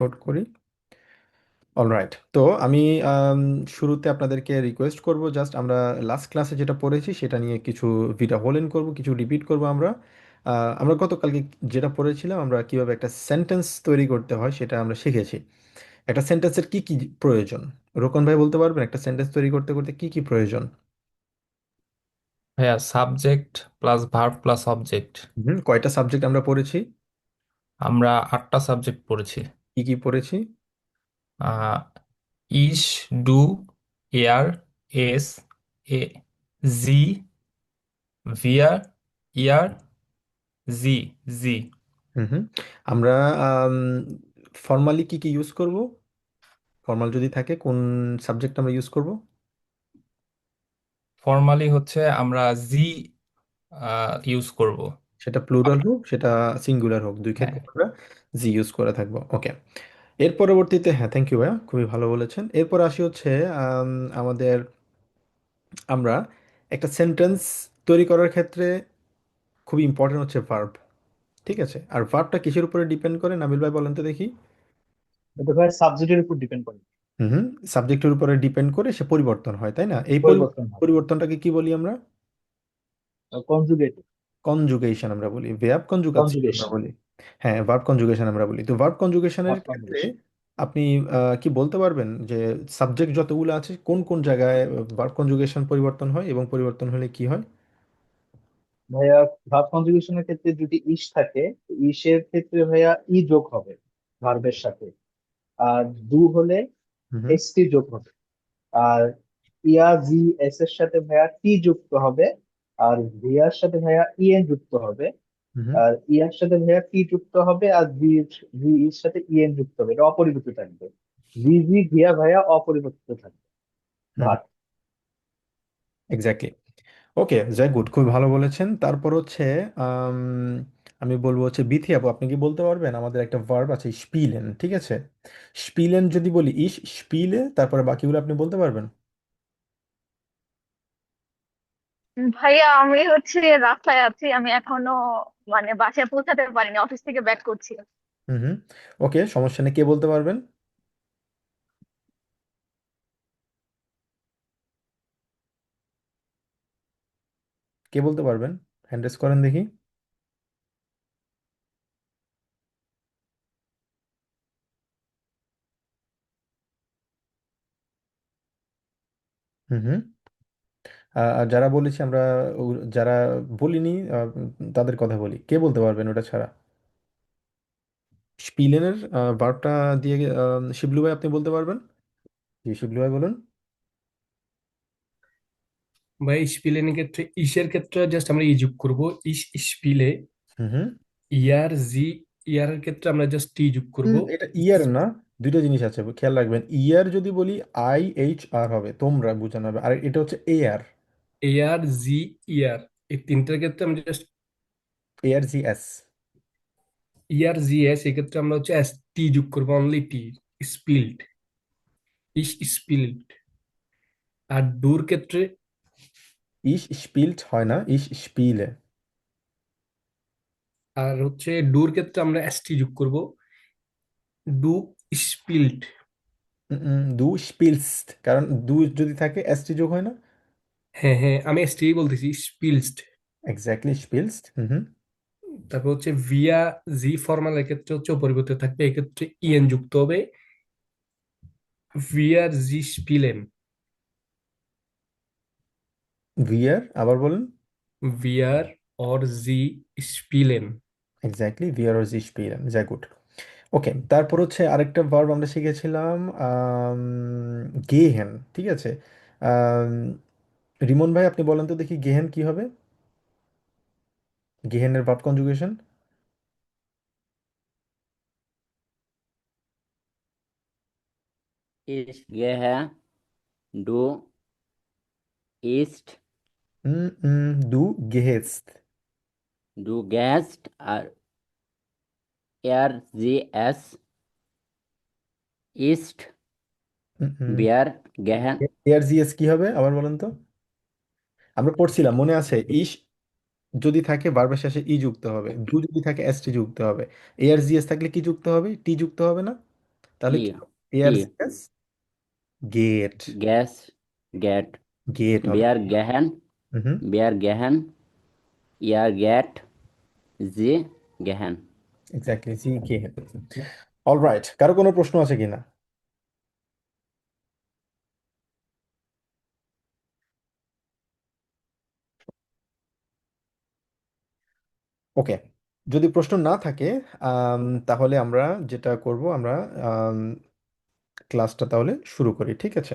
Note করি। Alright, তো আমি আম, শুরুতে আপনাদেরকে রিকোয়েস্ট করব, জাস্ট আমরা লাস্ট ক্লাসে যেটা পড়েছি সেটা নিয়ে কিছু ভিডিও হোলেন করব, কিছু রিপিট করব আমরা। আমরা গতকালকে যেটা পড়েছিলাম, আমরা কিভাবে একটা সেন্টেন্স তৈরি করতে হয় সেটা আমরা শিখেছি। একটা সেন্টেন্সের কি কি প্রয়োজন, রোকন ভাই বলতে পারবেন একটা সেন্টেন্স তৈরি করতে করতে কি কি প্রয়োজন? ভাইয়া, subject plus verb plus object. কয়টা সাবজেক্ট আমরা পড়েছি? আমরা 8টা সাবজেক্ট পড়েছি। কি কি পড়েছি? আহ ইস, ডু, এয়ার, এস, এ, জি, ভিয়ার, ইয়ার, জি, জি। হুম হুম। আমরা ফর্মালি কি কি ইউজ করব? ফর্মাল যদি থাকে কোন সাবজেক্ট আমরা ইউজ করব? ফর্মালি হচ্ছে আমরা জি ইউজ করব। সেটা প্লুরাল হোক, সেটা সিঙ্গুলার হোক, দুই হ্যাঁ। ক্ষেত্রে আমরা জি ইউজ করে থাকবো। ওকে। এর পরবর্তীতে, হ্যাঁ, থ্যাংক ইউ ভাইয়া, খুবই ভালো বলেছেন। এরপর আসি হচ্ছে আমাদের, আমরা একটা সেন্টেন্স তৈরি করার ক্ষেত্রে খুবই ইম্পর্টেন্ট হচ্ছে ভার্ব। ঠিক আছে, আর ভার্বটা কিসের উপরে ডিপেন্ড করে নাবিল ভাই বলেন তো দেখি। এটা ভাই সাবজেক্টের উপর ডিপেন্ড করে। হুম হুম। সাবজেক্টের উপরে ডিপেন্ড করে সে পরিবর্তন হয়, তাই না? এই পরিবর্তন হয়। পরিবর্তনটাকে কি বলি আমরা? কনজুগেট। কনজুগেশন আমরা বলি, ভের্ব কনজুগাচ্ছি আমরা কনজুগেশন। বলি। হ্যাঁ, ভার্ব কনজুগেশন আমরা বলি। তো ভার্ব কনজুগেশনের ভার্ব ক্ষেত্রে কনজুগেশন। আপনি কি বলতে পারবেন যে সাবজেক্ট যতগুলো আছে কোন কোন জায়গায় ভার্ব কনজুগেশন পরিবর্তন হয় এবং পরিবর্তন হলে কি হয়? ভাইয়া, ভার্ব কনজুগেশনের ক্ষেত্রে যদি ইস থাকে, তো ইসের ক্ষেত্রে ভাইয়া ই যোগ হবে ভার্বের সাথে। আর ডু হলে হুম এস টি যোগ হবে। আর ইয়া জি এস এর সাথে ভাইয়া টি যুক্ত হবে। আর ভিয়ার সাথে ভাইয়া ইএন যুক্ত হবে। হুম আর ইয়ার সাথে ভাইয়া টি যুক্ত হবে। আর জি, জি এর সাথে ইএন যুক্ত হবে। এটা অপরিবর্তিত থাকবে। জি জি ভিয়া ভাইয়া অপরিবর্তিত থাকবে। হুম। ভার্ব। এক্স্যাক্টলি। ওকে, যাই, গুড, খুব ভালো বলেছেন। তারপর হচ্ছে আম, আমি বলবো হচ্ছে বিথি আপু, আপনি কি বলতে পারবেন আমাদের একটা ভার্ব আছে স্পিলেন, ঠিক আছে? স্পিলেন যদি বলি ইস স্পিলে, তারপরে বাকিগুলো আপনি বলতে পারবেন? ভাইয়া, আমি রাস্তায় আছি। আমি এখনো বাসায় পৌঁছাতে পারিনি, অফিস থেকে ব্যাক করছি। হুম হুম। ওকে, সমস্যা নেই, কে বলতে পারবেন? কে বলতে পারবেন? হ্যান্ড রেজ করেন দেখি। হুম হুম। আর যারা বলেছি আমরা, যারা বলিনি, তাদের কথা বলি, কে বলতে পারবেন ওটা ছাড়া? স্পিলেনের ভার্বটা দিয়ে, শিবলু ভাই আপনি বলতে পারবেন? জি, শিবলু ভাই বলুন। ভাই, স্পিলের ক্ষেত্রে ইসের ক্ষেত্রে জাস্ট আমরা ই যোগ করব। ইস স্পিলে। হুম হুম। ইয়ার জি, ইয়ারের ক্ষেত্রে আমরা জাস্ট টি যোগ করব। এটা ইয়ার না, দুটো জিনিস আছে, খেয়াল রাখবেন। ইয়ার যদি বলি IHR হবে, তোমরা বোঝানো হবে, আর এটা হচ্ছে এআর। এয়ার জি, ইয়ার, এই তিনটার ক্ষেত্রে আমরা জাস্ট ARGS। ইয়ার জি এস, এক্ষেত্রে আমরা এস টি যোগ করবো, অনলি টি। স্পিল্ড, ইস স্পিল্ড। আর ডুর ক্ষেত্রে ইস স্পিল্ট হয় না, ইস স্পিলে। ডুর ক্ষেত্রে আমরা এস টি যোগ করব। Do spelled. দু স্পিলস্ট, কারণ দু যদি থাকে ST যোগ হয় না। হ্যাঁ হ্যাঁ, আমি এস টি বলতেছি, স্পিলসড। এক্স্যাক্টলি, স্পিলস্ট। হুম হুম। তারপর ভিয়া জি ফর্মালের ক্ষেত্রে অপরিবর্তিত থাকবে, এক্ষেত্রে ইএন যুক্ত হবে। ভিয়ার জি স্পিলেন। ভিআর আবার বলুন। ভিয়ার অর জি স্পিলেন। এক্স্যাক্টলি, ভিআর ও জি স্পিলেন, যা, গুড। ওকে, তারপর হচ্ছে আরেকটা ভার্ব আমরা শিখেছিলাম, গেহেন, ঠিক আছে? আম, রিমন ভাই আপনি বলেন তো দেখি, গেহেন কি হবে? গেহেনের ভার্ব কনজুগেশন। इस ये है डू ईस्ट দু গেহেস্ট। डू गेस्ट और एयर जी एस ईस्ट बियर गहन। ARGS কি হবে আবার বলেন তো? আমরা পড়ছিলাম, মনে আছে? ইস যদি থাকে ভার্বের শেষে ই যুক্ত হবে, দু যদি থাকে ST যুক্ত হবে। ARGS থাকলে কি যুক্ত হবে? টি যুক্ত হবে না? তাহলে ই কি এয়ার ই গ্যাস গেট, গ্যাস গেট গেট হবে। বেয়ার গেহেন হুম। বেয়ার গেহেন ইয়ার গেট জি গেহেন এক্স্যাক্টলি, জি গেট। অলরাইট, কারো কোনো প্রশ্ন আছে কিনা? ওকে, যদি প্রশ্ন না থাকে তাহলে আমরা যেটা করব, আমরা ক্লাসটা তাহলে শুরু করি, ঠিক আছে?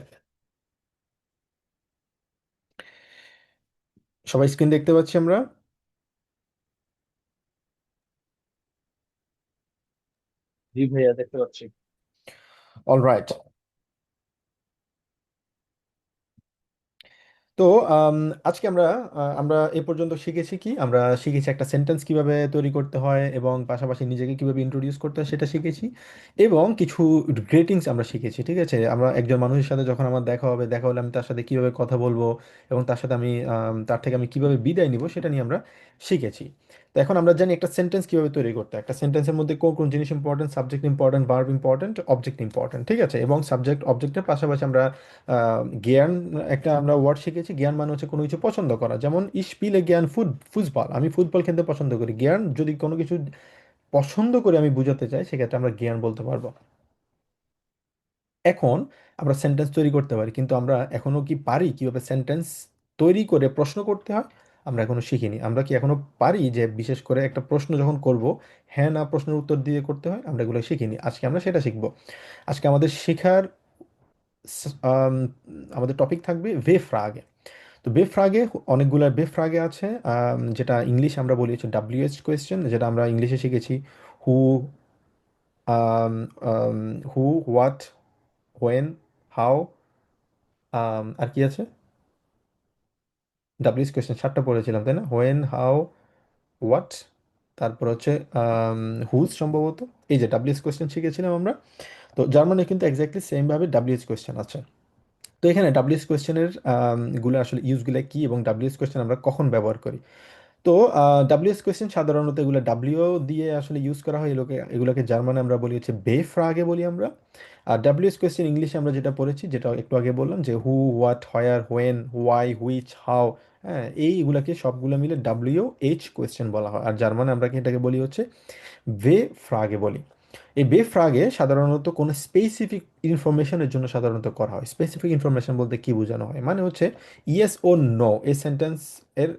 সবাই স্ক্রিন দেখতে পাচ্ছি আমরা? জি ভাইয়া, দেখতে পাচ্ছি। অলরাইট। তো আম, আজকে আমরা এ পর্যন্ত শিখেছি কি, আমরা শিখেছি একটা সেন্টেন্স কিভাবে তৈরি করতে হয় এবং পাশাপাশি নিজেকে কিভাবে ইন্ট্রোডিউস করতে হয় সেটা শিখেছি, এবং কিছু গ্রেটিংস আমরা শিখেছি, ঠিক আছে? আমরা একজন মানুষের সাথে যখন আমার দেখা হলে আমি তার সাথে কিভাবে কথা বলবো এবং তার সাথে তার থেকে আমি কিভাবে বিদায় নিব সেটা নিয়ে আমরা শিখেছি। তো এখন আমরা জানি একটা সেন্টেন্স কিভাবে তৈরি করতে হয়, একটা সেন্টেন্সের মধ্যে কোন কোন জিনিস important, subject important, verb important, object important, ঠিক আছে? এবং সাবজেক্ট অবজেক্টের পাশাপাশি আমরা জ্ঞান, একটা আমরা ওয়ার্ড শিখেছি। জ্ঞান মানে হচ্ছে কোনো কিছু পছন্দ করা, যেমন ইশপিলে জ্ঞান ফুটবল, আমি ফুটবল খেলতে পছন্দ করি। জ্ঞান যদি কোনো কিছু পছন্দ করে আমি বুঝাতে চাই, সেক্ষেত্রে আমরা জ্ঞান বলতে পারবো। এখন আমরা সেন্টেন্স তৈরি করতে পারি, কিন্তু আমরা এখনো কি পারি কিভাবে সেন্টেন্স তৈরি করে প্রশ্ন করতে হয়? আমরা এখনো শিখিনি। আমরা কি এখনো পারি যে বিশেষ করে একটা প্রশ্ন যখন করব, হ্যাঁ না প্রশ্নের উত্তর দিয়ে করতে হয়? আমরা এগুলো শিখিনি, আজকে আমরা সেটা শিখবো। আজকে আমাদের শেখার আম, আমাদের টপিক থাকবে ভে ফ্রাগে। তো বে ফ্রাগে অনেকগুলো বে ফ্রাগে আছে, যেটা ইংলিশ আমরা বলি হচ্ছে ডাব্লিউএইচ কোয়েশ্চেন, যেটা আমরা ইংলিশে শিখেছি হু, হু, হোয়াট, হোয়েন, হাউ, আর কি আছে? ডাব্লিউএইচ কোয়েশ্চেন 7টা পড়েছিলাম, তাই না? হোয়েন, হাউ, হোয়াট, তারপর হচ্ছে হুজ সম্ভবত। এই যে ডাব্লিউএইচ কোয়েশ্চেন শিখেছিলাম আমরা। তো জার্মানি কিন্তু এক্স্যাক্টলি সেম ভাবে ডাব্লিউএইচ কোয়েশ্চেন আছে। তো এখানে ডাব্লিউএইচ কোয়েশ্চেনের গুলো আসলে ইউজগুলো কি এবং ডাব্লিউএইচ কোয়েশ্চেন আমরা কখন ব্যবহার করি? তো ডাব্লিউএস কোয়েশ্চেন সাধারণত এগুলো ডাব্লিউ দিয়ে আসলে ইউজ করা হয়, এগুলোকে জার্মানে আমরা বলি হচ্ছে বে ফ্রাগে বলি আমরা। আর ডাব্লিউএস কোয়েশ্চেন ইংলিশে আমরা যেটা পড়েছি, যেটা একটু আগে বললাম, যে who, what, where, when, why, which, how, হ্যাঁ, এইগুলাকে সবগুলো মিলে ডাব্লিউ এইচ কোয়েশ্চেন বলা হয়। আর জার্মানে আমরা এটাকে বলি হচ্ছে বে ফ্রাগে বলি। এই বে ফ্রাগে সাধারণত কোনো স্পেসিফিক ইনফরমেশনের জন্য সাধারণত করা হয়। স্পেসিফিক ইনফরমেশন বলতে কি বোঝানো হয়, মানে হচ্ছে ইয়েস ও নো, এই সেন্টেন্স এর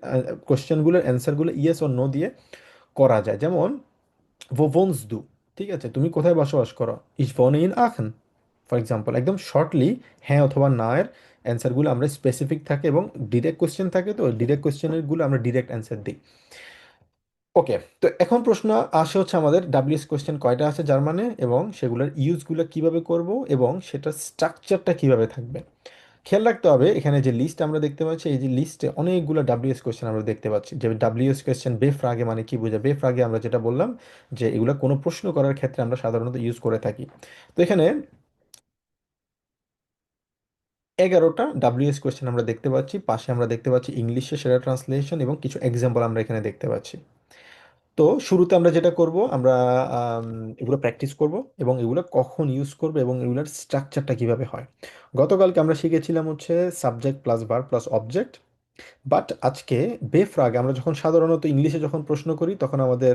কোশ্চেনগুলোর অ্যান্সারগুলো ইয়েস ও নো দিয়ে করা যায়। যেমন wo wohnst du, ঠিক আছে, তুমি কোথায় বসবাস করো? ich wohne in Aachen, for example. একদম শর্টলি হ্যাঁ অথবা না এর অ্যান্সারগুলো আমরা স্পেসিফিক থাকে, এবং ডিরেক্ট কোশ্চেন থাকে, তো ডিরেক্ট কোশ্চেনের গুলো আমরা ডিরেক্ট অ্যান্সার দিই। ওকে, তো এখন প্রশ্ন আসে হচ্ছে আমাদের ডাব্লিউএস কোশ্চেন কয়টা আছে জার্মানে, এবং সেগুলোর ইউজগুলো কিভাবে করব, এবং সেটার স্ট্রাকচারটা কিভাবে থাকবে। খেয়াল রাখতে হবে, এখানে যে লিস্ট আমরা দেখতে পাচ্ছি, এই যে লিস্টে অনেকগুলো ডাব্লিউএস কোশ্চেন আমরা দেখতে পাচ্ছি। যে ডাব্লিউএস কোশ্চেন বে ফ্রাগে মানে কি বোঝায়? বে ফ্রাগে আমরা যেটা বললাম, যে এগুলো কোনো প্রশ্ন করার ক্ষেত্রে আমরা সাধারণত ইউজ করে থাকি। তো এখানে 11টা ডাব্লিউএস কোশ্চেন আমরা দেখতে পাচ্ছি, পাশে আমরা দেখতে পাচ্ছি ইংলিশে সেটা ট্রান্সলেশন এবং কিছু এক্সাম্পল আমরা এখানে দেখতে পাচ্ছি। তো শুরুতে আমরা যেটা করব, আমরা আম, এগুলো প্র্যাকটিস করব এবং এগুলো কখন ইউজ করব এবং এগুলোর স্ট্রাকচারটা কিভাবে হয়। গতকালকে আমরা শিখেছিলাম হচ্ছে subject plus verb plus object. But আজকে বেফ্রাগ আমরা যখন সাধারণত ইংলিশে যখন প্রশ্ন করি, তখন আমাদের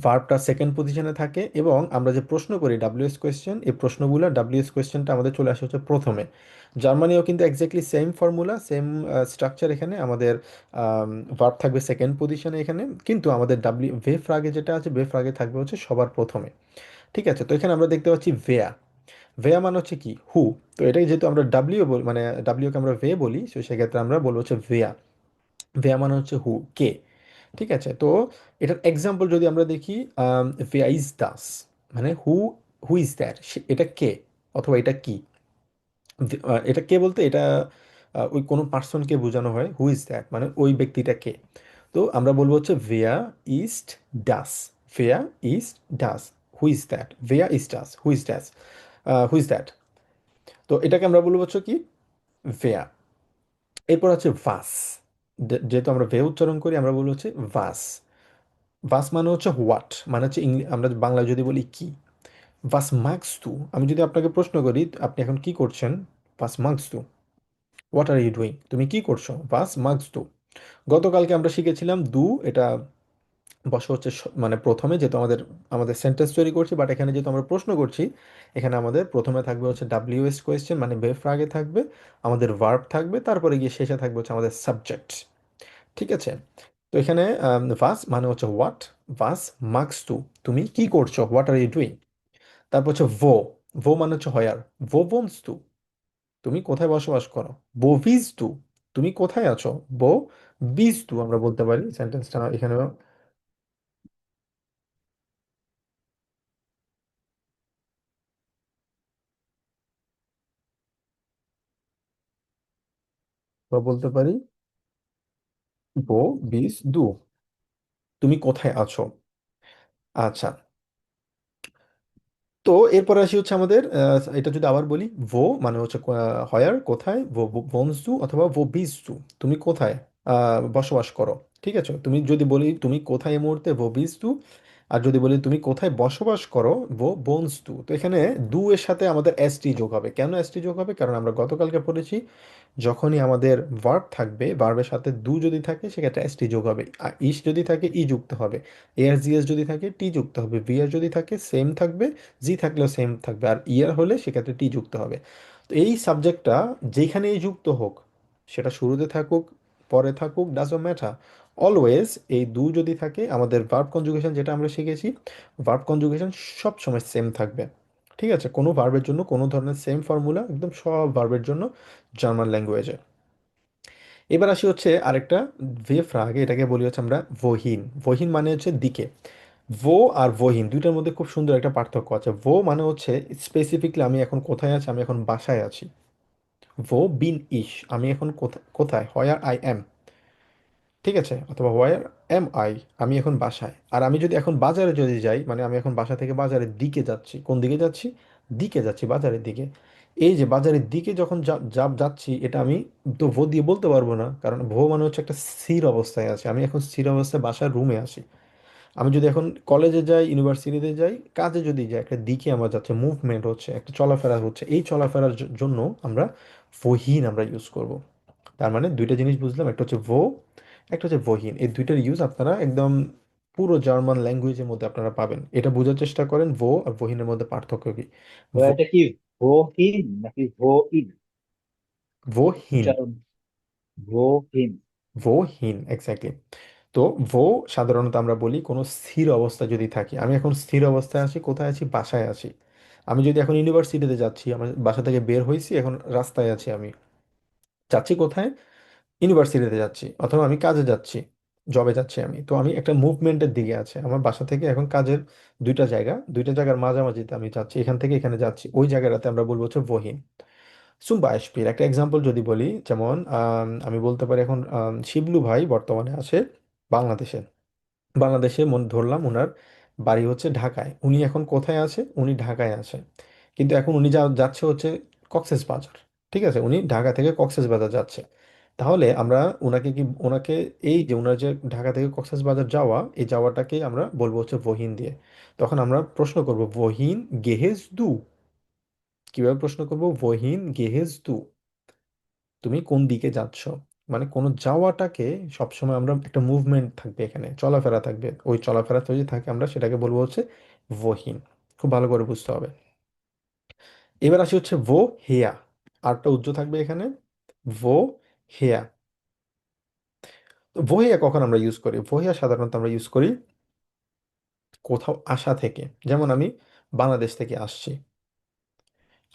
ভার্বটা সেকেন্ড পজিশনে থাকে, এবং আমরা যে প্রশ্ন করি ডাব্লিউএস কোয়েশ্চেন, এই প্রশ্নগুলো ডাব্লিউএস কোয়েশ্চেনটা আমাদের চলে আসে হচ্ছে প্রথমে। জার্মানিও কিন্তু exactly same formula, same structure. এখানে আমাদের ভার্ব থাকবে সেকেন্ড পজিশনে এখানে, কিন্তু আমাদের বেফ্রাগে যেটা আছে, বেফ্রাগে থাকবে হচ্ছে সবার প্রথমে। ঠিক আছে, তো এখানে আমরা দেখতে পাচ্ছি ভেয়া। ভেয়া মানে হচ্ছে কি হু। তো এটাই যেহেতু আমরা ডাব্লিউ বলি, মানে ডাব্লিউকে আমরা ভে বলি, তো সেক্ষেত্রে আমরা বলবো হচ্ছে ভেয়া। ভেয়া মানে হচ্ছে হু, কে। ঠিক আছে, তো এটার এক্সাম্পল যদি আমরা দেখি, ভেয়া ইজ দাস, মানে হু, হু ইজ দ্যাট, এটা কে অথবা এটা কি। এটা কে বলতে এটা ওই কোনো পার্সনকে বোঝানো হয়, হু ইজ দ্যাট মানে ওই ব্যক্তিটা কে। তো আমরা বলবো হচ্ছে ভেয়া ইস্ট ডাস, ভেয়া ইস্ট ডাস, হু ইজ দ্যাট, ভেয়া ইজ ডাস, হু ইজ ডাস, হু ইজ দ্যাট। তো এটাকে আমরা বলবো হচ্ছে কি ভেয়া। এরপর হচ্ছে ভাস, যেহেতু আমরা ভে উচ্চারণ করি, আমরা বলবো হচ্ছে ভাস। ভাস মানে হচ্ছে হোয়াট, মানে হচ্ছে আমরা বাংলায় যদি বলি কি। ভাস মাগস তু, আমি যদি আপনাকে প্রশ্ন করি আপনি এখন কি করছেন, ভাস মাগস তু, হোয়াট আর ইউ ডুইং, তুমি কি করছো, ভাস মাগস তু। গতকালকে আমরা শিখেছিলাম দু, এটা বসে হচ্ছে মানে প্রথমে, যেহেতু আমাদের আমাদের সেন্টেন্স তৈরি করছি, বাট এখানে যেহেতু আমরা প্রশ্ন করছি, এখানে আমাদের প্রথমে থাকবে হচ্ছে ডাব্লিউএস কোয়েশ্চেন, মানে বেফ আগে থাকবে, আমাদের ভার্ব থাকবে, তারপরে গিয়ে শেষে থাকবে হচ্ছে আমাদের সাবজেক্ট। ঠিক আছে? তো এখানে ভাস মানে হচ্ছে হোয়াট, ভাস মাগস তু, তুমি কি করছো, হোয়াট আর ইউ ডুইং। তারপর হচ্ছে ভো, ভো মানে হচ্ছে হয়ার, ভো বোনস তু, তুমি কোথায় বসবাস করো, বো ভিজ তু, তুমি কোথায় আছো, বো বিজ তু, আমরা বলতে পারি সেন্টেন্সটা এখানে বা বলতে পারি বো বিজ দু, তুমি কোথায় আছো। আচ্ছা, তো এরপরে আসি হচ্ছে আমাদের এটা যদি আবার বলি, ভো মানে হচ্ছে হয়ার কোথায়, ভো ভোনস দু অথবা ভো বিজ দু, তুমি কোথায় বসবাস করো। ঠিক আছে, তুমি যদি বলি তুমি কোথায় এই মুহূর্তে, ভো বিজ দু। আর যদি বলি তুমি কোথায় বসবাস করো, ভো বোনস দু। তো এখানে দু এর সাথে আমাদের এসটি যোগ হবে। কেন এসটি যোগ হবে? কারণ আমরা গতকালকে পড়েছি যখনই আমাদের ভার্ব থাকবে, ভার্বের সাথে দু যদি থাকে সেক্ষেত্রে এসটি যোগ হবে, আর ইস যদি থাকে ই যুক্ত হবে, এআর জিএস যদি থাকে টি যুক্ত হবে, ভিআর যদি থাকে সেম থাকবে, জি থাকলেও সেম থাকবে, আর ইয়ার হলে সেক্ষেত্রে টি যুক্ত হবে। তো এই সাবজেক্টটা যেখানেই যুক্ত হোক, সেটা শুরুতে থাকুক পরে থাকুক, ডাজন্ট ম্যাটার, অলওয়েজ এই দু যদি থাকে, আমাদের ভার্ব কনজুগেশন যেটা আমরা শিখেছি, ভার্ব কনজুগেশন সবসময় সেম থাকবে। ঠিক আছে, কোনো ভার্বের জন্য কোনো ধরনের সেম ফর্মুলা একদম সব ভার্বের জন্য জার্মান ল্যাঙ্গুয়েজে। এবার আসি হচ্ছে আরেকটা ভে ফ্রাগে, এটাকে বলি হচ্ছে আমরা ভহিন। ভহিন মানে হচ্ছে দিকে। ভো আর ভহিন দুইটার মধ্যে খুব সুন্দর একটা পার্থক্য আছে। ভো মানে হচ্ছে স্পেসিফিকলি আমি এখন কোথায় আছি, আমি এখন বাসায় আছি। ভো বিন ইস, আমি এখন কোথায়, কোথায়, হোয়ার আই এম। ঠিক আছে, অথবা হোয়ার এম আই, আমি এখন বাসায়। আর আমি যদি এখন বাজারে যদি যাই, মানে আমি এখন বাসা থেকে বাজারের দিকে যাচ্ছি। কোন দিকে যাচ্ছি? দিকে যাচ্ছি, বাজারের দিকে। এই যে বাজারের দিকে যখন যাচ্ছি, এটা আমি তো ভো দিয়ে বলতে পারবো না, কারণ ভো মানে হচ্ছে একটা স্থির অবস্থায় আছে, আমি এখন স্থির অবস্থায় বাসার রুমে আছি। আমি যদি এখন কলেজে যাই, ইউনিভার্সিটিতে যাই, কাজে যদি যাই, একটা দিকে আমার যাচ্ছে, মুভমেন্ট হচ্ছে, একটা চলাফেরা হচ্ছে, এই চলাফেরার জন্য আমরা ভহিন আমরা ইউজ করব। তার মানে দুইটা জিনিস বুঝলাম, একটা হচ্ছে ভো, একটা হচ্ছে ভহিন। এই দুইটার ইউজ আপনারা একদম পুরো জার্মান ল্যাঙ্গুয়েজের মধ্যে আপনারা পাবেন। এটা বোঝার চেষ্টা করেন ভো আর ভহিনের মধ্যে পার্থক্য কি। তো ভো, এটা কি ভো হিন নাকি ভো ইন? ভহিন, উচ্চারণ ভো হিন। ভহিন এক্স্যাক্টলি। তো ভো সাধারণত আমরা বলি কোনো স্থির অবস্থা যদি থাকে, আমি এখন স্থির অবস্থায় আছি, কোথায় আছি, বাসায় আছি। আমি যদি এখন ইউনিভার্সিটিতে যাচ্ছি, আমার বাসা থেকে বের হয়েছি, এখন রাস্তায় আছি, আমি যাচ্ছি কোথায়, ইউনিভার্সিটিতে যাচ্ছি, অথবা আমি কাজে যাচ্ছি, জবে যাচ্ছি আমি, তো আমি একটা মুভমেন্টের দিকে আছে, আমার বাসা থেকে এখন কাজের দুইটা জায়গার মাঝামাঝিতে আমি যাচ্ছি, এখান থেকে এখানে যাচ্ছি, ওই জায়গাটাতে আমরা বলবো হচ্ছে ভহিন। zum Beispiel একটা এক্সাম্পল যদি বলি, যেমন আমি বলতে পারি এখন শিবলু ভাই বর্তমানে আছে বাংলাদেশে। বাংলাদেশে ধরলাম ওনার বাড়ি হচ্ছে ঢাকায়, উনি এখন কোথায় আছে, উনি ঢাকায় আছে। কিন্তু এখন উনি যাচ্ছে হচ্ছে কক্সেস বাজার। ঠিক আছে, উনি ঢাকা থেকে কক্সেস বাজার যাচ্ছে। তাহলে আমরা ওনাকে এই যে ওনার যে ঢাকা থেকে কক্সেস বাজার যাওয়া, এই যাওয়াটাকে আমরা বলবো হচ্ছে ভহিন দিয়ে। তখন আমরা প্রশ্ন করব ভহিন গেহেজ দু, কিভাবে প্রশ্ন করব, ভহিন গেহেজ দু, তুমি কোন দিকে যাচ্ছ। মানে কোনো যাওয়াটাকে সবসময় আমরা একটা মুভমেন্ট থাকবে, এখানে চলাফেরা থাকবে, ওই চলাফেরা যদি থাকে আমরা সেটাকে বলবো হচ্ছে ভহিন। খুব ভালো করে বুঝতে হবে। এবার আসি হচ্ছে ভো হেয়া, আরটা উজ্জ্ব থাকবে এখানে, ভো হেয়া। তো ভো হেয়া কখন আমরা ইউজ করি? ভো হেয়া সাধারণত আমরা ইউজ করি কোথাও আসা থেকে। যেমন আমি বাংলাদেশ থেকে আসছি,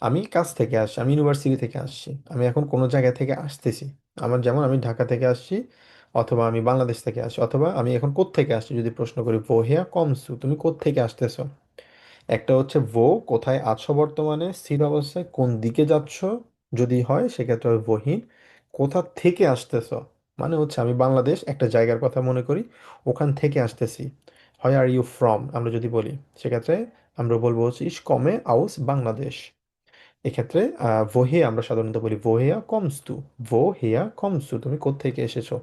আমি কাজ থেকে আসছি, আমি ইউনিভার্সিটি থেকে আসছি, আমি এখন কোনো জায়গা থেকে আসতেছি। আমার যেমন আমি ঢাকা থেকে আসছি, অথবা আমি বাংলাদেশ থেকে আসছি, অথবা আমি এখন কোত্থেকে আসছি যদি প্রশ্ন করি, ভোহিয়া কমসু, তুমি কোত্থেকে আসতেছো। একটা হচ্ছে ভো, কোথায় আছো বর্তমানে স্থির অবস্থায়, কোন দিকে যাচ্ছ যদি হয় সেক্ষেত্রে হবে ভহিন। কোথা থেকে আসতেছো মানে হচ্ছে আমি বাংলাদেশ একটা জায়গার কথা মনে করি, ওখান থেকে আসতেছি। হয় আর ইউ ফ্রম আমরা যদি বলি, সেক্ষেত্রে আমরা বলবো হচ্ছে ইস কমে আউস বাংলাদেশ। এক্ষেত্রে ভোহে আমরা সাধারণত বলি ভোহেয়া কমস্তু, ভোহেয়া কমস্তু, তুমি কোত্থেকে এসেছো।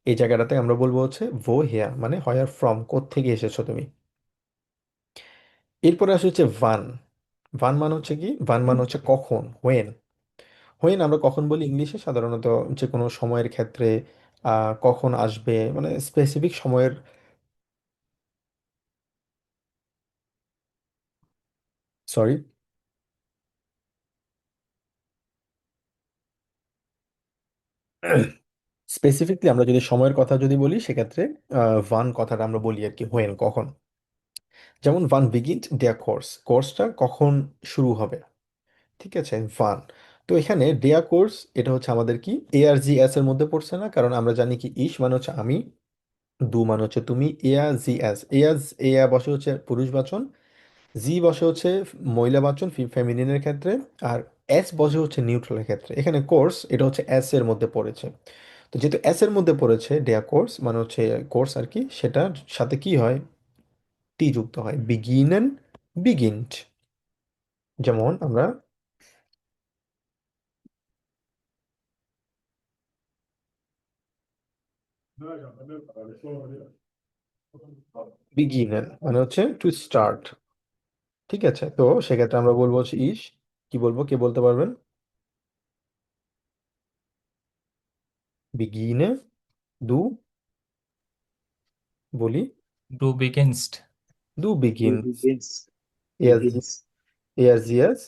এই জায়গাটাতে আমরা বলবো হচ্ছে ভোহেয়া, মানে হয়ার ফ্রম, কোত্থেকে এসেছো তুমি। এরপরে আসে হচ্ছে ভান। ভান মানে হচ্ছে কি? ভান মানে হচ্ছে কখন, হোয়েন। হোয়েন আমরা কখন বলি ইংলিশে? সাধারণত যে কোনো সময়ের ক্ষেত্রে কখন আসবে, মানে স্পেসিফিক সময়ের। সরি, স্পেসিফিকলি আমরা যদি সময়ের কথা যদি বলি সেক্ষেত্রে ভান কথাটা আমরা বলি আর কি, হোয়েন কখন। যেমন ভান বিগিন দেয়ার কোর্স, কোর্সটা কখন শুরু হবে, ঠিক আছে, ভান। তো এখানে ডেয়া কোর্স এটা হচ্ছে আমাদের কি এআরজি এস এর মধ্যে পড়ছে না, কারণ আমরা জানি কি ইস মানে হচ্ছে আমি, দু মানে হচ্ছে তুমি, এয়া জি এস, এয়া বসে হচ্ছে পুরুষবাচন, জি বসে হচ্ছে মহিলাবাচন ফেমিনিনের ক্ষেত্রে, আর এস বসে হচ্ছে নিউট্রালের ক্ষেত্রে। এখানে কোর্স এটা হচ্ছে এস এর মধ্যে পড়েছে। তো যেহেতু এস এর মধ্যে পড়েছে, ডেয়া কোর্স মানে হচ্ছে কোর্স আর কি, সেটার সাথে কি হয়, টি যুক্ত হয়, বিগিনেন, বিগিনড। যেমন আমরা বিগিনেন মানে হচ্ছে টু স্টার্ট, ঠিক আছে। তো সেক্ষেত্রে আমরা বলবো হচ্ছে ইস, কি বলবো, কে বলতে পারবেন? বিগিনে, দু, বলি, ডু বিগিনস্ট। দু টু বিগিন, বিগিনস, এস, বিগিনস, এস জি এস,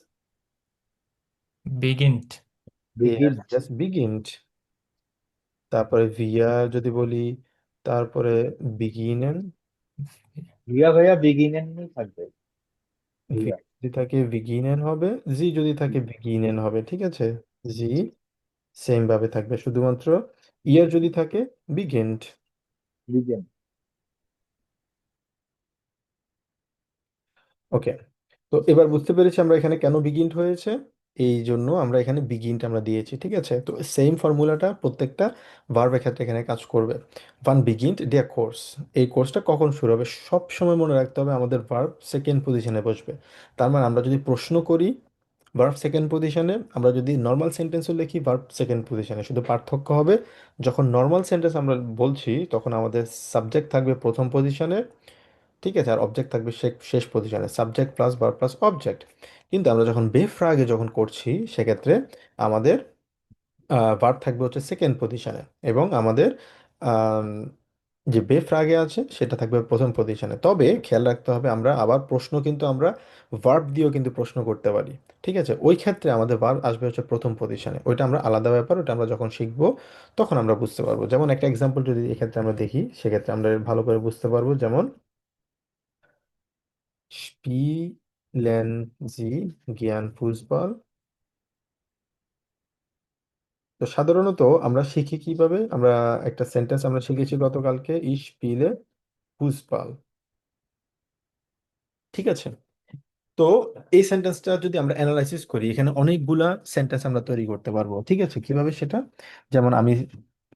বিগিনড। বিগিন। এস বিগিনড। তারপরে ভিয়া যদি বলি, তারপরে বিগিনেন, রিয়া ভাইয়া বিগিনেনই থাকবে। ভি রিয়া। যদি থাকে বিগিনেন হবে, জি যদি থাকে বিগিনেন হবে, ঠিক আছে। জি সেম ভাবে থাকবে, শুধুমাত্র ইয়ার যদি থাকে বিগেন্ড। বিগিন। ওকে, তো এবার বুঝতে পেরেছি আমরা এখানে কেন বিগিন্ট হয়েছে, এই জন্য আমরা এখানে বিগিনটা আমরা দিয়েছি, ঠিক আছে। তো সেম ফর্মুলাটা প্রত্যেকটা ভার্বের ক্ষেত্রে এখানে কাজ করবে। ভান বিগিন্ট দেয়ার কোর্স, এই কোর্সটা কখন শুরু হবে, সব সময় মনে রাখতে হবে আমাদের ভার্ব সেকেন্ড পজিশনে বসবে। তার মানে আমরা যদি প্রশ্ন করি ভার্ব সেকেন্ড পজিশনে, আমরা যদি নর্মাল সেন্টেন্সও লিখি ভার্ব সেকেন্ড পজিশনে, শুধু পার্থক্য হবে যখন নর্মাল সেন্টেন্স আমরা বলছি তখন আমাদের সাবজেক্ট থাকবে প্রথম পজিশনে, ঠিক আছে, আর অবজেক্ট থাকবে শেষ পজিশনে, subject plus verb plus object. কিন্তু আমরা যখন বেফ্রাগে যখন করছি সেক্ষেত্রে আমাদের ভার্ব থাকবে হচ্ছে সেকেন্ড পজিশনে, এবং আমাদের আম, যে বেফ্রাগে আছে সেটা থাকবে প্রথম পজিশনে। তবে খেয়াল রাখতে হবে আমরা আবার প্রশ্ন কিন্তু আমরা ভার্ব দিয়েও কিন্তু প্রশ্ন করতে পারি, ঠিক আছে। ওই ক্ষেত্রে আমাদের ভার্ব আসবে হচ্ছে প্রথম পজিশনে, ওইটা আমরা আলাদা ব্যাপার, ওটা আমরা যখন শিখবো তখন আমরা বুঝতে পারবো। যেমন একটা এক্সাম্পল যদি এক্ষেত্রে আমরা দেখি সেক্ষেত্রে আমরা ভালো করে বুঝতে পারবো। যেমন Spielen Sie gern Fußball? তো সাধারণত আমরা শিখি কিভাবে, আমরা একটা সেন্টেন্স আমরা শিখেছি গতকালকে, Ich spiele Fußball, ঠিক আছে। তো এই সেন্টেন্সটা যদি আমরা অ্যানালাইসিস করি এখানে অনেকগুলা সেন্টেন্স আমরা তৈরি করতে পারবো, ঠিক আছে। কিভাবে সেটা? যেমন আমি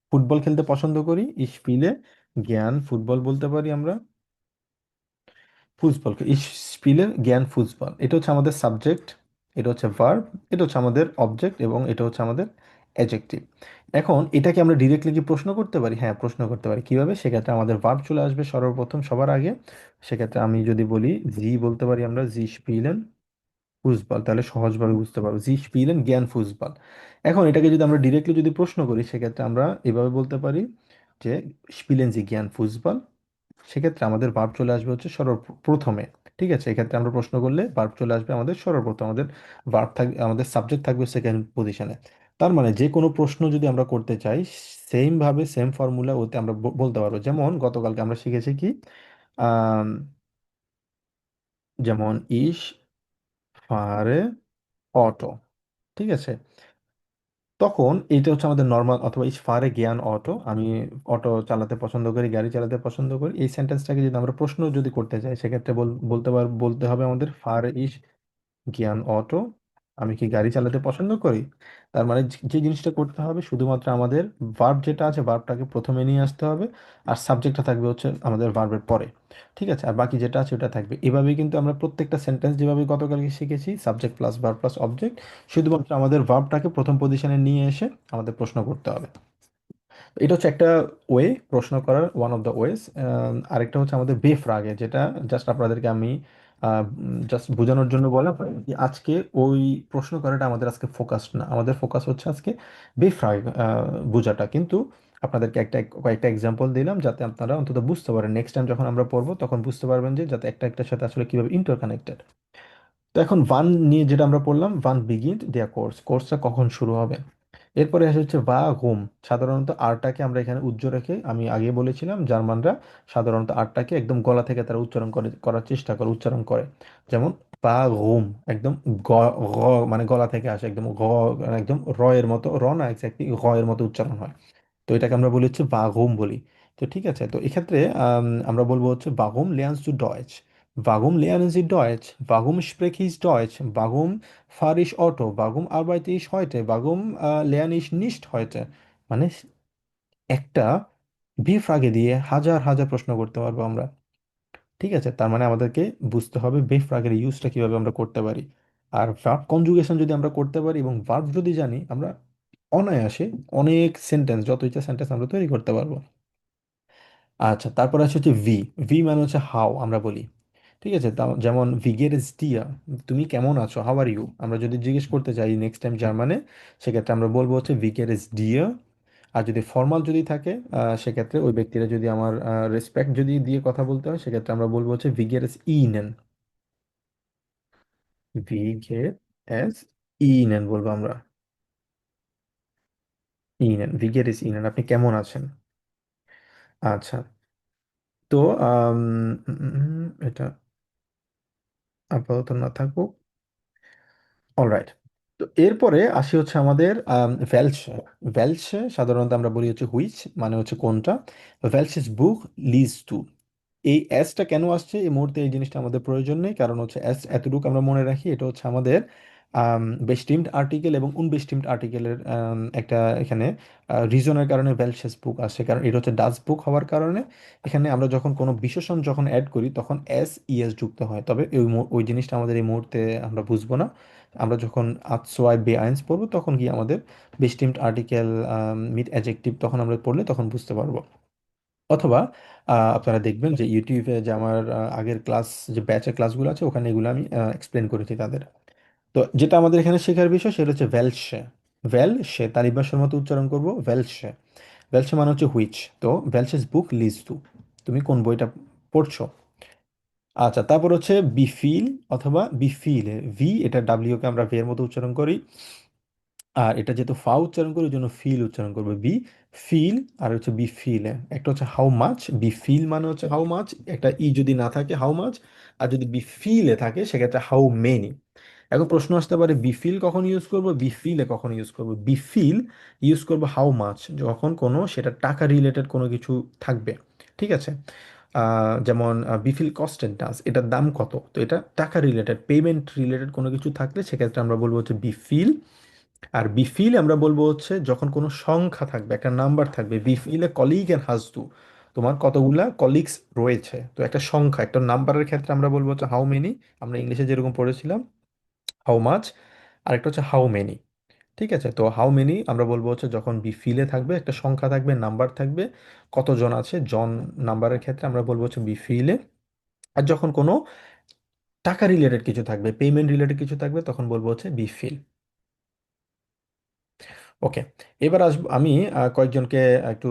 ফুটবল খেলতে পছন্দ করি, Ich spiele gern ফুটবল বলতে পারি আমরা। ফুটবলকে ich spiele gern ফুটবল, এটা হচ্ছে আমাদের সাবজেক্ট, এটা হচ্ছে ভার্ব, এটা হচ্ছে আমাদের অবজেক্ট, এবং এটা হচ্ছে আমাদের অ্যাডজেক্টিভ। এখন এটাকে আমরা ডিরেক্টলি কি প্রশ্ন করতে পারি? হ্যাঁ, প্রশ্ন করতে পারি। কিভাবে? সেক্ষেত্রে আমাদের ভার্ব চলে আসবে সর্বপ্রথম সবার আগে। সেক্ষেত্রে আমি যদি বলি জি, বলতে পারি আমরা জি স্পিলেন ফুসবল, তাহলে সহজভাবে বুঝতে পারবো জি স্পিলেন জ্ঞান ফুসবল। এখন এটাকে যদি আমরা ডিরেক্টলি যদি প্রশ্ন করি সেক্ষেত্রে আমরা এভাবে বলতে পারি যে স্পিলেন জি জ্ঞান ফুসবল। সেক্ষেত্রে আমাদের ভার্ব চলে আসবে হচ্ছে সর্বপ্রথমে, ঠিক আছে। এক্ষেত্রে আমরা প্রশ্ন করলে ভার্ব চলে আসবে আমাদের সর্বপ্রথম, আমাদের ভার্ব থাকবে, আমাদের সাবজেক্ট থাকবে সেকেন্ড পজিশনে। তার মানে যে কোনো প্রশ্ন যদি আমরা করতে চাই সেম ভাবে সেম ফর্মুলা ওতে আমরা বলতে পারবো। যেমন গতকালকে আমরা শিখেছি কি, আম, যেমন ইস ফারে অটো, ঠিক আছে। তখন এটা হচ্ছে আমাদের নর্মাল, অথবা ইস ফারে জ্ঞান অটো, আমি অটো চালাতে পছন্দ করি, গাড়ি চালাতে পছন্দ করি। এই সেন্টেন্সটাকে যদি আমরা প্রশ্ন যদি করতে চাই সেক্ষেত্রে বলতে হবে আমাদের ফারে ইস জ্ঞান অটো, আমি কি গাড়ি চালাতে পছন্দ করি। তার মানে যে জিনিসটা করতে হবে শুধুমাত্র আমাদের ভার্ব যেটা আছে ভার্বটাকে প্রথমে নিয়ে আসতে হবে, আর সাবজেক্টটা থাকবে হচ্ছে আমাদের ভার্বের পরে, ঠিক আছে। আর বাকি যেটা আছে ওটা থাকবে। এভাবেই কিন্তু আমরা প্রত্যেকটা সেন্টেন্স যেভাবে গতকালকে শিখেছি, subject plus verb plus object, শুধুমাত্র আমাদের ভার্বটাকে প্রথম পজিশনে নিয়ে এসে আমাদের প্রশ্ন করতে হবে। তো এটা হচ্ছে একটা ওয়ে প্রশ্ন করার, ওয়ান অফ দ্য ওয়েজ। আরেকটা হচ্ছে আমাদের বেফ্রাগে, যেটা জাস্ট আপনাদেরকে আমি জাস্ট বোঝানোর জন্য বলা হয় যে আজকে ওই প্রশ্ন করাটা আমাদের আজকে ফোকাস না, আমাদের ফোকাস হচ্ছে আজকে বেফ্রাগ বোঝাটা। কিন্তু আপনাদেরকে কয়েকটা এক্সাম্পল দিলাম যাতে আপনারা অন্তত বুঝতে পারেন, নেক্সট টাইম যখন আমরা পড়বো তখন বুঝতে পারবেন যে যাতে একটা একটার সাথে আসলে কিভাবে ইন্টারকানেক্টেড। তো এখন ওয়ান নিয়ে যেটা আমরা পড়লাম, ওয়ান বিগিন দেয়ার কোর্স, কোর্সটা কখন শুরু হবে। এরপরে আসে হচ্ছে বা হোম। সাধারণত আরটাকে আমরা এখানে উজ্জ্ব রেখে, আমি আগে বলেছিলাম জার্মানরা সাধারণত আরটাকে একদম গলা থেকে তারা করার চেষ্টা করে, উচ্চারণ করে। যেমন বা হোম একদম গ গ মানে গলা থেকে আসে, একদম একদম র এর মতো, র না এক্স্যাক্টলি গ এর মতো উচ্চারণ হয়। তো এটাকে আমরা বলি হচ্ছে বাগোম বলি। তো ঠিক আছে, তো এক্ষেত্রে আমরা বলবো হচ্ছে বাগোম লেয়ার্নস টু ডয়েচ, বাগোম লেয়ার্নস ই ডয়েচ, বাগোম স্প্রেক ইস ডয়েচ, বাগোম ফার ইস অটো, বাগোম আরবাইতে ইস হয়টে, বাগোম লেয়ার্ন ইস নিস্ট হয়টে। মানে একটা বিফ্রাগে দিয়ে হাজার হাজার প্রশ্ন করতে পারবো আমরা। ঠিক আছে, তার মানে আমাদেরকে বুঝতে হবে বেফ্রাগের ইউজটা কিভাবে আমরা করতে পারি। আর ভার্ব কনজুগেশন যদি আমরা করতে পারি এবং ভার্ব যদি জানি, আমরা অনায়াসে অনেক সেন্টেন্স, যত ইচ্ছা সেন্টেন্স আমরা তৈরি করতে পারবো। আচ্ছা, তারপর আছে হচ্ছে ভি। ভি মানে হচ্ছে হাউ আমরা বলি। ঠিক আছে, যেমন ভিগের ইস ডিয়া, তুমি কেমন আছো, হাউ আর ইউ। আমরা যদি জিজ্ঞেস করতে চাই নেক্সট টাইম জার্মানে, সেক্ষেত্রে আমরা বলবো হচ্ছে ভিগের ইস ডিয়া। আর যদি ফর্মাল যদি থাকে, সেক্ষেত্রে ওই ব্যক্তিরা যদি আমার রেসপেক্ট যদি দিয়ে কথা বলতে হয়, সেক্ষেত্রে আমরা বলবো হচ্ছে ভিগের ইস ইনেন, ভিগের এস ইনেন বলবো আমরা, ইনেন, ভিগের ইস ইনেন, আপনি কেমন আছেন। আচ্ছা, তো এটা আপাতত না থাকুক। অলরাইট, তো এরপরে আসি হচ্ছে আমাদের ভেলসে। ভেলসে সাধারণত আমরা বলি হচ্ছে হুইচ, মানে হচ্ছে কোনটা। ভেলসেস বুক লিজ টু। এই এসটা কেন আসছে এই মুহূর্তে, এই জিনিসটা আমাদের প্রয়োজন নেই, কারণ হচ্ছে এস এতটুকু আমরা মনে রাখি, এটা হচ্ছে আমাদের বেস্টিমড আর্টিকেল এবং উনবেস্টিমড আর্টিকেলের একটা এখানে রিজনের কারণে ভেলসেস বুক আসে, কারণ এটা হচ্ছে ডাচ বুক হওয়ার কারণে এখানে আমরা যখন কোনো বিশেষণ যখন অ্যাড করি তখন এস ইএস যুক্ত হয়। তবে ওই জিনিসটা আমাদের এই মুহূর্তে আমরা বুঝবো না। আমরা যখন আতসোয়াই বে আইনস পড়বো তখন গিয়ে আমাদের বেস্টিমড আর্টিকেল মিট অ্যাডজেক্টিভ তখন আমরা পড়লে তখন বুঝতে পারবো। অথবা আপনারা দেখবেন যে ইউটিউবে যে আমার আগের ক্লাস, যে ব্যাচের ক্লাসগুলো আছে ওখানে এগুলো আমি এক্সপ্লেন করেছি তাদের। তো যেটা আমাদের এখানে শেখার বিষয় সেটা হচ্ছে ভেলসে। ভেলসে তালিবাসের মতো উচ্চারণ করব, ভেলসে। ভেলসে মানে হচ্ছে হুইচ। তো ভেলসেস বুক লিজ টু, তুমি কোন বইটা পড়ছো। আচ্ছা, তারপর হচ্ছে বিফিল অথবা বিফিল, ভি এটা ডাব্লিউ কে আমরা ভি এর মতো উচ্চারণ করি। আর এটা যেহেতু ফা উচ্চারণ করি ওই জন্য ফিল উচ্চারণ করবে, বি ফিল। আর হচ্ছে বি ফিল, একটা হচ্ছে হাউ মাচ, বি ফিল মানে হচ্ছে হাউ মাচ, একটা ই যদি না থাকে হাউ মাচ, আর যদি বি ফিলে থাকে সেক্ষেত্রে হাউ মেনি। এখন প্রশ্ন আসতে পারে বিফিল কখন ইউজ করব, বিফিলে কখন ইউজ করব। বিফিল ইউজ করব হাউ মাচ যখন কোনো সেটা টাকা রিলেটেড কোনো কিছু থাকবে। ঠিক আছে, যেমন বিফিল কস্টেড ডাস, এটার দাম কত, তো এটা টাকা রিলেটেড পেমেন্ট রিলেটেড কোনো কিছু থাকলে সেক্ষেত্রে আমরা বলবো হচ্ছে বিফিল। আর বিফিল আমরা বলবো হচ্ছে যখন কোনো সংখ্যা থাকবে, একটা নাম্বার থাকবে, বিফিলে কলিগ এর হাজতু, তোমার কতগুলা কলিগস রয়েছে, তো একটা সংখ্যা একটা নাম্বারের ক্ষেত্রে আমরা বলবো হচ্ছে হাউ মেনি। আমরা ইংলিশে যেরকম পড়েছিলাম হাউ মাচ, আরেকটা হচ্ছে হাউ মেনি। ঠিক আছে, তো হাউ মেনি আমরা বলবো হচ্ছে যখন বিফিলে থাকবে একটা সংখ্যা থাকবে, নাম্বার থাকবে, কতজন আছে, জন নাম্বারের ক্ষেত্রে আমরা বলবো হচ্ছে বিফিলে। আর যখন কোনো টাকা রিলেটেড কিছু থাকবে, পেমেন্ট রিলেটেড কিছু থাকবে, তখন বলবো হচ্ছে বিফিল। ওকে, এবার আসবো আমি কয়েকজনকে একটু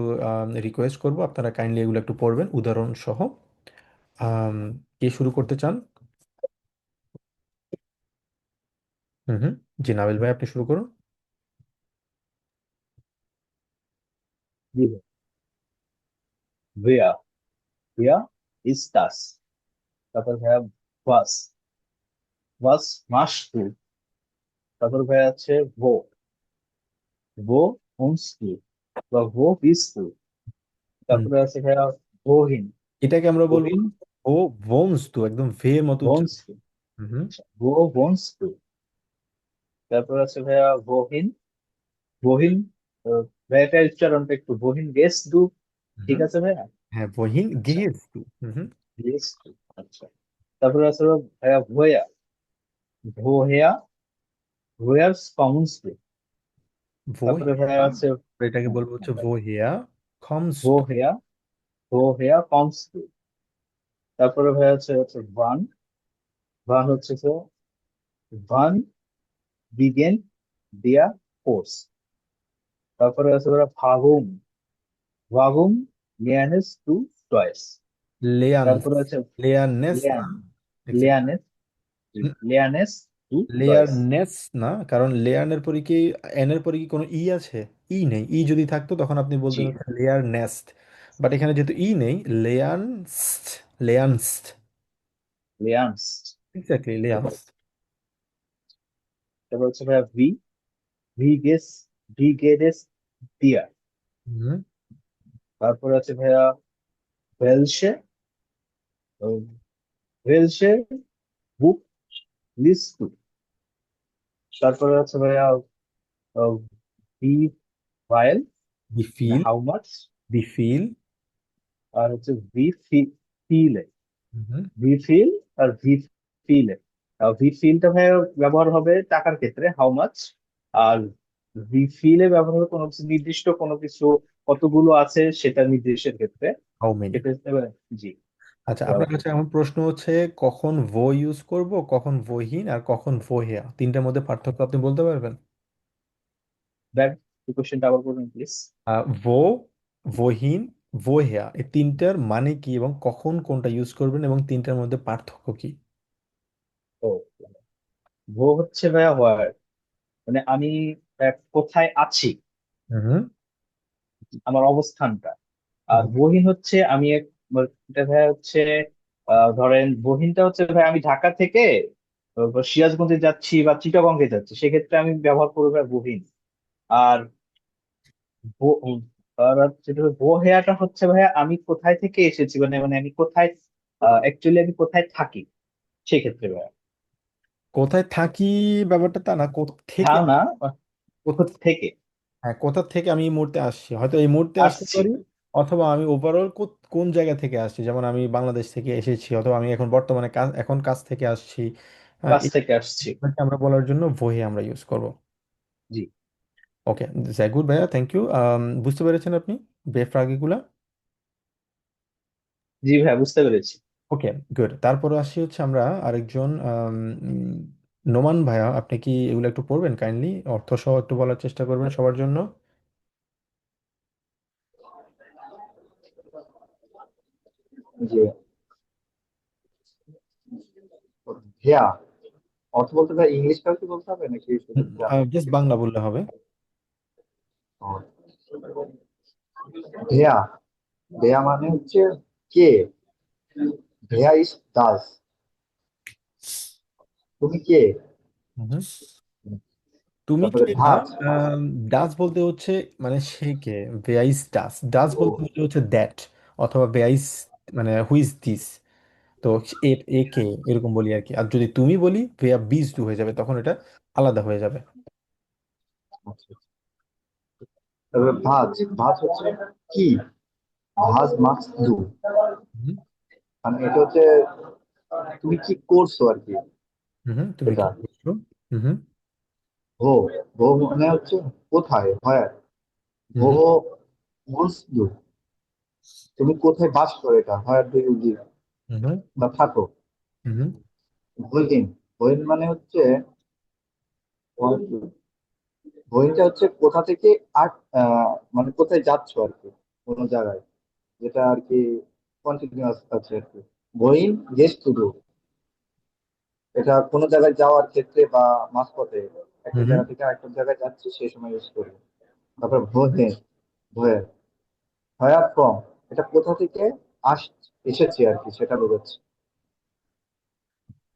রিকোয়েস্ট করব আপনারা কাইন্ডলি এগুলো একটু পড়বেন উদাহরণ সহ। আম, কে শুরু করতে চান? হুম হুম, জি নাবিল ভাই আপনি শুরু করুন। জি ভাই। ভেয়া, ভেয়া ইস্তাস। তারপর ভাইয়া ভাস, ভাস মাস টু। তারপর ভাইয়া আছে ভো, ভো হোমস টু বা ভো বিস টু। হুম, তারপরে আছে ভাইয়া ভোহিন, এটাকে আমরা বলবো ভোহিন ও ভোনস টু, একদম ভে এর মতো বোনস উচ্চারণ। টু। হুম হুম ভো বোনস টু। তারপর আছে ভাইয়া ভোহিন, বহিন। ভাইয়াটা উচ্চারণটা একটু বহিন গেস দু। ঠিক হুম, আছে ভাইয়া। হ্যাঁ বহিন আচ্ছা, গেস টু। হুম হুম, গেস দু। আচ্ছা, তারপরে আছে ভাইয়া ভোয়া, ভোয়া, ভোয়ার্স কমন স্কুল। ভো তারপরে ভাইয়া হেয়া, আছে এটাকে বলবো হচ্ছে ভো হেয়া কমস টু। ভোহেয়া, ভোহেয়া কম স্কুল। তারপরে ভাইয়া আছে হচ্ছে ওয়ান, ভান হচ্ছে তো ভান বিগেন দিয়া কোর্স। তারপরে আছে ধরো ভাগুম, ভাগুম লিয়ানেস টু টয়েস। লেয়ান্স, তারপরে আছে লেয়ারনেস না, লিয়ান, এক্স্যাক্ট লিয়ানেস, লিয়ানেস টু টয়েস। লেয়ারনেস না, কারণ লেয়ার্নের পরে কি, এন এর পরে কি কোনো ই আছে? ই নেই। ই যদি থাকতো তখন আপনি জি, বলতেন হচ্ছে লেয়ার নেস্ট, বাট এখানে যেহেতু ই নেই, লেয়ানস্ট, লেয়ানস্ট, লিয়ান্স। এক্স্যাক্টলি তারপর লেয়ানস্ট। তারপর হচ্ছে ভাইয়া ভি, ভিগেস, ভিগেরেস দিয়া। হুম, তারপরে আছে ভাইয়া ভেলসে, ভেলসে বুক লিস্টু। তারপরে আছে ভাইয়া ভি ভাইল, বি মানে ফিল, হাউ মাচ। বি ফিল। আর হচ্ছে ভি ফিলে, হুম, ভি ফিল আর ভি ফিলে। ভি ফিলটা ভাইয়া ব্যবহার হবে টাকার ক্ষেত্রে হাউ মাচ, আর ভি ফিলে ব্যবহার হবে কোনো কিছু নির্দিষ্ট, কোনো কিছু কতগুলো আছে সেটা নির্দেশের ক্ষেত্রে। How many. এটা এবার জি আচ্ছা, আপনার ব্যবহার কাছে হবে। আমার প্রশ্ন হচ্ছে কখন ভো ইউজ করব, কখন ভোহীন, আর কখন ভোহেয়া, তিনটার মধ্যে পার্থক্য আপনি বলতে পারবেন? ব্যাক কোশ্চেনটা আবার করবেন প্লিজ। ভো, ভোহীন, ভোহেয়া, এই তিনটার মানে কি এবং কখন কোনটা ইউজ করবেন এবং তিনটার মধ্যে পার্থক্য কি? ও, ভো হচ্ছে ভাইয়া হোয়ার, মানে আমি কোথায় আছি, হুম, আমার অবস্থানটা। আর হুম, বহিন হচ্ছে আমি এটা ভাইয়া হচ্ছে ধরেন বহিনটা হচ্ছে ভাই আমি ঢাকা থেকে সিরাজগঞ্জে যাচ্ছি বা চিটাগংগে যাচ্ছি, সেক্ষেত্রে আমি ব্যবহার করবো ভাই বহিন। আর আর যেটা বোহেয়াটা হচ্ছে ভাইয়া আমি কোথায় থেকে এসেছি, মানে মানে আমি কোথায়, অ্যাকচুয়ালি আমি কোথায় থাকি সেক্ষেত্রে ভাইয়া। কোথায় থাকি ব্যাপারটা তা না, কোথা থেকে, ধারণা কোথা, থেকে হ্যাঁ, কোথা থেকে আমি এই মুহূর্তে আসছি, হয়তো এই মুহূর্তে আসতে আসছি, পারি, অথবা আমি ওভারঅল কোন জায়গা থেকে আসছি, যেমন আমি বাংলাদেশ থেকে এসেছি, অথবা আমি এখন বর্তমানে এখন কাজ থেকে আসছি। কাছ থেকে আসছি। এটাকে আমরা বলার জন্য ভহি আমরা ইউজ করব। জি, ওকে, গুড ভাইয়া, থ্যাংক ইউ। বুঝতে পেরেছেন আপনি বেফরাগিগুলা? জি ভাইয়া বুঝতে পেরেছি। ওকে, গুড। তারপরে আসি হচ্ছে আমরা আরেকজন নোমান ভাইয়া, আপনি কি এগুলো একটু পড়বেন কাইন্ডলি, অর্থ সহ একটু বলার চেষ্টা করবেন সবার জন্য? যে হেয়া অর্থ বলতে ভাই ইংলিশটাও কি বলতে হবে নাকি শুধু গ্রামার? জাস্ট বাংলা বললে হবে। হেয়া, হেয়া মানে হচ্ছে কে, হেয়া ইজ দাস, তুমি কে। হুম, তুমি তারপরে কে না, ভাত, ডাস বলতে হচ্ছে মানে সে কে, ভেয়াইস ডাস, ডাস ও বলতে হচ্ছে হচ্ছে দ্যাট, অথবা ভেয়াইস মানে হুইজ দিস। তো এ, এ কে, এরকম বলি আর কি। আর যদি তুমি বলি ভেয়া বিজ ডু হয়ে যাবে, তখন এটা আলাদা হয়ে যাবে। আচ্ছা। তারপরে ভাত, ভাত হচ্ছে কি, ভাজ মাস্ক দু, হুম, মানে এটা হচ্ছে তুমি কি করছো আর কি। হুম, তুমি এটা কি করছো? হুম, ভো, ভো মানে হচ্ছে কোথায় হয়, ভো হুম, মাস্ক দু, তুমি কোথায় বাস করো, এটা হয় ডু ইউ লিভ হুম, বা থাকো। হুম, বইন, বইন মানে হচ্ছে বইটা হচ্ছে কোথা থেকে আর মানে কোথায় যাচ্ছ আর কি, কোনো জায়গায়, যেটা আর কি কন্টিনিউয়াস আছে আর কি। গোয়িং গেস্ট টু ডু, এটা কোনো জায়গায় যাওয়ার ক্ষেত্রে বা মাঝপথে একটা হুম, জায়গা থেকে আরেকটা জায়গায় যাচ্ছি সেই সময় ইউজ করি। তারপর ভোহে, ভোয়ে, হোয়ার ফ্রম, এটা কোথা থেকে আস এসেছি আর কি সেটা বোঝাচ্ছে।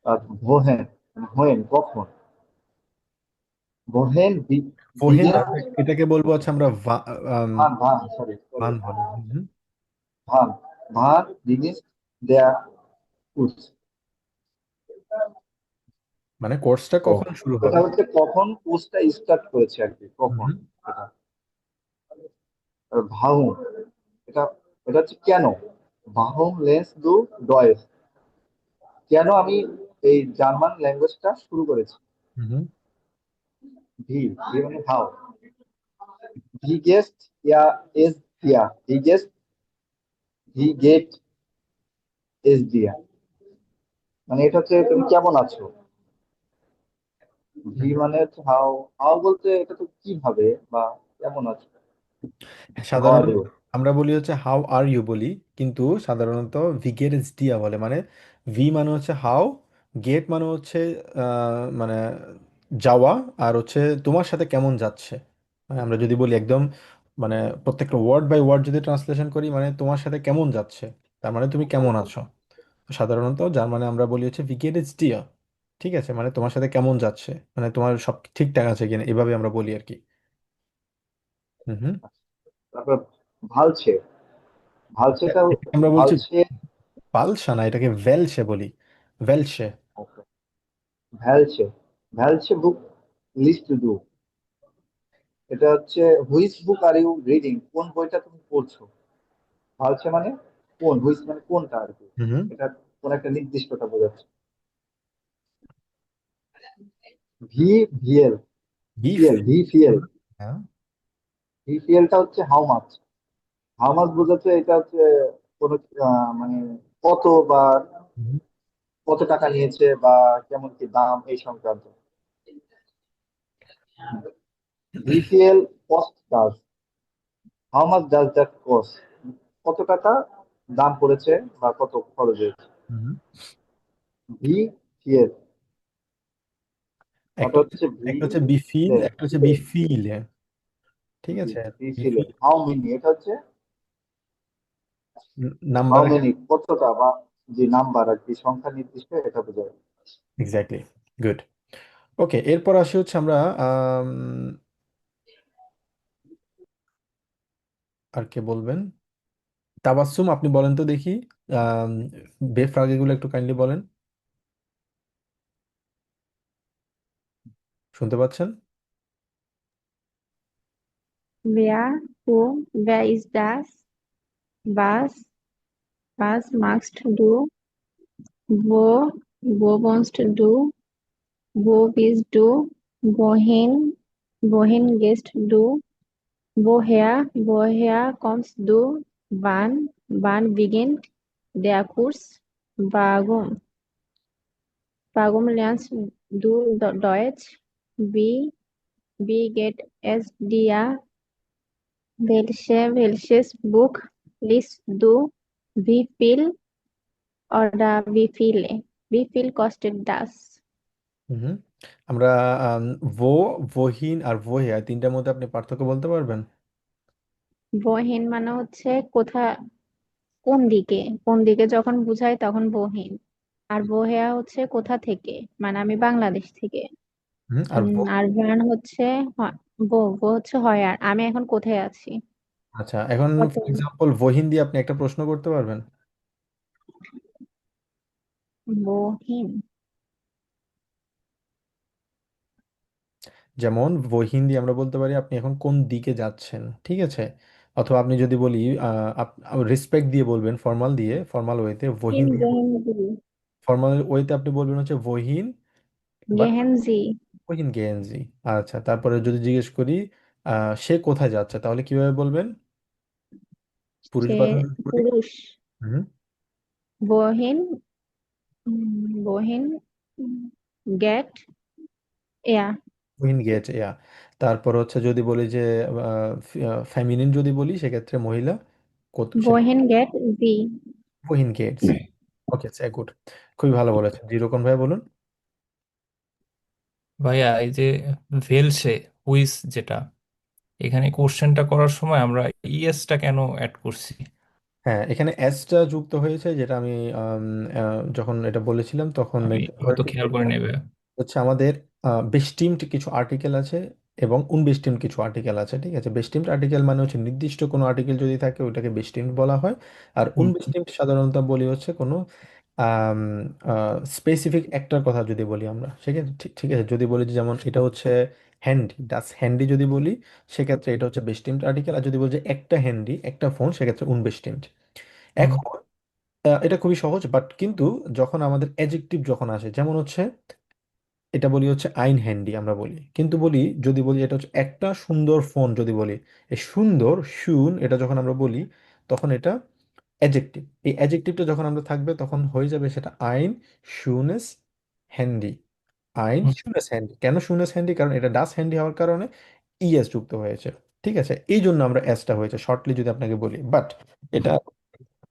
আর ভোহেন মানে হোয়েন কখন, ভোহেন ওহেন না, বিগেন, এটাকে বলবো হচ্ছে আমরা ভান ভান সরি সরি ভান বলি। হুম, ভান, ভান বিগিনস দেয়ার উস। মানে কোর্সটা ও, কখন শুরু এটা হবে। হচ্ছে কখন কোর্সটা স্টার্ট করেছে আর কি, কখন হুম, এটা। আর ভাউম, এটা এটা হচ্ছে কেন, ভাউম লেন্স দু ডয়েস, কেন আমি এই জার্মান ল্যাঙ্গুয়েজটা শুরু করেছি। হুম, ভি, ভি মানে হাউ, ভি গেস্ট ইয়া এস দিয়া, ভি গেস্ট, ভি গেট এস দিয়া। মানে এটা হচ্ছে তুমি কেমন আছো। ভি হুম। মানে হচ্ছে হাউ, হাউ বলতে এটা তো কিভাবে বা কেমন আছো, হাউ আর সাধারণত ইউ। আমরা বলি হচ্ছে হাউ আর ইউ বলি, কিন্তু সাধারণত ভি গেট দিয়া বলে, মানে ভি মানে হচ্ছে হাউ, গেট মানে হচ্ছে মানে যাওয়া, আর হচ্ছে তোমার সাথে কেমন যাচ্ছে। মানে আমরা যদি বলি একদম, মানে প্রত্যেকটা ওয়ার্ড বাই ওয়ার্ড যদি ট্রান্সলেশন করি, মানে তোমার সাথে কেমন যাচ্ছে, তার মানে তুমি কেমন আছো। তো সাধারণত যার মানে আমরা বলি হচ্ছে ভি গেট দিয়া। ঠিক আছে, মানে তোমার সাথে কেমন যাচ্ছে, মানে তোমার সব ঠিকঠাক আছে কিনা, এভাবে আমরা বলি আর কি। হুম হুম। তারপর ভালছে, ভালছেটা, এটাকে আমরা বলছি ভালছে, পালসা, না এটাকে ভেলসে বলি, ভেলসে। ভ্যালছে, ভ্যালছে বুক লিস্ট টু ডু। এটা হচ্ছে which book are you reading, কোন বইটা তুমি পড়ছো। ভালছে মানে কোন, হুইচ মানে কোনটা আর কি, হুম হুম। এটা কোন একটা নির্দিষ্টটা বোঝাচ্ছে। ভি, ভিএল, বিফ। ফিএল, ভি ফিএল, হ্যাঁ। ভি ফিএলটা হচ্ছে হাউ মাচ। হাউ মাচ বোঝাচ্ছে, এটা হচ্ছে কোন মানে কত বা হুম। কত টাকা নিয়েছে বা কেমন কি দাম এই সংক্রান্ত। ভিপিএল কস্ট ডাজ, how much does that cost, কত টাকা দাম পড়েছে বা কত খরচ হয়েছে। হুম। ভিপিএল একটা ওটা হচ্ছে হচ্ছে ভি, একটা হচ্ছে বিফিল, একটা হচ্ছে বিফিল। ঠিক আছে। ভিপিএল বিফিল হাউ মেনি, এটা হচ্ছে হাউ নাম্বার। মেনি কতটা বা যে নাম্বার আর কি, সংখ্যা নির্দিষ্ট এটা বোঝায়। এক্স্যাক্টলি। গুড। ওকে, এরপর আসি হচ্ছে আমরা আম, আর কে বলবেন? তাবাসসুম, আপনি বলেন তো দেখি। আম, বেফরাগিগুলো একটু কাইন্ডলি বলেন। শুনতে পাচ্ছেন? Wer, who, wer ist das? Was, was magst du? Wo, wo wohnst du? Wo bist du? Wohin gehst du? Woher kommst du? Wann beginnt der Kurs? Warum lernst du Deutsch? Wie geht es dir? Welches Buch liest du? Wie viel wie viele? Wie viel kostet das? হুম। আমরা আম, ভো, ভহিন আর ভোহে, তিনটার মধ্যে আপনি পার্থক্য বলতে পারবেন? বহিন মানে হচ্ছে কোন দিকে যখন বুঝায় তখন বহিন। আর বহেয়া হচ্ছে কোথা থেকে, মানে আমি বাংলাদেশ থেকে। হুম। আর ভো। আর ভান হচ্ছে বো হচ্ছে হয়, আর আমি এখন কোথায় আছি। আচ্ছা, এখন কত ফর এক্সাম্পল ভহিন দিয়ে আপনি একটা প্রশ্ন করতে পারবেন? বহিন, যেমন বহিন দিয়ে আমরা বলতে পারি আপনি এখন কোন দিকে যাচ্ছেন, ঠিক আছে। অথবা আপনি যদি বলি রেসপেক্ট দিয়ে বলবেন, ফর্মাল দিয়ে, ফর্মাল ওয়েতে বহিন দিয়ে, বহিন জি, ফর্মাল ওয়েতে আপনি বলবেন হচ্ছে বহিন, বাট গেহেন জি, বহিন গেঞ্জি। আচ্ছা, তারপরে যদি জিজ্ঞেস করি সে কোথায় যাচ্ছে, তাহলে কিভাবে বলবেন? পুরুষ সে বাচক বলি। পুরুষ। হুম। বহিন, বহিন গেট ইয়া, বহিন গেছে, ইয়া। তারপর হচ্ছে যদি বলি যে ফেমিনিন যদি বলি, সেক্ষেত্রে মহিলা, কত সেটা বহিন গেট জি। বহিন গেটস। ওকে, গুড। খুবই ভালো বলেছেন, জিরোকন ভাই বলুন। ভাইয়া এই যে ভেলসে, হুইস যেটা, এখানে কোশ্চেনটা করার সময় আমরা ইএসটা কেন অ্যাড করছি? হ্যাঁ, এখানে এসটা যুক্ত হয়েছে, যেটা আমি যখন এটা বলেছিলাম তখন আমি মেনশন করে হয়তো ঠিক খেয়াল করে করেছিলাম। নেবে। হচ্ছে আমাদের বেস্টিমড কিছু আর্টিকেল আছে এবং উনবেস্টিমড কিছু আর্টিকেল আছে, ঠিক আছে। বেস্টিমড আর্টিকেল মানে হচ্ছে নির্দিষ্ট কোনো আর্টিকেল যদি থাকে ওইটাকে বেস্টিমড বলা হয়। আর হুম উনবেস্টিমড সাধারণত বলি হচ্ছে কোনো স্পেসিফিক একটার কথা যদি বলি আমরা, সেক্ষেত্রে ঠিক ঠিক আছে, যদি বলি যে যেমন এটা হচ্ছে হ্যান্ডি, ডাস হ্যান্ডি যদি বলি, সেক্ষেত্রে এটা হচ্ছে বেস্টিমড আর্টিকেল। আর যদি বলি যে একটা হ্যান্ডি, একটা ফোন, সেক্ষেত্রে উনবেস্টিমড। হুম এখন এটা খুবই সহজ, বাট কিন্তু যখন আমাদের অ্যাডজেক্টিভ যখন আসে, যেমন হচ্ছে এটা বলি হচ্ছে আইন হ্যান্ডি আমরা বলি, কিন্তু বলি যদি বলি এটা হচ্ছে একটা সুন্দর ফোন, যদি বলি এই সুন্দর শুন, এটা যখন আমরা বলি তখন এটা অ্যাডজেক্টিভ। এই অ্যাডজেক্টিভটা যখন আমরা থাকবে তখন হয়ে যাবে সেটা আইন শুনেস হ্যান্ডি। আইন হুম, শুনেস হ্যান্ডি, কেন শুনেস হ্যান্ডি? কারণ এটা ডাস হ্যান্ডি হওয়ার কারণে ইএস যুক্ত হয়েছে। ঠিক আছে, এই জন্য আমরা এসটা হয়েছে শর্টলি যদি আপনাকে বলি। বাট এটা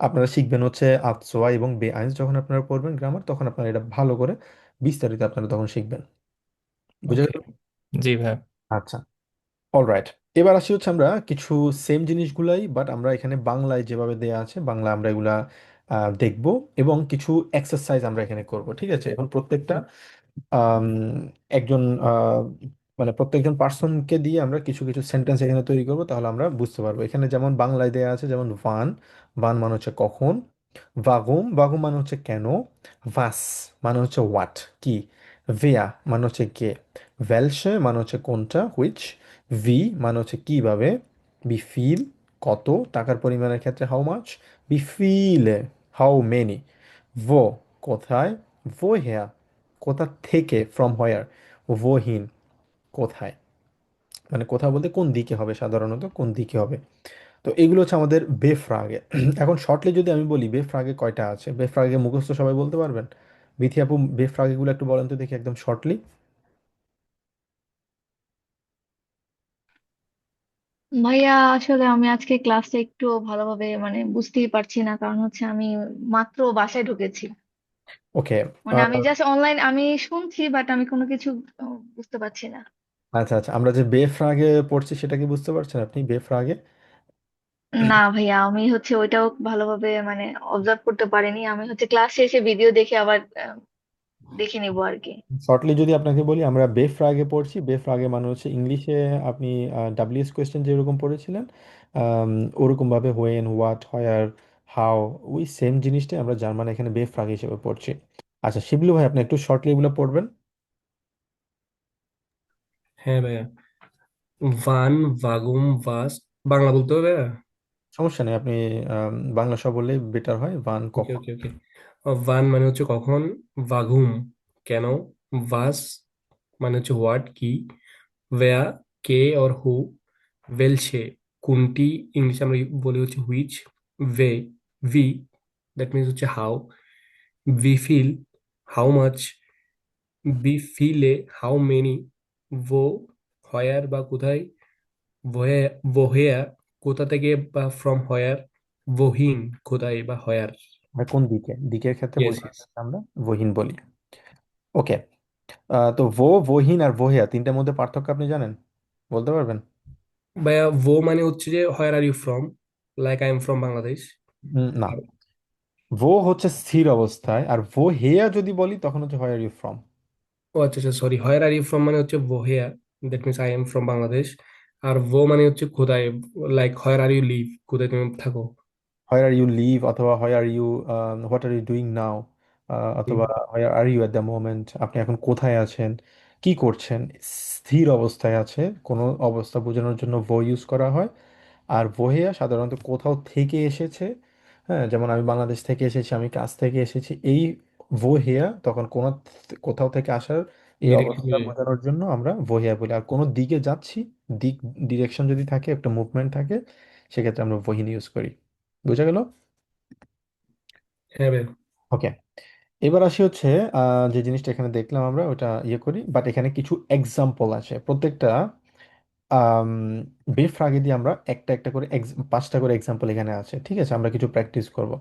আপনারা শিখবেন হচ্ছে আতসোয়া এবং বে আইনস, যখন আপনারা পড়বেন গ্রামার তখন আপনারা এটা ভালো করে বিস্তারিত আপনারা তখন শিখবেন। বুঝে ওকে। গেল? জি ভাই। আচ্ছা, অলরাইট। এবার আসি হচ্ছে আমরা কিছু সেম জিনিসগুলাই, বাট আমরা এখানে বাংলায় যেভাবে দেয়া আছে বাংলা আমরা এগুলা দেখব, এবং কিছু এক্সারসাইজ আমরা এখানে করব। ঠিক আছে, এখন প্রত্যেকটা আম, একজন মানে প্রত্যেকজন পার্সনকে দিয়ে আমরা কিছু কিছু সেন্টেন্স এখানে তৈরি করব, তাহলে আমরা বুঝতে পারবো। এখানে যেমন বাংলায় দেয়া আছে, যেমন ভান, ভান মানে হচ্ছে কখন, ভাগুম, ভাগুম মানে হচ্ছে কেন, ভাস মানে হচ্ছে হোয়াট কি, ভেয়া মানে হচ্ছে কে, ভেলসে মানে হচ্ছে কোনটা হুইচ, ভি মানে হচ্ছে কিভাবে, বি ফিল কত, টাকার পরিমাণের ক্ষেত্রে হাউ মাচ, বি ফিলে হাউ মেনি, ভো কোথায়, ভো হেয়া কোথা থেকে, ফ্রম হোয়ার, ওহিন কোথায়, মানে কোথাও বলতে কোন দিকে হবে, সাধারণত কোন দিকে হবে। তো এগুলো হচ্ছে আমাদের বেফ্রাগে। এখন শর্টলি যদি আমি বলি বেফ্রাগে কয়টা আছে, বেফ্রাগে মুখস্থ সবাই বলতে পারবেন? বিথি আপু বেফ্রাগেগুলো একটু বলেন তো দেখি একদম শর্টলি। ভাইয়া আসলে আমি আজকে ক্লাসে একটু ভালোভাবে মানে বুঝতেই পারছি না, কারণ হচ্ছে আমি মাত্র বাসায় ঢুকেছি। ওকে। মানে আমি জাস্ট অনলাইন আমি শুনছি, বাট আমি কোনো কিছু বুঝতে পারছি না। আচ্ছা আচ্ছা, আমরা যে বেফ্রাগে পড়ছি সেটা কি বুঝতে পারছেন আপনি বেফ্রাগে? না ভাইয়া, আমি হচ্ছে ওইটাও ভালোভাবে মানে অবজার্ভ করতে পারিনি। আমি হচ্ছে ক্লাস শেষে ভিডিও দেখে আবার দেখে নিবো আর কি। শর্টলি যদি আপনাকে বলি, আমরা বেফ্রাগে পড়ছি। বেফ্রাগে মানে হচ্ছে ইংলিশে আপনি ডাব্লিউএস কোয়েশ্চেন যেরকম পড়েছিলেন, আম, ওরকমভাবে হোয়েন, হোয়াট, হোয়ার, হাউ, ওই সেম জিনিসটাই আমরা জার্মান এখানে বেফ্রাগ হিসেবে পড়ছি। আচ্ছা শিবলু ভাই, আপনি একটু শর্টলি এগুলো পড়বেন। হ্যাঁ ভাইয়া। ভান, ভাগুম, ভাস, বাংলা বলতে হবে ভাইয়া? সমস্যা নেই, আপনি বাংলা সব বললেই বেটার হয়। বান ওকে কখন, ওকে ওকে। ভান মানে হচ্ছে কখন, ভাগুম কেন, ভাস মানে হচ্ছে হোয়াট কি, ওয়া কে অর হু, ওয়েলসে কোনটি, ইংলিশে আমরা বলি হচ্ছে হুইচ, ভে ভি দ্যাট মিনস হচ্ছে হাউ, উই ফিল হাউ মাচ, বি ফিলে হাউ মেনি, wo হোয়ার বা কোথায়, woher woher কোথা থেকে বা ফ্রম হোয়ার, wohin কোথায় বা হোয়ার। বা কোন দিকে, দিকের ক্ষেত্রে ইয়েস বোঝানোর ইয়েস। ক্ষেত্রে আমরা ওহিন বলি। ওকে। তো ওহিন আর ভোহিয়া তিনটার মধ্যে পার্থক্য আপনি জানেন? বলতে পারবেন? ভাইয়া মানে হচ্ছে যে where are you from, like I am from Bangladesh. না, আর হচ্ছে স্থির অবস্থায়, আর হেয়া যদি বলি তখন হচ্ছে হোয়ার আর ইউ ফ্রম। ও আচ্ছা আচ্ছা sorry, where are you from মানে হচ্ছে woher, that means I am from Bangladesh. আর মানে হচ্ছে কোথায়, like where are you live, কোথায় তুমি থাকো। হোয়ার আর ইউ লিভ, অথবা where are you, what are you doing now, hmm, অথবা where are you at the moment, আপনি এখন কোথায় আছেন, কি করছেন। স্থির অবস্থায় আছে কোনো অবস্থা বোঝানোর জন্য ইউজ করা হয়। আর বহেয়া সাধারণত কোথাও থেকে এসেছে, হ্যাঁ, যেমন আমি বাংলাদেশ থেকে এসেছি, আমি কাজ থেকে এসেছি, এই বহেয়া তখন কোনো কোথাও থেকে আসার এই ডিরেক্ট অবস্থা বুঝে। বোঝানোর জন্য আমরা বহেয়া বলি। আর কোনো দিকে যাচ্ছি, দিক, ডিরেকশন যদি থাকে, একটা মুভমেন্ট থাকে, সেক্ষেত্রে আমরা বহিন ইউজ করি। বুঝা গেল? হ্যাঁ ভাইয়া। ওকে। এবার আসি হচ্ছে যে জিনিসটা এখানে দেখলাম আমরা ওটা ইয়ে করি, বাট এখানে কিছু এক্সাম্পল আছে প্রত্যেকটা আম, বেফ রাগে দিয়ে আমরা একটা একটা করে 5টা করে এক্সাম্পল এখানে আছে। ঠিক আছে, আমরা কিছু প্র্যাকটিস করব।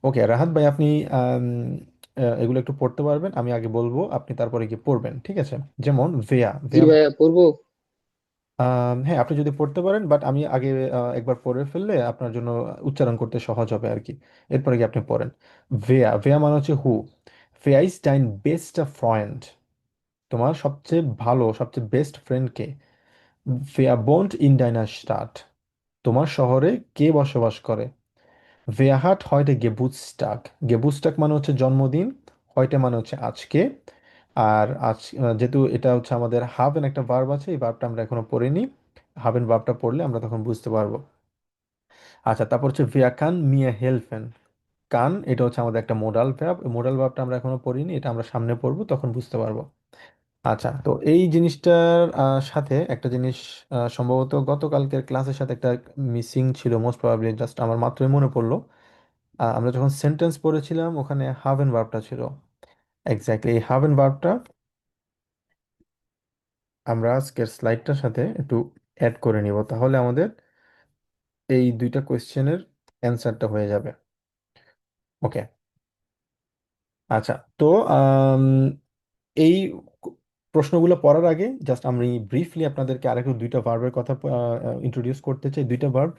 ওকে রাহাত ভাই, আপনি আম, এগুলো একটু পড়তে পারবেন, আমি আগে বলবো আপনি তারপরে গিয়ে পড়বেন। ঠিক আছে, যেমন ভেয়া, জি ভেয়া ভাইয়া পড়বো। হ্যাঁ আপনি যদি পড়তে পারেন, বাট আমি আগে একবার পড়ে ফেললে আপনার জন্য উচ্চারণ করতে সহজ হবে আর কি। এরপরে কি আপনি পড়েন। ভেয়া, ভেয়া মানে হচ্ছে হু। ভেয়া ইজ ডাইন বেস্ট ফ্রেন্ড, তোমার সবচেয়ে ভালো সবচেয়ে বেস্ট ফ্রেন্ড কে। ভেয়া বোন্ট ইন ডাইনার স্টাড, তোমার শহরে কে বসবাস করে। ভেয়া হাট হয়টে গেবুটস্টাগ, গেবুটস্টাগ মানে হচ্ছে জন্মদিন, হয়টে মানে হচ্ছে আজকে। আর যেহেতু এটা হচ্ছে আমাদের হাভেন একটা ভার্ব আছে, এই ভার্বটা আমরা এখনো পড়িনি। হাভেন ভার্বটা পড়লে আমরা তখন বুঝতে পারবো। আচ্ছা, তারপর হচ্ছে ভেয়া কান মিয়া হেলফেন, কান এটা হচ্ছে আমাদের একটা মোডাল ভার্ব, মোডাল ভার্বটা আমরা এখনো পড়িনি, এটা আমরা সামনে পড়বো তখন বুঝতে পারবো। আচ্ছা, তো এই জিনিসটার সাথে একটা জিনিস সম্ভবত গতকালকের ক্লাসের সাথে একটা মিসিং ছিল মোস্ট প্রবাবলি, জাস্ট আমার মাত্রই মনে পড়লো। আমরা যখন সেন্টেন্স পড়েছিলাম ওখানে হাভ এন্ড ভার্বটা ছিল। এক্স্যাক্টলি এই হাভ এন্ড ভার্বটা আমরা আজকের স্লাইডটার সাথে একটু অ্যাড করে নিব, তাহলে আমাদের এই দুইটা কোয়েশ্চেনের অ্যান্সারটা হয়ে যাবে। ওকে, আচ্ছা। তো আম, এই প্রশ্নগুলো পড়ার আগে জাস্ট আমি ব্রিফলি আপনাদেরকে আরেকটু দুইটা ভার্বের কথা ইন্ট্রোডিউস করতে চাই। দুইটা ভার্ব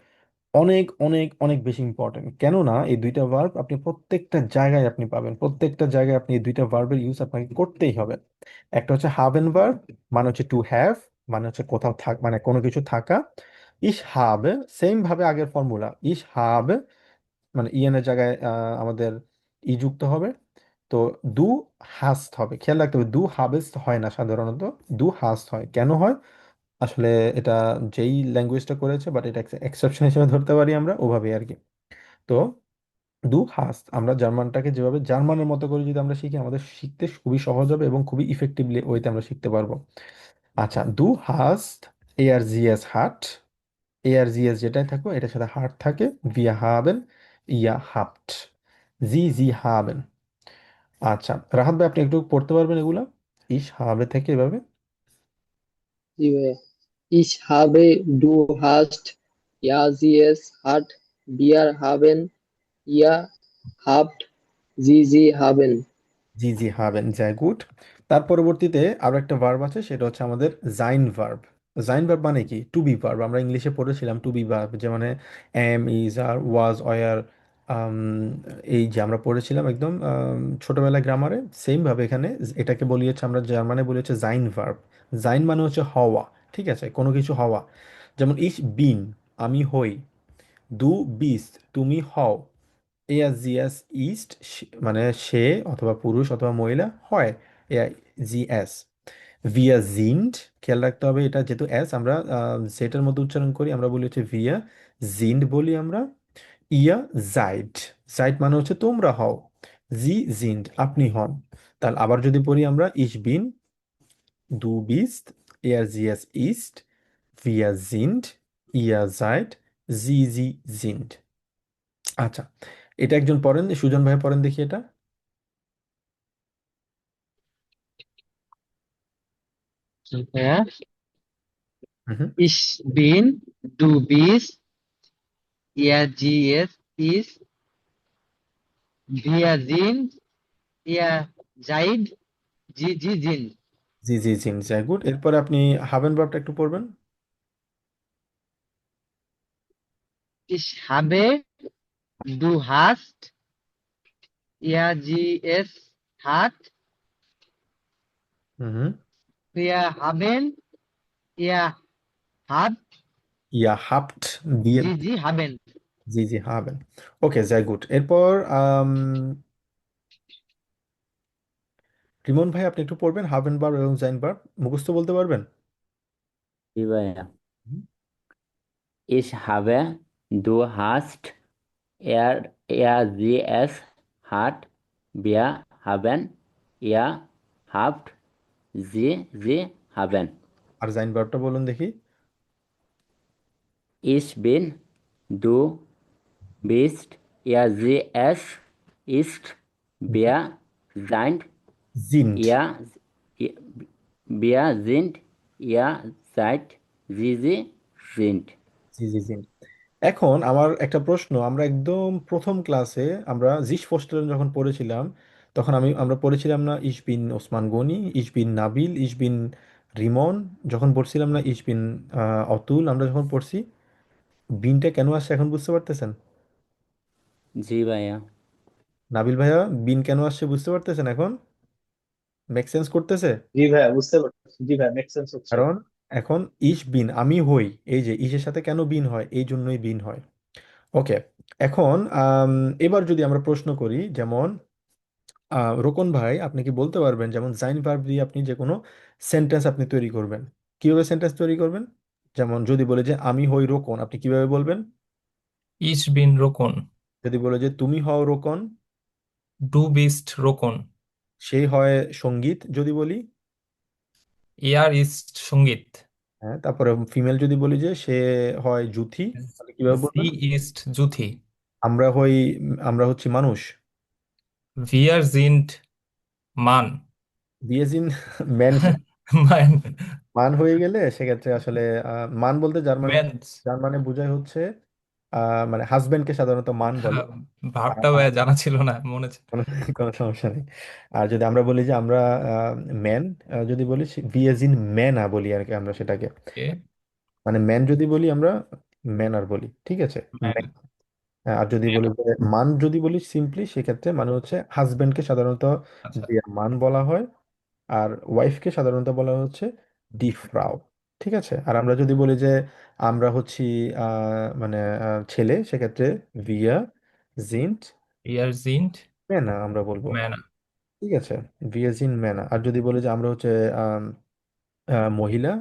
অনেক অনেক অনেক বেশি ইম্পর্টেন্ট, কেননা এই দুইটা ভার্ব আপনি প্রত্যেকটা জায়গায় আপনি পাবেন, প্রত্যেকটা জায়গায় আপনি এই দুইটা ভার্বের ইউজ আপনাকে করতেই হবে। একটা হচ্ছে হাভ এন্ড ভার্ব, মানে হচ্ছে টু হ্যাভ, মানে হচ্ছে কোথাও মানে কোনো কিছু থাকা। ইস হাবে সেম ভাবে আগের ফর্মুলা, ইস হাবে মানে ইএন এর জায়গায় আমাদের ই যুক্ত হবে। তো দু হাস্ট হবে, খেয়াল রাখতে হবে, দু হাবেস্ট হয় না সাধারণত, দু হাস্ট হয়। কেন হয় আসলে, এটা যেই ল্যাঙ্গুয়েজটা করেছে, বাট এটা এক্সেপশন হিসেবে ধরতে পারি আমরা, ওভাবে আর কি। তো দু হাস্ট আমরা জার্মানটাকে যেভাবে জার্মানের মতো করে যদি আমরা শিখি, আমাদের শিখতে খুবই সহজ হবে এবং খুবই ইফেক্টিভলি ওইতে আমরা শিখতে পারবো। আচ্ছা, দু হাস্ট এ আর জি এস হাট, এ আর জি এস যেটাই থাকো এটার সাথে হার্ট থাকে, ভিয়া হাবেন, ইয়া হাপ্ট, জি জি হাবেন। আচ্ছা রাহাত ভাই, আপনি একটু পড়তে পারবেন এগুলা ইস হবে থেকে এভাবে? জি ভাইয়া। Ich habe, du hast, ja, sie, es hat, wir haben, ihr habt, sie haben. জি জি হাবেন, যায় গুড। তার পরবর্তীতে আরো একটা ভার্ব আছে, সেটা হচ্ছে আমাদের জাইন ভার্ব। জাইন ভার্ব মানে কি? To be verb. আমরা ইংলিশে পড়েছিলাম টু বি ভার্ব, যে মানে am, is, are, was, were, এই যে আমরা পড়েছিলাম একদম ছোটবেলায় গ্রামারে, সেম ভাবে এখানে এটাকে বলিয়েছে, আমরা জার্মানে বলিয়েছে জাইন ভার্ব। জাইন মানে হচ্ছে হওয়া, ঠিক আছে, কোনো কিছু হওয়া। যেমন ইস বিন, আমি হই। দু বিস্ট, তুমি হও। এয়ার জিএস ইস্ট, মানে সে অথবা পুরুষ অথবা মহিলা হয়। এয়ার জিএস ভিয়া জিন্ড, খেয়াল রাখতে হবে এটা যেহেতু এস আমরা জেটার মধ্যে উচ্চারণ করি, আমরা বলি হচ্ছে ভিয়া জিন্ড বলি আমরা। ইয়া জাইড, জাইড মানে হচ্ছে তোমরা হও। জি জিন্ড আপনি হন। তাহলে আবার যদি পড়ি আমরা, ইস বিন, দু বিস্ট, এয়ার জিএস ইস্ট, ভিয়া জিন্ড, ইয়া জাইড, জি জি জিন্ড। আচ্ছা, এটা একজন পড়েন, সুজন ভাই পড়েন দেখি এটা। Ja, হুম। ich bin, du bist, er, sie, es ist, wir sind, ihr seid, sie sind. জি জি জি যাই গুড। এরপরে আপনি হাবেন ভার্বটা একটু পড়বেন। Ich habe, du hast, er, sie, es hat, হুম। wir haben, ihr habt, ইয়া হাপ্ট দিয়ে, sie haben. জি জি হাবেন। ওকে, যাই গুড। এরপর রিমন ভাই, আপনি একটু পড়বেন হাবেন ভার্ব এবং জাইন ভার্ব, মুখস্থ বলতে পারবেন? জি ভাইয়া। হুম। Ich habe, du hast, er sie es hat, wir haben, ihr habt, sie haben. আর জাইন ভার্বটা বলুন দেখি। Ich bin, du bist, er sie es ist, wir sind, জিন্ড, ihr, wir sind, ihr seid, sie sind. জি জি জিন্ড। এখন আমার একটা প্রশ্ন, আমরা একদম প্রথম ক্লাসে আমরা জিস ফস্টারেন যখন পড়েছিলাম, তখন আমরা পড়েছিলাম না ইশ বিন ওসমান গনি, ইশ বিন নাবিল, ইশ বিন রিমন, যখন পড়ছিলাম না ইশ বিন অতুল, আমরা যখন পড়ছি, বিনটা কেন আসছে এখন বুঝতে পারতেছেন? জি ভাইয়া। নাবিল ভাইয়া, বিন কেন আসছে বুঝতে পারতেছেন এখন? মেক সেন্স করতেছে? জি ভাইয়া, বুঝতে পারছি। জি ভাইয়া, মেক সেন্স হচ্ছে। কারণ এখন ইশ বিন আমি হই, এই যে ইশের সাথে কেন বিন হয়, এই জন্যই বিন হয়। ওকে, এখন এবার যদি আমরা প্রশ্ন করি, যেমন রোকন ভাই, আপনি কি বলতে পারবেন যেমন জাইন ভার্ব দিয়ে আপনি যে কোনো সেন্টেন্স আপনি তৈরি করবেন, কিভাবে সেন্টেন্স তৈরি করবেন? যেমন যদি বলে যে আমি হই রোকন, আপনি কিভাবে বলবেন? ইস বিন রোকন, যদি বলে যে তুমি হও রোকন, ডু বিস্ট রোকন, সেই হয় সঙ্গীত যদি বলি, এয়ার ইস্ট সঙ্গীত, হ্যাঁ, তারপরে ফিমেল যদি বলি যে সে হয় জুথি, তাহলে কিভাবে জি বলবেন? ইস্ট জুথি। আমরা হই, আমরা হচ্ছি মানুষ। Wir sind Mann. বিয়েজিন ম্যান। Mann. মান হয়ে গেলে সেক্ষেত্রে আসলে মান বলতে জার্মান, Men's. জার্মানে বোঝায় হচ্ছে মানে হাজবেন্ডকে সাধারণত মান বলে। আর ভাবটা ভাইয়া জানা ছিল না, মনে ছিল। কোনো কোনো সমস্যা নেই। আর যদি আমরা বলি যে আমরা ম্যান, যদি বলি বিয়েজিন ম্যানা বলি আর কি আমরা সেটাকে, এ মানে ম্যান যদি বলি আমরা ম্যানার বলি, ঠিক আছে। ম্যান। Man। আর যদি বলি যে মান, যদি বলি সিম্পলি সেক্ষেত্রে মানে হচ্ছে হাজবেন্ডকে সাধারণত আচ্ছা। ডিয়ার মান বলা হয়, আর ওয়াইফকে সাধারণত বলা হচ্ছে ডি ফ্রাউ, ঠিক আছে। আর আমরা যদি বলি যে আমরা হচ্ছি মানে ছেলে, সেক্ষেত্রে ভিয়া জিন্ট Wir sind ম্যানা আমরা বলবো, Männer. ঠিক আছে। ভিয়া জিন ম্যানা। আর যদি বলি যে আমরা হচ্ছে আম, মহিলা,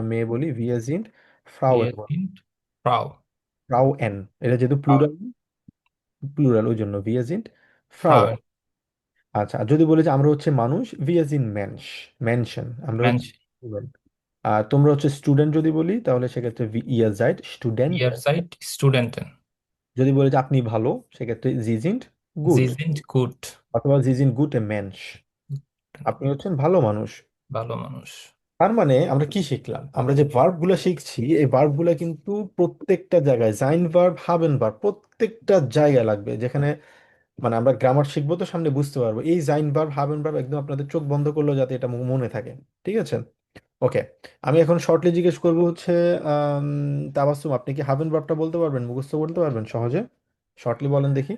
মেয়ে বলি ভিয়া জিন্ট ফ্রাউয়েন Wir sind Frau. ফ্রাউএন। এটা যেহেতু Frau. প্লুরাল, প্লুরাল ওই জন্য ভিয়া জিন্ট ফ্রাউয়েন। Frauen. আচ্ছা, আর যদি বলি যে আমরা হচ্ছে মানুষ, ভিয়া জিন মেনশ, মেনশন আমরা হচ্ছে Mensch. student। আর তোমরা হচ্ছে স্টুডেন্ট যদি বলি তাহলে সেক্ষেত্রে ইয়া জাইড স্টুডেন্ট। Ihr seid Studenten. যদি বলি যে আপনি ভালো, সেক্ষেত্রে জি জিন্ট গুড, Sie sind gut. অথবা জি জিন্ট গুড এ মেনশ, আপনি হচ্ছেন ভালো মানুষ। ভালো মানুষ। তার মানে আমরা কি শিখলাম, আমরা যে ভার্ব গুলা শিখছি এই ভার্ব গুলা কিন্তু প্রত্যেকটা জায়গায়, জাইন ভার্ব হাবেন ভার্ব প্রত্যেকটা জায়গায় লাগবে। যেখানে মানে আমরা গ্রামার শিখবো তো সামনে বুঝতে পারবো, এই জাইন ভার্ব হাবেন ভার্ব একদম আপনাদের চোখ বন্ধ করলেও যাতে এটা মনে থাকে, ঠিক আছে। ওকে, আমি এখন শর্টলি জিজ্ঞেস করবো হচ্ছে আম, তাবাসসুম, আপনি কি হাবেন ভার্বটা বলতে পারবেন, মুখস্থ করতে পারবেন সহজে? শর্টলি বলেন দেখি,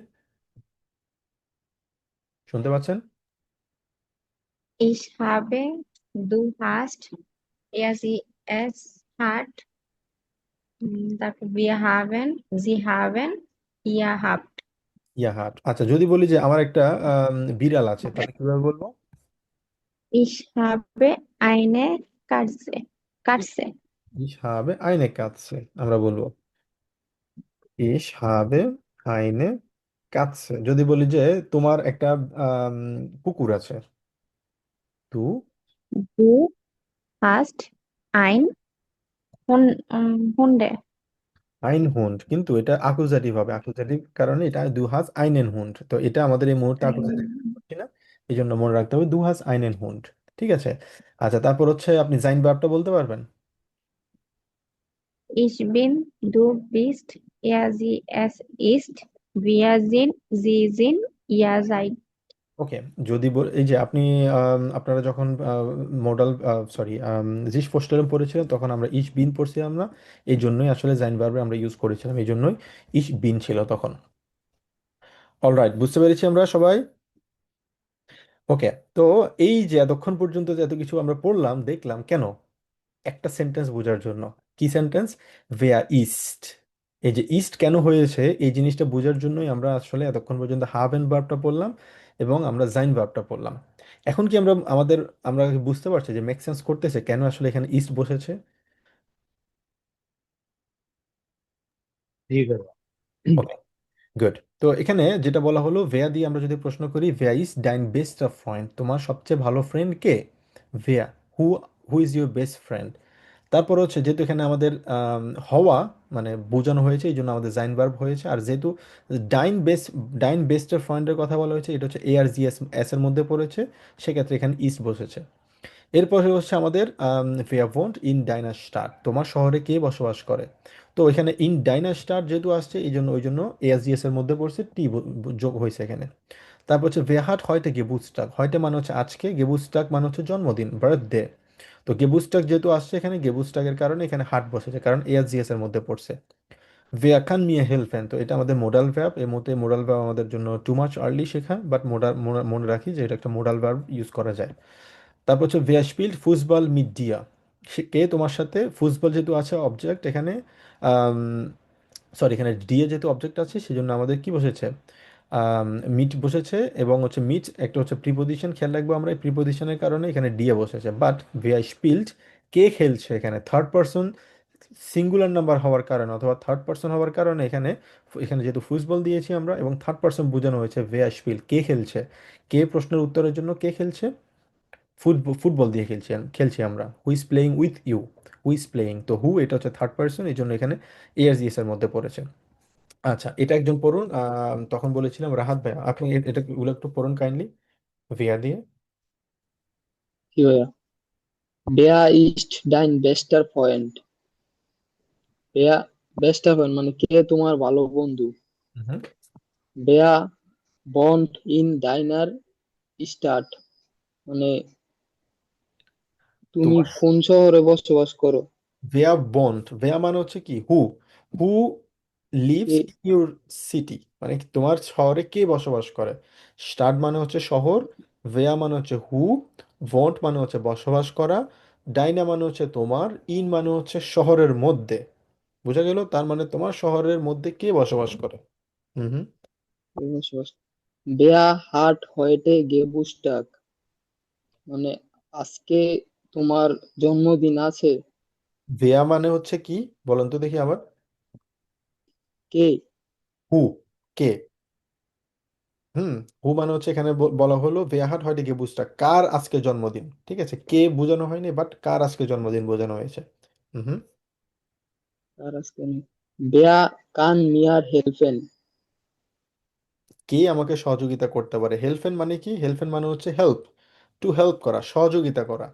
শুনতে পাচ্ছেন? Ich habe, du hast, er, sie, es hat, তারপর wir haben, sie haben, ihr habt. ইয়া হাট। আচ্ছা, যদি বলি যে আমার একটা বিড়াল আছে, তাহলে কিভাবে বলবো? Ich habe eine Katze. Katze. Ich habe eine Katze আমরা বলবো ich habe eine Katze। যদি বলি যে তোমার একটা আম, কুকুর আছে, তু Du hast ein Hunde. ein Hund, কিন্তু এটা আকুজাটিভ হবে, আকুজাটিভ কারণে এটা du hast einen Hund, তো এটা আমাদের এই মুহূর্তে আকুজাটিভ হচ্ছে না, এই জন্য মনে রাখতে হবে du hast einen Hund, ঠিক আছে। আচ্ছা, তারপর হচ্ছে আপনি জাইন ভার্বটা বলতে পারবেন? Ich bin, du bist, er, sie, es ist, wir sind, sie sind, ihr seid. ওকে, যদি এই যে আপনি আপনারা যখন মডাল সরি জিস পোস্টারম পড়েছিলেন তখন আমরা ইশ বিন পড়ছিলাম না, এই জন্যই আসলে জাইন ভার্বে আমরা ইউজ করেছিলাম, এই জন্যই ইশ বিন ছিল তখন। অলরাইট, বুঝতে পেরেছি আমরা সবাই? ওকে, তো এই যে এতক্ষণ পর্যন্ত যে এত কিছু আমরা পড়লাম দেখলাম কেন? একটা সেন্টেন্স বোঝার জন্য। কি সেন্টেন্স? ভেয়া ইস্ট। এই যে ইস্ট কেন হয়েছে এই জিনিসটা বোঝার জন্যই আমরা আসলে এতক্ষণ পর্যন্ত হাভেন ভার্বটা পড়লাম এবং আমরা জাইন ভার্বটা পড়লাম। এখন কি আমরা আমরা কি বুঝতে পারছি যে মেক সেন্স করতেছে কেন আসলে এখানে ইস্ট বসেছে? জি ভাইয়া। ওকে, গুড। তো এখানে যেটা বলা হলো, ভেয়া দিয়ে আমরা যদি প্রশ্ন করি, ভেয়া ইজ ডাইন বেস্ট অফ ফ্রেন্ড, তোমার সবচেয়ে ভালো ফ্রেন্ড কে? ভেয়া, who, who is your best friend. তারপর হচ্ছে যেহেতু এখানে আমাদের হওয়া মানে বোঝানো হয়েছে এই জন্য আমাদের জাইন ভার্ব হয়েছে, আর যেহেতু ডাইন বেস্ট, ডাইন বেস্টের ফ্রেন্ডের কথা বলা হয়েছে, এটা হচ্ছে এ আর জি এস এস এর মধ্যে পড়েছে, সেক্ষেত্রে এখানে ইস্ট বসেছে। এরপরে হচ্ছে আমাদের ভেয়া ভোন্ট ইন ডাইনাস্টার, তোমার শহরে কে বসবাস করে? তো এখানে ইন ডাইনাস্টার যেহেতু আসছে এই জন্য ওই জন্য এস এর মধ্যে পড়ছে, টি যোগ হয়েছে এখানে। তারপর হচ্ছে ভেহাট হয়তো গেবুস্টাক, হয়তো মানে হচ্ছে আজকে, গেবুস্টাক মানে হচ্ছে জন্মদিন, বার্থডে। তো গেবুস্টাক যেহেতু আসছে এখানে, গেবুস্টাকের কারণে এখানে হাট বসেছে কারণ এস এর মধ্যে পড়ছে। ভেয়া খান মিয়া হেলফেন, তো এটা আমাদের মোডাল ভার্ব, এর মধ্যে মোডাল ভার্ব আমাদের জন্য টু মাচ আর্লি শেখা, বাট মোডাল, মনে রাখি যে এটা একটা মোডাল ভার্ব ইউজ করা যায়। তারপর হচ্ছে ভেয়া স্পিল্ড ফুসবল মিট দিয়া, সে কে তোমার সাথে, ফুসবল যেহেতু আছে অবজেক্ট এখানে, সরি এখানে ডিএ যেহেতু অবজেক্ট আছে সেজন্য আমাদের কি বসেছে, মিট বসেছে, এবং হচ্ছে মিট একটা হচ্ছে প্রিপোজিশন, খেয়াল রাখবো আমরা এই প্রিপোজিশনের কারণে এখানে ডিএ বসেছে। বাট ভেয়া স্পিল্ড, কে খেলছে, এখানে থার্ড পার্সন সিঙ্গুলার নাম্বার হওয়ার কারণে অথবা থার্ড পার্সন হওয়ার কারণে এখানে, এখানে যেহেতু ফুটবল দিয়েছি আমরা এবং থার্ড পার্সন বোঝানো হয়েছে, ভেয়া স্পিল কে খেলছে, কে প্রশ্নের উত্তরের জন্য কে খেলছে, ফুটবল, ফুটবল দিয়ে খেলছি খেলছি আমরা। Who is playing with you, who is playing, তো হু এটা হচ্ছে থার্ড পার্সন এই জন্য এখানে এআরজিএস এর মধ্যে পড়েছে। আচ্ছা, এটা একজন পড়ুন। তখন বলেছিলাম রাহাত ভাই, আপনি এটা গুলো একটু পড়ুন কাইন্ডলি ভিয়া দিয়ে। কি ভাইয়া? wer ist dein bester Freund? wer bester Freund মানে কে তোমার ভালো বন্ধু? হুম। wer wohnt in deiner Stadt মানে তুমি তোমার কোন শহরে বসবাস করো? ভেয়া বন্ড, ভেয়া মানে হচ্ছে কি হু, হু লিভস কে ইন ইউর সিটি, মানে কি তোমার শহরে কে বসবাস করে। স্টাড মানে হচ্ছে শহর, ভেয়া মানে হচ্ছে হু, ভন্ট মানে হচ্ছে বসবাস করা, ডাইনা মানে হচ্ছে তোমার, ইন মানে হচ্ছে শহরের মধ্যে। বোঝা গেল? তার মানে তোমার শহরের মধ্যে কে বসবাস করে। হুম হুম। বসবাস wer hat heute Geburtstag মানে আজকে তোমার জন্মদিন আছে? ভেয়া মানে হচ্ছে কি বলেন তো দেখি আবার। কে হু, কে। হুম। হু মানে হচ্ছে এখানে বলা হলো ভেয়াহাট হয়তো গেবুসটা কার আজকে জন্মদিন, ঠিক আছে, কে বোঝানো হয়নি বাট কার আজকে জন্মদিন বোঝানো হয়েছে। হুম হুম। আর আজকে নেই। wer kann mir helfen কে আমাকে সহযোগিতা করতে পারে। হেল্পেন মানে কি? হেল্পেন মানে হচ্ছে হেল্প, টু হেল্প করা, সহযোগিতা করা।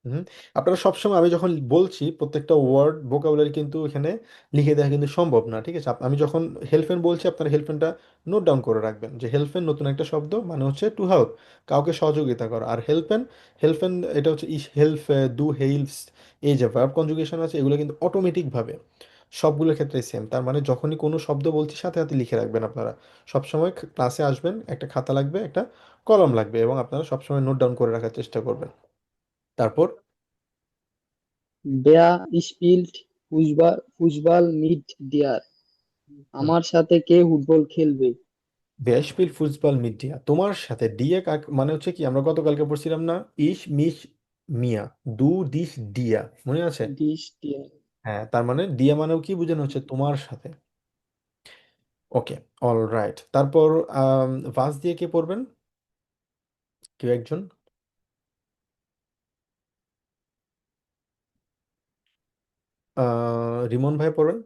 হুম। আপনারা সবসময় আমি যখন বলছি প্রত্যেকটা ওয়ার্ড ভোকাবুলারি কিন্তু এখানে লিখে দেওয়া কিন্তু সম্ভব না, ঠিক আছে। আমি যখন হেল্পেন বলছি আপনারা হেল্পেনটা নোট ডাউন করে রাখবেন যে হেল্পেন নতুন একটা শব্দ, মানে হচ্ছে টু হেল্প, কাউকে সহযোগিতা করা। আর হেল্পেন, হেল্পেন এটা হচ্ছে ইস হেল্প, ডু হেল্পস, এই যে ভার্ব কনজুগেশন আছে এগুলো কিন্তু অটোমেটিকভাবে সবগুলোর ক্ষেত্রে সেম। তার মানে যখনই কোনো শব্দ বলছি সাথে সাথে লিখে রাখবেন আপনারা। সবসময় ক্লাসে আসবেন, একটা খাতা লাগবে, একটা কলম লাগবে, এবং আপনারা সবসময় নোট ডাউন করে রাখার চেষ্টা করবেন। তারপর wer spielt Fußball mit dir আমার সাথে কে ফুটবল খেলবে? বেশপিল ফুটবল মিডিয়া, তোমার সাথে ডিএ মানে হচ্ছে কি আমরা গতকালকে পড়ছিলাম না, ইস মিস মিয়া, দু দিস ডিয়া, মনে আছে? দিস dir হ্যাঁ, তার মানে ডিয়া মানেও কি বোঝানো হচ্ছে তোমার সাথে। ওকে, অল রাইট। তারপর ভাস দিয়ে কে পড়বেন? কেউ একজন? রিমন ভাই পড়বেন।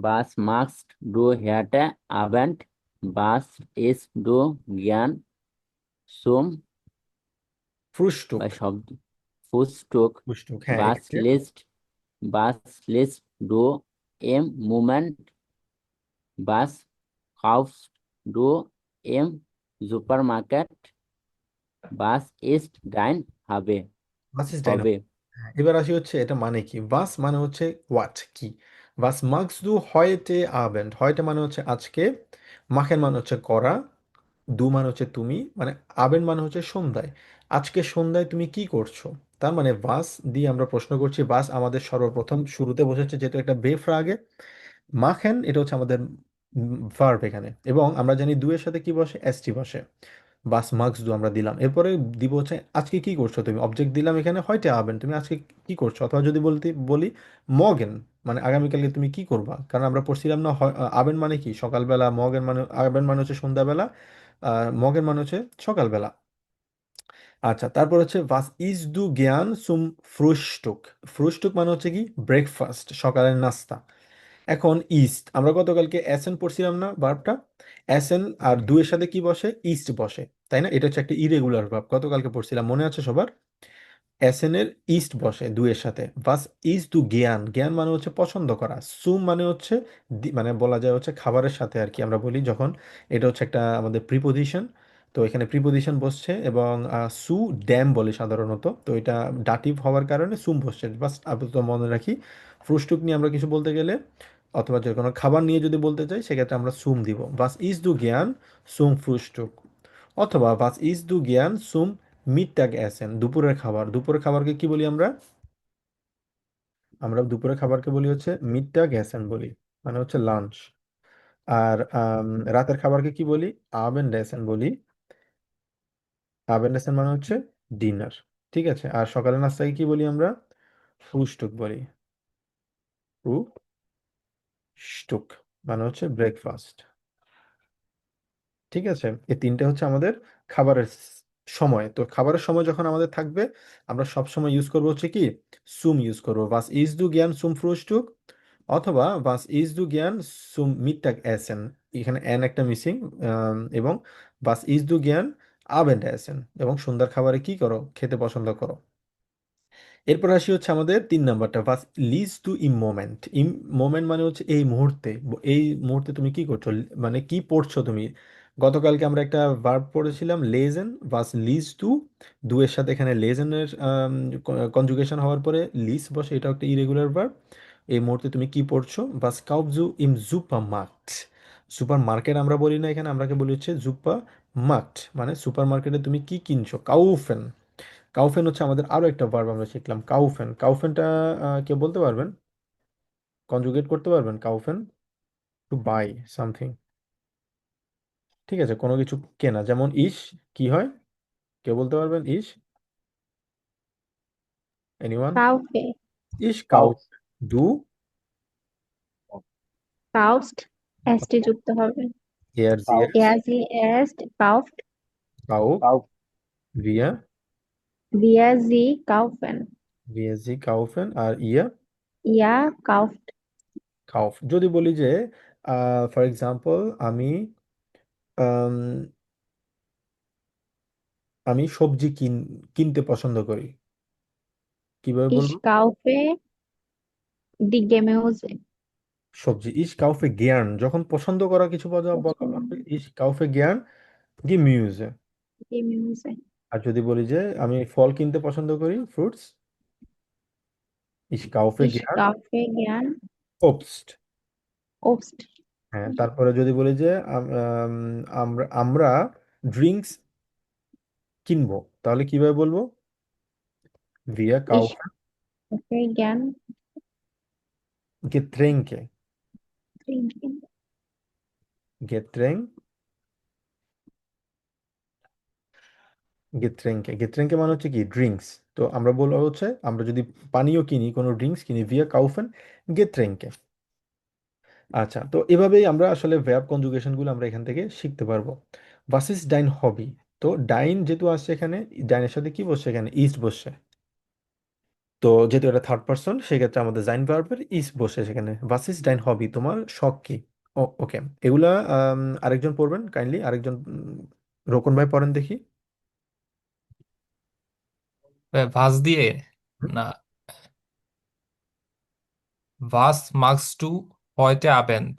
Was machst du heute Abend? Was isst du gern zum ফ্রুস্টুক, শব্দ Frühstück? ফ্রুস্টুক, হ্যাঁ Was এটাকে। liest was liest du im Moment? Was kaufst du im Supermarkt? Was ist dein Hobby? ভাস ইজ ডাইনামো। Hobby? এবার আসি হচ্ছে এটা মানে কি। ভাস মানে হচ্ছে হোয়াট, কি। ভাস মাগস দু হয়টে আবেন্ড, হয়টে মানে হচ্ছে আজকে, মাখেন মানে হচ্ছে করা, দু মানে হচ্ছে তুমি, মানে আবেন মানে হচ্ছে সন্ধ্যায়। আজকে সন্ধ্যায় তুমি কি করছো। তার মানে ভাস দিয়ে আমরা প্রশ্ন করছি। ভাস আমাদের সর্বপ্রথম শুরুতে বসেছে, যেটা একটা বেফ্রাগে। মাখেন এটা হচ্ছে আমাদের ভার্ব এখানে, এবং আমরা জানি দুয়ের সাথে কি বসে, এসটি বসে। বাস মার্কস দু আমরা দিলাম, এরপরে দিব হচ্ছে আজকে কি করছো তুমি, অবজেক্ট দিলাম এখানে হয়তো আবেন, তুমি আজকে কি করছো। অথবা যদি বলি মগেন, মানে আগামীকালকে তুমি কি করবা, কারণ আমরা পড়ছিলাম না আবেন মানে কি সকালবেলা, মগেন মানে আবেন মানে হচ্ছে সন্ধ্যাবেলা, মগেন মানে হচ্ছে সকালবেলা। আচ্ছা, তারপর হচ্ছে ভাস ইজ দু জ্ঞান সুম ফ্রুস্টুক, ফ্রুস্টুক মানে হচ্ছে কি ব্রেকফাস্ট, সকালের নাস্তা। এখন ইস্ট আমরা গতকালকে এসএন পড়ছিলাম না ভার্বটা, এসএন আর দুয়ের সাথে কি বসে, ইস্ট বসে, তাই না। এটা হচ্ছে একটা ইরেগুলার ভার্ব, গতকালকে পড়ছিলাম, মনে আছে সবার। এসএন এর ইস্ট বসে দুয়ের সাথে। বাস ইজ টু জ্ঞান, জ্ঞান মানে হচ্ছে পছন্দ করা। সুম মানে হচ্ছে মানে বলা যায় হচ্ছে খাবারের সাথে আর কি আমরা বলি যখন, এটা হচ্ছে একটা আমাদের প্রিপোজিশন। তো এখানে প্রিপোজিশন বসছে, এবং সু ড্যাম বলে সাধারণত, তো এটা ডাটিভ হওয়ার কারণে সুম বসছে। বাস আপাতত মনে রাখি, ফ্রুস্টুক নিয়ে আমরা কিছু বলতে গেলে অথবা যে কোনো খাবার নিয়ে যদি বলতে চাই সেক্ষেত্রে আমরা সুম দিব। বাস ইজ দু জ্ঞান সুম ফ্রুস্টুক, অথবা বাস ইজ দু জ্ঞান সুম মিডটাগ এসেন, দুপুরের খাবার। দুপুরের খাবারকে কি বলি আমরা? আমরা দুপুরের খাবারকে বলি হচ্ছে মিডটাগ এসেন বলি, মানে হচ্ছে লাঞ্চ। আর রাতের খাবারকে কি বলি? আবেন্ডেসেন বলি। আবেন্ডেসেন মানে হচ্ছে ডিনার, ঠিক আছে। আর সকালের নাস্তাকে কি বলি আমরা? ফ্রুস্টুক বলি। ফ্রুস্টুক মানে হচ্ছে ব্রেকফাস্ট, ঠিক আছে। এই তিনটে হচ্ছে আমাদের খাবারের সময়, তো খাবারের সময় যখন আমাদের থাকবে আমরা সব সময় ইউজ করবো হচ্ছে কি সুম ইউজ করবো, was isst du gern zum Frühstück, অথবা was isst du gern zum Mittagessen, এখানে এন একটা মিসিং, এবং was isst du gern Abendessen, এবং সন্ধ্যার খাবারে কি করো, খেতে পছন্দ করো। এরপর আসি হচ্ছে আমাদের 3 নাম্বারটা, was liest du im Moment, ইম মোমেন্ট মানে হচ্ছে এই মুহূর্তে, এই মুহূর্তে তুমি কি করছো, মানে কি পড়ছো তুমি। গতকালকে আমরা একটা ভার্ব পড়েছিলাম লেজেন, was liest du, দু এর সাথে এখানে লেজেনের কনজুগেশন হওয়ার পরে লিস বসে, এটা একটা ইরেগুলার ভার্ব। এই মুহূর্তে তুমি কি পড়ছো, was kaufst du im Supermarkt, super market আমরা বলি না এখানে, আমরাকে বলি হচ্ছে সুপার মার্ট, মানে সুপার মার্কেটে তুমি কি কিনছো, কাউফেন। কাউফেন হচ্ছে আমাদের আরো একটা ভার্ব আমরা শিখলাম, কাউফেন। কাউফেনটা কেউ বলতে পারবেন, কনজুগেট করতে পারবেন কাউফেন, টু বাই সামথিং, ঠিক আছে, কোনো কিছু কেনা, যেমন ইস কি হয়, কেউ বলতে পারবেন ইস, এনিওয়ান, কাউফে, ইস কাউ, কাউ ডু, কাউফট, এসটি যুক্ত হবে। এয়ার কাউ জিএস, Er, sie, est, kauft, কাউ, কাউ ভিয়া, wir, sie kaufen, ভিএসজি কাউফেন, আর ইয়া ihr kauft, কাউফ। যদি বলি যে ফর এক্সাম্পল আমি আম, আমি সবজি কিনতে পছন্দ করি, কিভাবে ich বলবো, kaufe die Gemüse, সবজি, ইস কাউফে জ্ঞান, যখন পছন্দ করা কিছু বলা বলা হবে ইস কাউফে জ্ঞান গিমিউজে। Gemüse, আর যদি বলি যে আমি ফল কিনতে পছন্দ করি, ফ্রুটস, ইস কাউফে ich জ্ঞান kaufe gern obst। Obst, হ্যাঁ, তারপরে যদি বলি যে আমরা আমরা ড্রিঙ্কস কিনবো, তাহলে কিভাবে বলবো, ভিয়া ich কাউফে kaufe gern গেট্রেঙ্কে, trinken, গেট্রেং, গেট্রেঙ্কে, গেট্রেঙ্কে মানে হচ্ছে কি ড্রিঙ্কস। তো আমরা বলবো হচ্ছে আমরা যদি পানীয় কিনি, কোনো ড্রিঙ্কস কিনি, ভিয়া কাউফেন গেট্রেঙ্কে। আচ্ছা, তো এভাবেই আমরা আসলে ভ্যাব কনজুগেশনগুলো আমরা এখান থেকে শিখতে পারবো। ভার্স ইজ ডাইন হবি, তো ডাইন যেহেতু আসছে এখানে, ডাইনের সাথে কি বসছে এখানে, ইস্ট বসছে, তো যেহেতু এটা থার্ড পারসন সেক্ষেত্রে আমাদের জাইন ভার্বের ইস্ট বসে সেখানে। ভার্স ইজ ডাইন হবি, তোমার শখ কি। ওকে, এগুলা আরেকজন পড়বেন কাইন্ডলি, আরেকজন রোকন ভাই পড়েন দেখি। ভাঁজ দিয়ে হুম, না, was magst du heute Abend?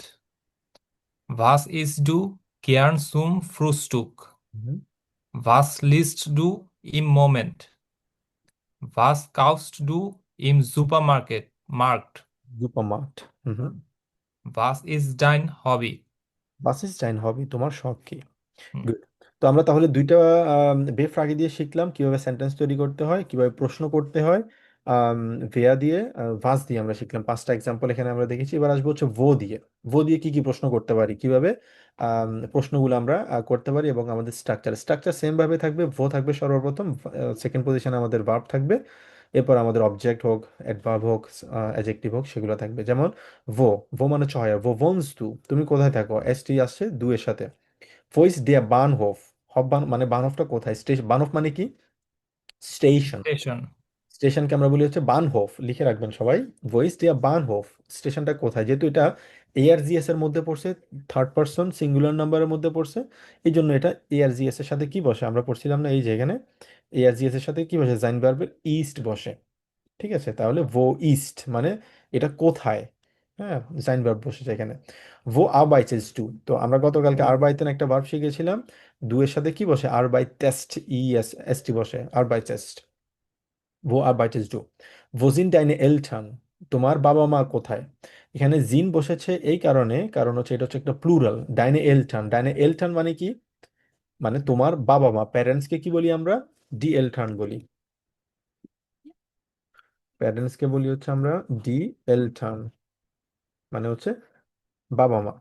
Was isst du gern zum Frühstück? Hmm, Was liest du im Moment? Was kaufst du im Supermarkt? Markt? সুপারমার্ট। হুম হুম, Was ist dein Hobby? ভার্স ইজ ডাইন হবি, তোমার শখ কি। হুম। গুড। তো আমরা তাহলে দুইটা বেফ আগে দিয়ে শিখলাম কিভাবে সেন্টেন্স তৈরি করতে হয়, কিভাবে প্রশ্ন করতে হয়, ভেয়া দিয়ে, ভাস দিয়ে আমরা শিখলাম 5টা এক্সাম্পল এখানে আমরা দেখেছি। এবার আসবো হচ্ছে দিয়ে, দিয়ে কি কি প্রশ্ন করতে পারি, কিভাবে প্রশ্নগুলো আমরা করতে পারি, এবং আমাদের স্ট্রাকচার স্ট্রাকচার সেম ভাবে থাকবে, থাকবে সর্বপ্রথম, সেকেন্ড পজিশনে আমাদের ভার্ব থাকবে, এরপর আমাদের অবজেক্ট হোক, অ্যাডভার্ব হোক, অ্যাডজেক্টিভ হোক, সেগুলো থাকবে। যেমন ভো, মানে ছয়, ভোনস তু, তুমি কোথায় থাকো, এস টি আসছে দু এর সাথে। ভয়েস দিয়া বানহোফ, মানে বানহোফটা কোথায়, স্টেশন, বানহোফ মানে কি, স্টেশন। Station. স্টেশনকে আমরা বলি হচ্ছে বানহোফ, লিখে রাখবেন সবাই, ভয়েস দিয়া বানহোফ, স্টেশনটা কোথায়, যেহেতু এটা এআরজিএস এর মধ্যে পড়ছে, থার্ড পারসন সিঙ্গুলার নাম্বারের মধ্যে পড়ছে, এই জন্য এটা এআরজিএস এর সাথে কি বসে, আমরা পড়ছিলাম না এই যে এখানে, এআরজিএস এর সাথে কি বসে, জাইন ভার্বের ইস্ট বসে। ঠিক আছে, তাহলে ভো ইস্ট মানে এটা কোথায়, হ্যাঁ, সাইন ভার্ব বসেছে এখানে। ভো আরবাইটেস টু, তো আমরা গতকালকে আরবাইতেন একটা ভার্ব শিখেছিলাম, ডু এর সাথে কি বসে, আরবাইটেস্ট, এস টি বসে, আরবাইটেস্ট, ভো আরবাইটেস ডু। ভো সিন ডাইনে এলটান, তোমার বাবা মা কোথায়, এখানে জিন বসেছে এই কারণে, কারণ হচ্ছে এটা হচ্ছে একটা প্লুরাল, ডাইনে এলটান, ডাইনে এলটান মানে কি, মানে তোমার বাবা মা, প্যারেন্টসকে কি বলি আমরা, ডি এলটান বলি, প্যারেন্টসকে বলি হচ্ছে আমরা ডি এলটান, মানে হচ্ছে বাবা মা।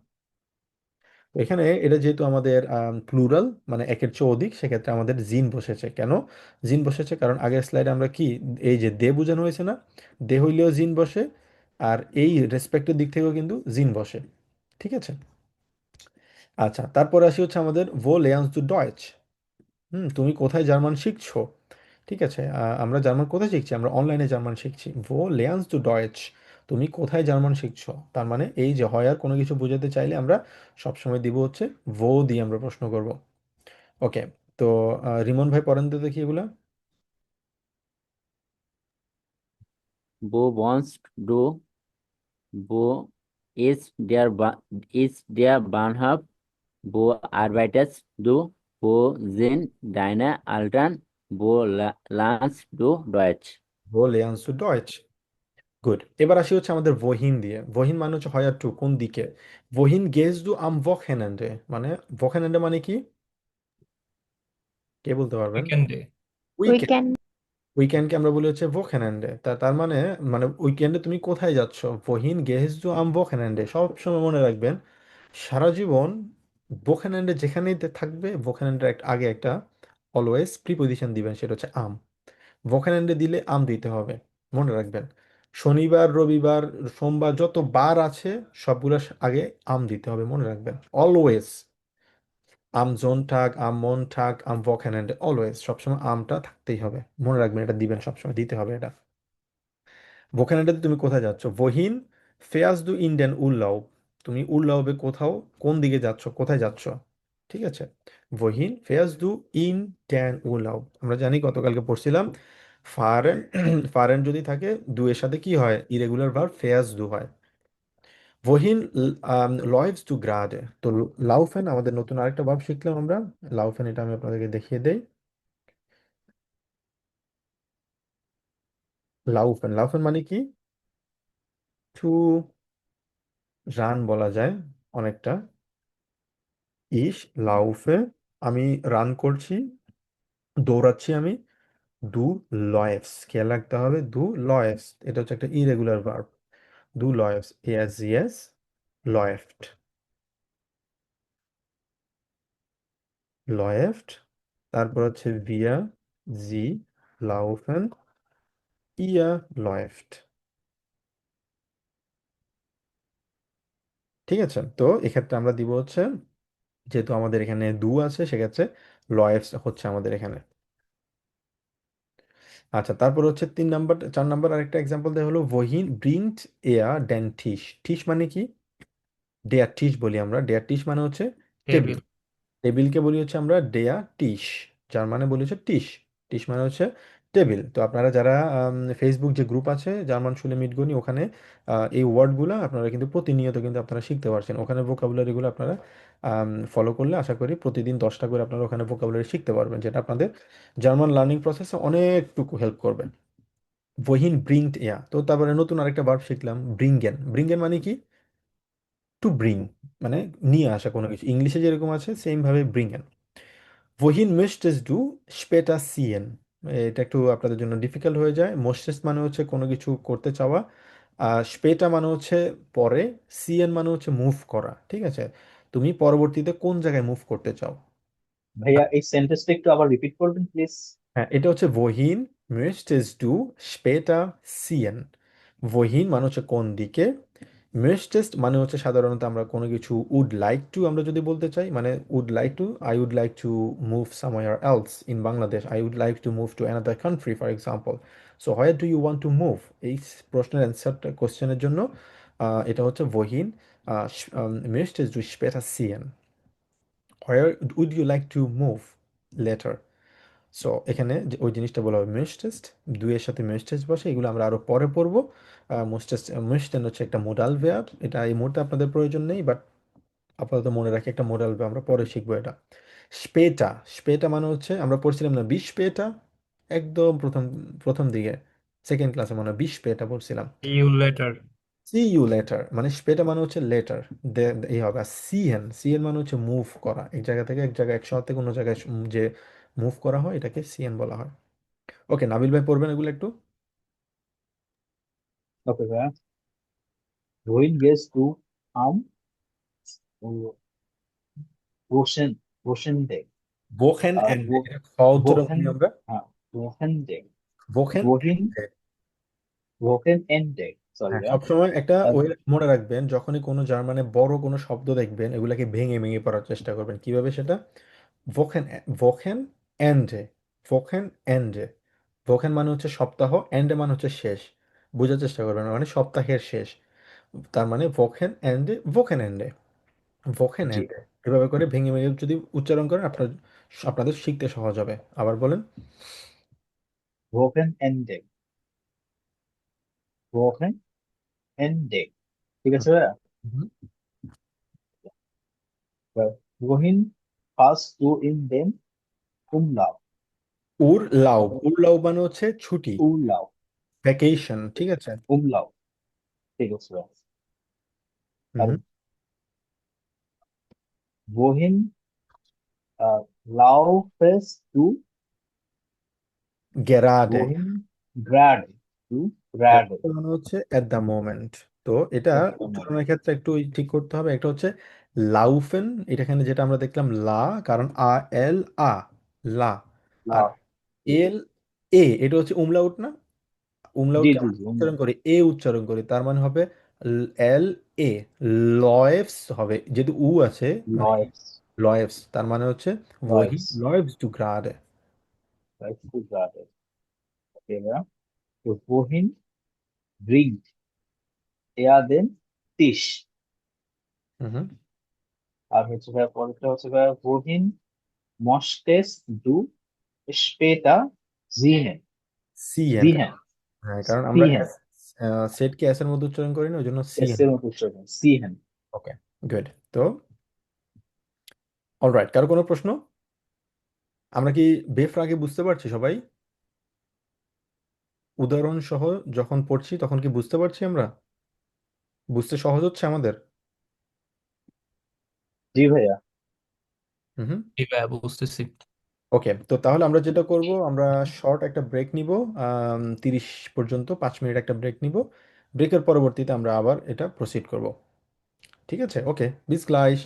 তো এখানে এটা যেহেতু আমাদের প্লুরাল, মানে একের চেয়ে অধিক, সেক্ষেত্রে আমাদের জিন বসেছে। কেন জিন বসেছে, কারণ আগের স্লাইডে আমরা কি এই যে দে বোঝানো হয়েছে না, দে হইলেও জিন বসে, আর এই রেসপেক্টের দিক থেকেও কিন্তু জিন বসে। ঠিক আছে, আচ্ছা, তারপরে আসি হচ্ছে আমাদের ভো লেয়ান্স টু ডয়েচ, তুমি কোথায় জার্মান শিখছো? ঠিক আছে, আমরা জার্মান কোথায় শিখছি? আমরা অনলাইনে জার্মান শিখছি। ভো লেয়ার্নস টু ডয়েচ, তুমি কোথায় জার্মান শিখছো, তার মানে এই যে হয় আর কোনো কিছু বোঝাতে চাইলে আমরা সবসময় দিব হচ্ছে ভো দিয়ে আমরা প্রশ্ন করব। ওকে, তো রিমন ভাই পড়েন তো দেখি এগুলা। Bo wants to Bo ist der Bahnhof, wo arbeitet du? Wo sind deine Eltern? Wo lernst du Deutsch? Who লেয়ার্নস two Deutsch. Good, এবার আসি হচ্ছে আমাদের ভহিন দিয়ে। ভহিন মানে হচ্ছে হয় আর টু, কোন দিকে। ভহিন গেস ডু আম ভোখেনেন্ডে, মানে ভোখেনেন্ডে মানে কি, কে বলতে পারবেন? উইকেন্ডে। উইকেন্ড। উইকেন্ড। উইকেন্ডকে আমরা বলি হচ্ছে ভোখেনেন্ডে। তার মানে মানে উইকেন্ডে তুমি কোথায় যাচ্ছ? ভহিন গেস ডু আম ভোখেনেন্ডে, সব সময় মনে রাখবেন সারা জীবন ভোখেনেন্ডে যেখানেই থাকবে ভোখেনেন্ডের আগে একটা অলওয়েজ প্রিপজিশন দিবেন, সেটা হচ্ছে আম। ভোকেনেন্ডে দিলে আম দিতে হবে, মনে রাখবেন। শনিবার, রবিবার, সোমবার, যত বার আছে সবগুলোর আগে আম দিতে হবে, মনে রাখবেন অলওয়েজ। আম জোনটাগ, আম মনটাগ, আম ভোকেনেন্ডে অলওয়েজ সবসময় আমটা থাকতেই হবে, মনে রাখবেন, এটা দিবেন সবসময়, দিতে হবে এটা। ভোকেনেন্ডেতে তুমি কোথায় যাচ্ছ? ভহিন ফেয়াস দু ইন্ডিয়ান উল্লাও, তুমি উল্লাওবে কোথাও, কোন দিকে যাচ্ছ, কোথায় যাচ্ছ, ঠিক আছে। ভহিন ফেয়াস দু ইন ড্যান উল্লাও, আমরা জানি গতকালকে পড়ছিলাম ফারেন, ফারেন যদি থাকে দু এর সাথে কি হয়, ইরেগুলার ভার্ব ফেয়াস দু হয়। ভহিন লয়েভস টু গ্রাডে, তো লাউফেন আমাদের নতুন আরেকটা ভার্ব শিখলাম আমরা। লাউফেন, এটা আমি আপনাদেরকে দেখিয়ে দেই। লাউফেন, লাউফেন মানে কি, টু রান বলা যায় অনেকটা। ইস লাউফে, আমি রান করছি, দৌড়াচ্ছি আমি। দু লয়েফস, খেয়াল রাখতে হবে, দু লয়েফস এটা হচ্ছে একটা ইরেগুলার ভার্ব। দু লয়েফস, এস ইএস লয়েফট, লয়েফট। তারপর হচ্ছে ভিয়া, জি লাউফেন, ইয়া লয়েফট। ঠিক আছে, তো এক্ষেত্রে আমরা দিব হচ্ছে, যেহেতু আমাদের এখানে দু আছে সেক্ষেত্রে লয়েফস হচ্ছে আমাদের এখানে। আচ্ছা, তারপর হচ্ছে 3 নাম্বার, 4 নাম্বার আরেকটা এক্সাম্পল দেওয়া হলো ওহিন ব্রিংট এয়া ডেন টিস। টিস মানে কি, ডেয়ার টিস বলি আমরা, ডেয়ার টিস মানে হচ্ছে টেবিল। টেবিল। টেবিলকে বলি হচ্ছে আমরা ডেয়া টিস, যার মানে বলি হচ্ছে টিস। টিস মানে হচ্ছে টেবিল। তো আপনারা যারা ফেসবুক যে গ্রুপ আছে জার্মান শুলে মিটগুনি, ওখানে এই ওয়ার্ডগুলো আপনারা কিন্তু প্রতিনিয়ত কিন্তু আপনারা শিখতে পারছেন, ওখানে ভোকাবুলারিগুলো আপনারা ফলো করলে আশা করি প্রতিদিন 10টা করে আপনারা ওখানে ভোকাবুলারি শিখতে পারবেন, যেটা আপনাদের জার্মান লার্নিং প্রসেসে অনেকটুকু হেল্প করবে। wohin bringt er, তো তারপরে নতুন আরেকটা ভার্ব শিখলাম ব্রিঙ্গেন। ব্রিঙ্গেন মানে কি, টু ব্রিং, মানে নিয়ে আসা কোনো কিছু, ইংলিশে যেরকম আছে সেম ভাবে ব্রিঙ্গেন। wohin möchtest du später ziehen, এটা একটু আপনাদের জন্য ডিফিকাল্ট হয়ে যায়। মোস্টেস্ট মানে হচ্ছে কোনো কিছু করতে চাওয়া, আর স্পেটা মানে হচ্ছে পরে, সিএন মানে হচ্ছে মুভ করা, ঠিক আছে। তুমি পরবর্তীতে কোন জায়গায় মুভ করতে চাও। ভাইয়া এই সেন্টেন্সটা একটু আবার রিপিট করবেন প্লিজ। হ্যাঁ, এটা হচ্ছে wohin möchtest du später ziehen। wohin মানে হচ্ছে কোন দিকে, möchtest মানে হচ্ছে সাধারণত আমরা কোনো কিছু would like to আমরা যদি বলতে চাই, মানে would like to, I would like to move somewhere else in Bangladesh, I would like to move to another country for example, so where do you want to move, এই প্রশ্নের অ্যান্সারটা কোশ্চেনের জন্য এটা হচ্ছে wohin möchtest du später ziehen, where would you like to move later। So এখানে যে ওই জিনিসটা বলা হবে মেশটেস্ট, দুইয়ের সাথে মেশটেস্ট বসে, এগুলো আমরা আরো পরে পড়বো। মোস্টেস্ট মেশটেন হচ্ছে একটা মোডাল ভার্ব, এটা এই মুহূর্তে আপনাদের প্রয়োজন নেই, বাট আপাতত মনে রাখি একটা মোডাল ভার্ব, আমরা পরে শিখবো এটা। স্পেটা, স্পেটা মানে হচ্ছে আমরা পড়ছিলাম না বিশ পেটা, একদম প্রথম প্রথম দিকে সেকেন্ড ক্লাসে মনে হয় বিশ পেটা পড়ছিলাম। U letter. C U letter, মানে স্পেটা মানে হচ্ছে লেটার, এই হবে। আর সিএন, সিএন মানে হচ্ছে মুভ করা, এক জায়গা থেকে এক জায়গায়, এক শহর থেকে অন্য জায়গায় যে মুভ করা হয় এটাকে সিএন বলা হয়। ওকে, নাবিল ভাই পড়বেন এগুলো একটু। ওকে ভাইয়া। wohin gehst du am Wochenende? ভোখেন আহ, এন্ডে, wo- এটা খ উচ্চারণ wochen করি আমরা, হ্যাঁ Wochenende, ভোখেন wohin এন্ডে। Wochenende, সরি হ্যাঁ, ভাইয়া। সবসময় একটা আহ, ওই মনে রাখবেন, যখনই কোনো জার্মানে বড় কোনো শব্দ দেখবেন এগুলাকে ভেঙে ভেঙে পড়ার চেষ্টা করবেন, কিভাবে সেটা, ভোখেন, ভোখেন এন্ডে, ভোকেন এন্ডে। ভোকেন মানে হচ্ছে সপ্তাহ, এন্ডে মানে হচ্ছে শেষ। বোঝার চেষ্টা করবেন, মানে সপ্তাহের শেষ। তার মানে ভোকেন এন্ডে, ভোকেন এন্ডে, ভোকেন জি, এন্ডে। এভাবে করে ভেঙে ভেঙে যদি উচ্চারণ করেন আপনাদের শিখতে সহজ হবে। আবার বলেন। ভোকেন এন্ডে, ভোকেন এন্ডে। ঠিক আছে ভাইয়া। হুম। wohin fast du in den Umlauf? উর লাউ, উর লাউ মানে হচ্ছে ছুটি, Urlaub, ভ্যাকেশন, ঠিক আছে। Umlauf, ঠিক আছে ভাইয়া। আর হুম। wohin laufest du? গেরাডে, wohin gerade du? Gerade, মানে হচ্ছে এট দ্য মোমেন্ট। তো এটা at the উচ্চারণের moment. ক্ষেত্রে একটু ঠিক করতে হবে। একটা হচ্ছে লাউফেন, এখানে যেটা আমরা দেখলাম লা, কারণ আ এল আ, লা। আর Lauf, এল এ, এটা হচ্ছে উমলাউট না? জি উমলাউটকে জি আমরা জি, উচ্চারণ Umlauf, করি, এ উচ্চারণ করি, তার মানে হবে এল এ, লয়েফস হবে, যেহেতু উ আছে মানে läufst, লয়েফস, তার মানে হচ্ছে ওহি läufst, লয়েফস টু গ্রাডে। läufst du gerade? Okay, ja. So, wohin bringt er den Tisch? হুম। আর হচ্ছে ভাইয়া পরেরটা হচ্ছে ভাইয়া wohin möchtest du später sehen? CN, Sehen, হ্যাঁ, কারণ আমরা sehen, সেটকে এস এর মধ্যে উচ্চারণ করি না, ওই জন্য এস সিএন। এর মতো উচ্চারণ, sehen। ওকে, গুড। তো অলরাইট, কারো কোনো প্রশ্ন? আমরা কি বেফ আগে বুঝতে পারছি সবাই? উদাহরণ সহ যখন পড়ছি তখন কি বুঝতে পারছি আমরা? বুঝতে সহজ হচ্ছে আমাদের? জি ভাইয়া। হুম। জি ভাইয়া, বুঝতেছি। ওকে, তো তাহলে আমরা যেটা করব, আমরা শর্ট একটা ব্রেক নিব, 30 পর্যন্ত, 5 মিনিট একটা ব্রেক নিব। ব্রেকের পরবর্তীতে আমরা আবার এটা প্রসিড করব। ঠিক আছে, ওকে, বিস গ্লাইশ।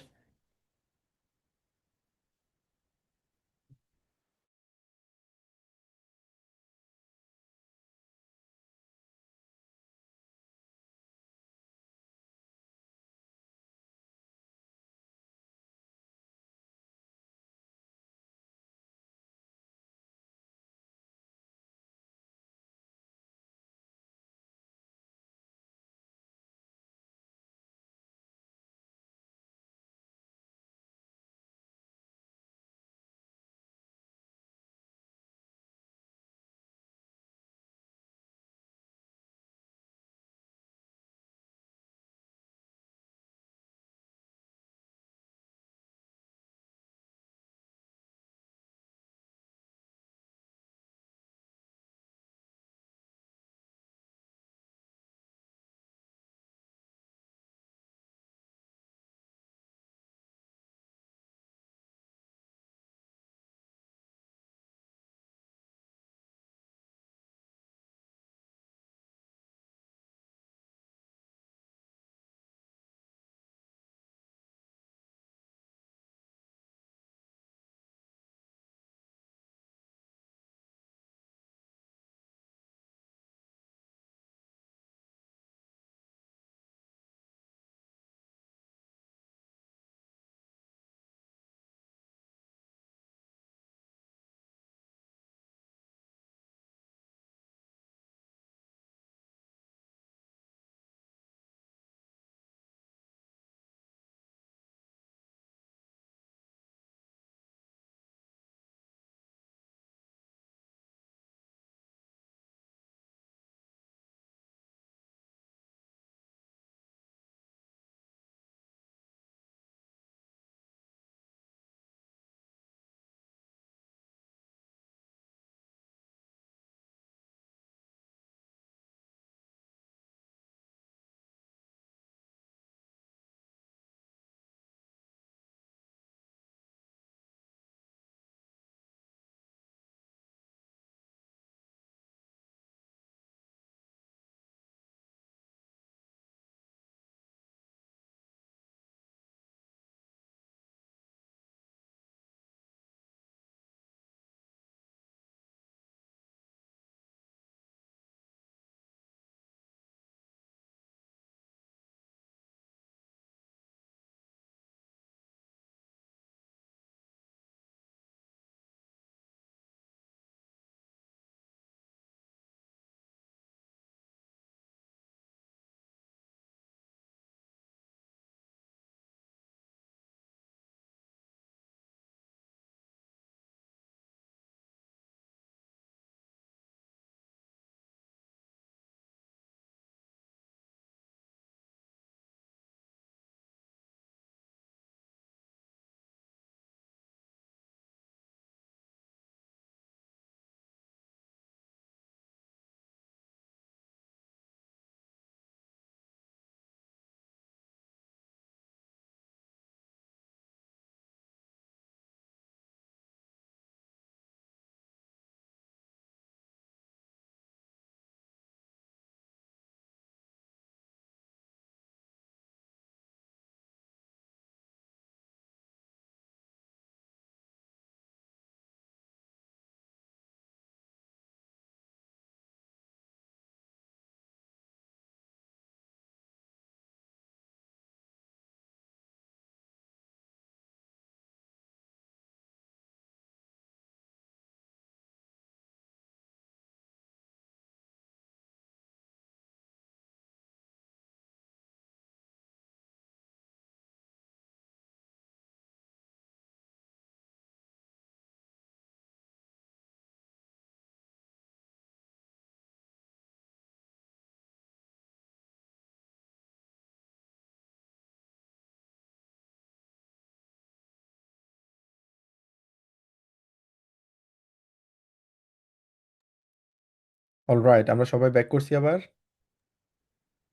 অলরাইট, আমরা সবাই ব্যাক করছি আবার।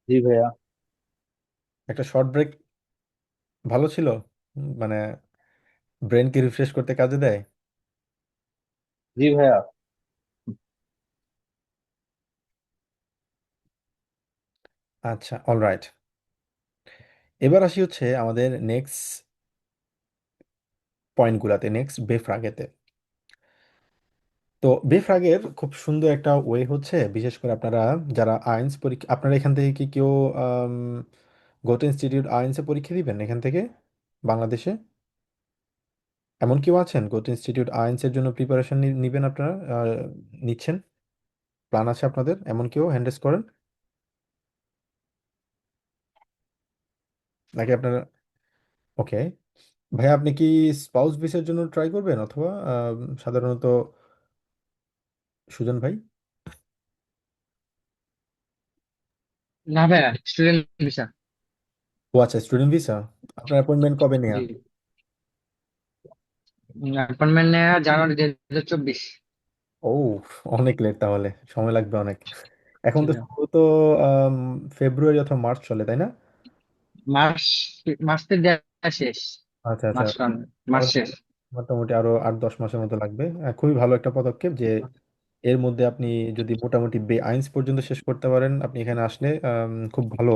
জি ভাইয়া। একটা শর্ট ব্রেক ভালো ছিল, মানে ব্রেনকে রিফ্রেশ করতে কাজে দেয়। জি ভাইয়া। আচ্ছা, অলরাইট, এবার আসি হচ্ছে আমাদের নেক্সট পয়েন্টগুলাতে, নেক্সট বেফ্রাগেতে। তো বেফ্রাগের খুব সুন্দর একটা ওয়ে হচ্ছে, বিশেষ করে আপনারা যারা আইনস পরীক্ষা, আপনারা এখান থেকে কি কেউ গোটো ইনস্টিটিউট আইনসে পরীক্ষা দিবেন এখান থেকে বাংলাদেশে? এমন কেউ আছেন গোটো ইনস্টিটিউট আইনসের জন্য প্রিপারেশন নিবেন আপনারা, নিচ্ছেন, প্ল্যান আছে আপনাদের? এমন কেউ হ্যান্ড রেজ করেন, নাকি আপনারা? ওকে, ভাইয়া আপনি কি স্পাউস ভিসার জন্য ট্রাই করবেন, অথবা সাধারণত সুজন ভাই? না ভাইয়া, স্টুডেন্ট ভিসা। ও আচ্ছা, স্টুডেন্ট ভিসা। আপনার অ্যাপয়েন্টমেন্ট কবে নেয়া? জি, অ্যাপয়েন্টমেন্ট নেওয়া জানুয়ারি 2024। ও, অনেক লেট তাহলে, সময় লাগবে অনেক। এখন জি তো ভাইয়া। সম্ভবত আম, ফেব্রুয়ারি অথবা মার্চ চলে, তাই না? মার্চ, মার্চের দেয়া শেষ। আচ্ছা আচ্ছা, মার্চ রান, মার্চ তাহলে শেষ। মোটামুটি আরো 8-10 মাসের মতো লাগবে। খুবই ভালো একটা পদক্ষেপ যে এর মধ্যে আপনি যদি মোটামুটি আইনস পর্যন্ত শেষ করতে পারেন, আপনি এখানে আসলে খুব ভালো,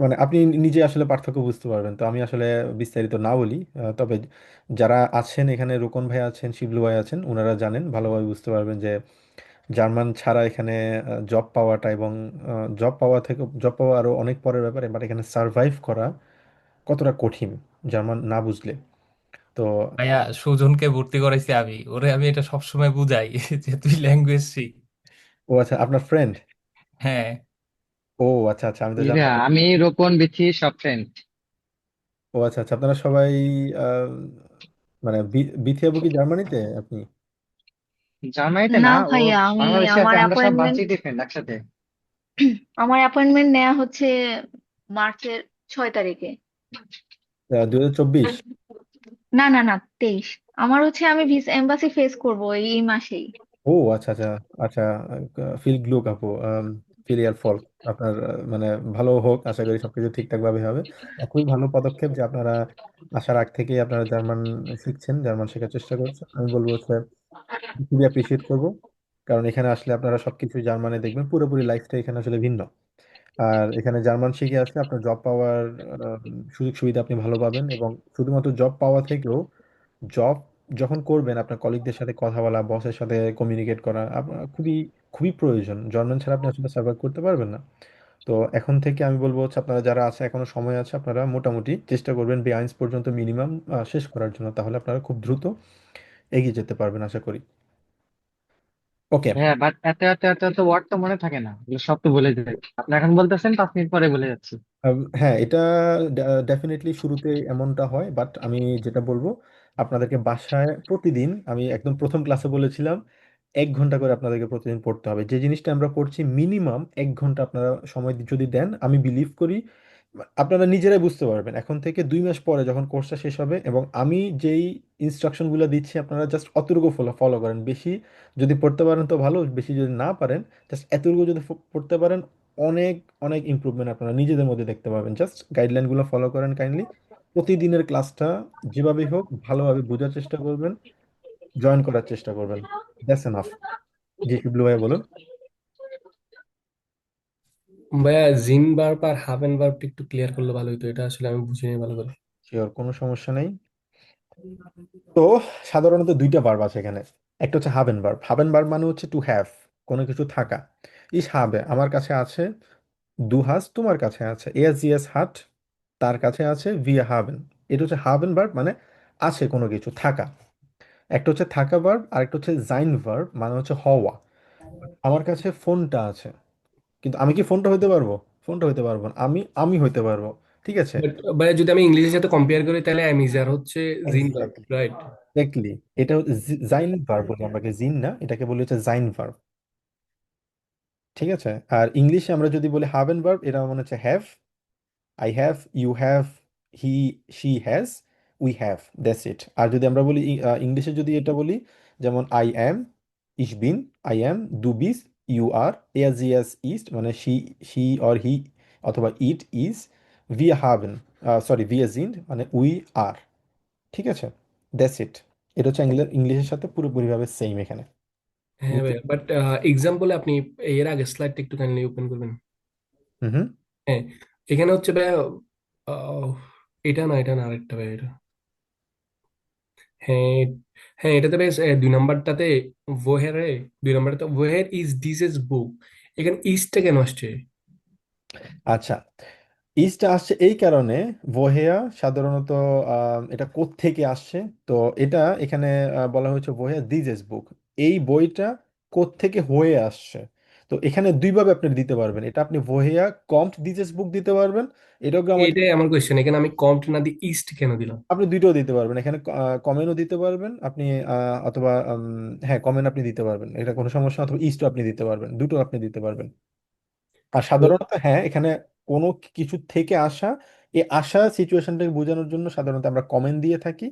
মানে আপনি নিজে আসলে পার্থক্য বুঝতে পারবেন। তো আমি আসলে বিস্তারিত না বলি, তবে যারা আছেন এখানে, রোকন ভাই আছেন, শিবলু ভাই আছেন, ওনারা জানেন, ভালোভাবে বুঝতে পারবেন যে জার্মান ছাড়া এখানে জব পাওয়াটা, এবং জব পাওয়া আরো অনেক পরের ব্যাপারে, বাট এখানে সার্ভাইভ করা কতটা কঠিন জার্মান না বুঝলে। তো ভাইয়া, সুজনকে ভর্তি করাইছি আমি, ওরে আমি এটা সবসময় বুঝাই যে তুই ল্যাঙ্গুয়েজ শিখ। ও আচ্ছা, আপনার ফ্রেন্ড? হ্যাঁ। ও আচ্ছা আচ্ছা, আমি তো জি ভাইয়া, জানতাম না। আমি রোপণ বিথি সব ফ্রেন্ড। ও আচ্ছা আচ্ছা, আপনারা সবাই আহ, মানে বিথিয়াবু কি জার্মানিতে আপনি? জার্মানিতে না না, ও ভাইয়া, আমি বাংলাদেশে আছে, আমার আমরা সব অ্যাপয়েন্টমেন্ট ভার্সিটি ফ্রেন্ড একসাথে। আমার অ্যাপয়েন্টমেন্ট নেওয়া হচ্ছে মার্চের 6 তারিখে। 2024? না না না, 23। আমার হচ্ছে আমি এম্বাসি ফেস করব এই মাসেই। ও আচ্ছা আচ্ছা আচ্ছা, ফিল গ্লুক আপু, ফিল ইয়ার ফল। আপনার মানে ভালো হোক, আশা করি সবকিছু ঠিকঠাক ভাবে হবে। খুবই ভালো পদক্ষেপ যে আপনারা আসার আগ থেকেই আপনারা জার্মান শিখছেন, জার্মান শেখার চেষ্টা করছেন। আমি বলবো হচ্ছে খুবই অ্যাপ্রিসিয়েট করবো, কারণ এখানে আসলে আপনারা সবকিছু জার্মানে দেখবেন, পুরোপুরি লাইফটা এখানে আসলে ভিন্ন। আর এখানে জার্মান শিখে আসলে আপনার জব পাওয়ার আহ, সুযোগ সুবিধা আপনি ভালো পাবেন, এবং শুধুমাত্র জব পাওয়া থেকেও, জব যখন করবেন আপনার কলিগদের সাথে কথা বলা, বসের সাথে কমিউনিকেট করা আপনার খুবই খুবই প্রয়োজন। জার্মান ছাড়া আপনি আসলে সার্ভাইভ করতে পারবেন না। তো এখন থেকে আমি বলবো হচ্ছে আপনারা যারা আছে, এখনো সময় আছে, আপনারা মোটামুটি চেষ্টা করবেন B1 পর্যন্ত মিনিমাম শেষ করার জন্য, তাহলে আপনারা খুব দ্রুত এগিয়ে যেতে পারবেন আশা করি। ওকে। হ্যাঁ, বাট এত এত এত এত ওয়ার্ড তো মনে থাকে না, এগুলো সব তো ভুলে যাই। আপনি এখন বলতেছেন, 5 মিনিট পরে ভুলে যাচ্ছি। হ্যাঁ, এটা ডেফিনেটলি শুরুতে এমনটা হয়, বাট আমি যেটা বলবো, আপনাদেরকে বাসায় প্রতিদিন, আমি একদম প্রথম ক্লাসে বলেছিলাম 1 ঘন্টা করে আপনাদেরকে প্রতিদিন পড়তে হবে। যে জিনিসটা আমরা পড়ছি মিনিমাম 1 ঘন্টা আপনারা সময় যদি দেন, আমি বিলিভ করি আপনারা নিজেরাই বুঝতে পারবেন। এখন থেকে 2 মাস পরে যখন কোর্সটা শেষ হবে, এবং আমি যেই ইনস্ট্রাকশনগুলো দিচ্ছি আপনারা জাস্ট অতটুকু ফলো ফলো করেন। বেশি যদি পড়তে পারেন তো ভালো, বেশি যদি না পারেন জাস্ট এতটুকু যদি পড়তে পারেন, অনেক অনেক ইমপ্রুভমেন্ট আপনারা নিজেদের মধ্যে দেখতে পাবেন। জাস্ট গাইডলাইনগুলো ফলো করেন কাইন্ডলি, প্রতিদিনের ক্লাসটা যেভাবেই হোক ভালোভাবে বোঝার চেষ্টা করবেন, জয়েন করার চেষ্টা করবেন। That's enough. জি শিবলু ভাই বলুন। ভাইয়া, জিন ভার্ব আর হাভেন ভার্বটা একটু ক্লিয়ার করলে ভালো হতো, এটা আসলে আমি বুঝিনি ভালো করে। শিওর, কোনো সমস্যা নেই। তো সাধারণত দুইটা ভার্ব আছে এখানে। একটা হচ্ছে হাবেন ভার্ব। হাবেন ভার্ব মানে হচ্ছে টু হ্যাভ, কোনো কিছু থাকা। ইস habe, আমার কাছে আছে। দু হাস, তোমার কাছে আছে। এস ইয়েস হাট, তার কাছে আছে। ভিয়া হাবেন, এটা হচ্ছে হাবেন ভার্ব, মানে আছে কোনো কিছু, থাকা। একটা হচ্ছে থাকা ভার্ব, আর একটা হচ্ছে জাইন ভার্ব, মানে হচ্ছে হওয়া। আমার কাছে ফোনটা আছে, কিন্তু আমি কি ফোনটা হইতে পারবো? ফোনটা হইতে পারবো না। আমি আমি হইতে পারবো। ঠিক আছে। বাট ভাইয়া, যদি আমি ইংলিশের সাথে কম্পেয়ার করি তাহলে অ্যামিজার হচ্ছে জিন ভার্ব, এক্স্যাক্টলি, রাইট? এক্স্যাক্টলি। এটা জাইন ভার্ব বলি আমরা, জিন না, এটাকে বলি হচ্ছে জাইন ভার্ব। ঠিক আছে। আর ইংলিশে আমরা যদি বলি হাভেন ভার্ব, এটা মনে হচ্ছে have, I have, you have, he she has, we have, that's it. আর যদি আমরা বলি ইংলিশে যদি এটা বলি, যেমন I am, is bin, I am, দু বিস, ইউ আর, এস জি এস ইস্ট মানে শি অর হি অথবা ইট ইজ, ভি হাভেন, সরি ভি জিন্ড মানে উই আর। ঠিক আছে, দ্যাটস ইট। এটা হচ্ছে ইংলিশের সাথে পুরোপুরিভাবে সেম এখানে। হ্যাঁ বুঝতে ভাইয়া, বাট এক্সাম্পলে আপনি এর আগে স্লাইডটা একটু কাইন্ডলি ওপেন করবেন। হুম হুম। হ্যাঁ, এখানে হচ্ছে ভাইয়া, আহ, এটা না আরেকটা ভাইয়া এটা। হ্যাঁ, হ্যাঁ এটাতে বেশ 2 নাম্বারটাতে ওহেরে, 2 নাম্বারটাতে ওহের ইজ দিস ইজ বুক, এখানে ইজটা কেন আসছে? আচ্ছা, ইস্টটা আসছে এই কারণে, ভোহেয়া সাধারণত এটা কোত্থেকে আসছে, তো এটা এখানে বলা হয়েছে ভোহেয়া দিজেস বুক, এই বইটা কোত্থেকে হয়ে আসছে। তো এখানে দুইভাবে আপনি দিতে পারবেন, এটা আপনি ভোহেয়া কমট দিজেস বুক দিতে পারবেন, এটাও গ্রামাটিক্যাল। এটাই আমার কোয়েশ্চেন, এখানে আমি কমট না দিয়ে ইস্ট কেন দিলাম? আপনি দুইটাও দিতে পারবেন, এখানে কমেন্টও দিতে পারবেন আপনি, অথবা হ্যাঁ কমেন্ট আপনি দিতে পারবেন, এটা কোনো সমস্যা না, অথবা ইস্টও আপনি দিতে পারবেন, দুটো আপনি দিতে পারবেন। আর তো সাধারণত হ্যাঁ এখানে কোনো কিছু থেকে আসা, এই আসা সিচুয়েশনটাকে বোঝানোর জন্য সাধারণত আমরা কমেন্ট দিয়ে থাকি।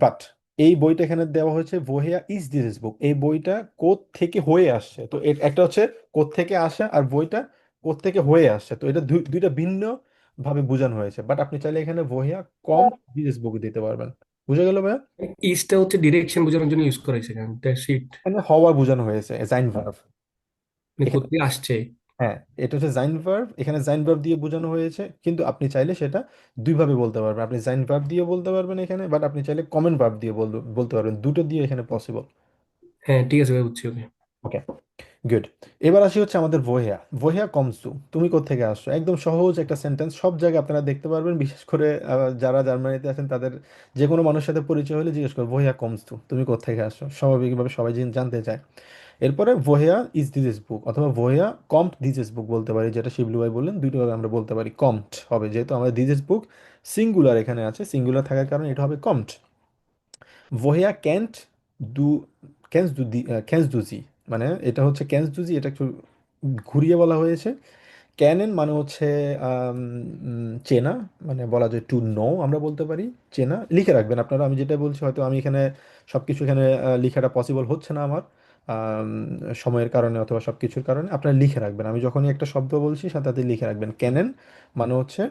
বাট এই বইটা এখানে দেওয়া হয়েছে ভোহেয়া ইজ দিস বুক, এই বইটা কোথ থেকে হয়ে আসছে, তো একটা হচ্ছে কোথ থেকে আসা, আর বইটা কোথ থেকে হয়ে আসছে, তো এটা দুইটা ভিন্ন ভাবে বোঝানো হয়েছে, বাট আপনি চাইলে এখানে ভোহেয়া কম দিস বুক দিতে পারবেন। বুঝে গেল ভাইয়া? ইস্টটা হচ্ছে ডিরেকশন বোঝানোর জন্য ইউজ করা হয়েছে, এখানে দ্যাটস ইট। এখানে হওয়া বোঝানো হয়েছে জাইন ভার্ব। মানে কোথায় আসছে? হ্যাঁ, এটা হচ্ছে জাইন ভার্ব, এখানে জাইন ভার্ব দিয়ে বোঝানো হয়েছে, কিন্তু আপনি চাইলে সেটা দুইভাবে বলতে পারবেন, আপনি জাইন ভার্ব দিয়ে বলতে পারবেন এখানে, বাট আপনি চাইলে কমেন্ট ভার্ব দিয়ে বলতে পারবেন, দুটো দিয়ে এখানে পসিবল। হ্যাঁ ঠিক আছে ভাই, বুঝছি, ওকে। ওকে, গুড। এবার আসি হচ্ছে আমাদের ভহিয়া, ভহিয়া কমসু, তুমি কোত্থেকে আসছো, একদম সহজ একটা সেন্টেন্স, সব জায়গায় আপনারা দেখতে পারবেন, বিশেষ করে যারা জার্মানিতে আছেন তাদের যে কোনো মানুষের সাথে পরিচয় হলে জিজ্ঞেস করো ভহিয়া কমসু, তুমি কোত্থেকে আসছো, স্বাভাবিকভাবে সবাই জানতে চায়। এরপরে ভোহেয়া ইজ দিস বুক অথবা ভোহেয়া কম্ট দিস বুক বলতে পারি, যেটা শিবলু ভাই বললেন, দুইটাভাবে আমরা বলতে পারি। কম্ট হবে, যেহেতু আমাদের দিস বুক সিঙ্গুলার এখানে আছে, সিঙ্গুলার থাকার কারণে এটা হবে কম্ট। ভোহেয়া ক্যান্ট দু, ক্যান্স দুজি, মানে এটা হচ্ছে ক্যান্স দুজি, এটা একটু ঘুরিয়ে বলা হয়েছে। ক্যানেন মানে হচ্ছে চেনা, মানে বলা যায় টু নো, আমরা বলতে পারি চেনা। লিখে রাখবেন আপনারা, আমি যেটা বলছি হয়তো আমি এখানে সব কিছু এখানে লেখাটা পসিবল হচ্ছে না আমার আম, সময়ের কারণে অথবা সব কিছুর কারণে, আপনারা লিখে রাখবেন, আমি যখনই একটা শব্দ বলছি সাথে লিখে রাখবেন। ক্যানেন মানে হচ্ছে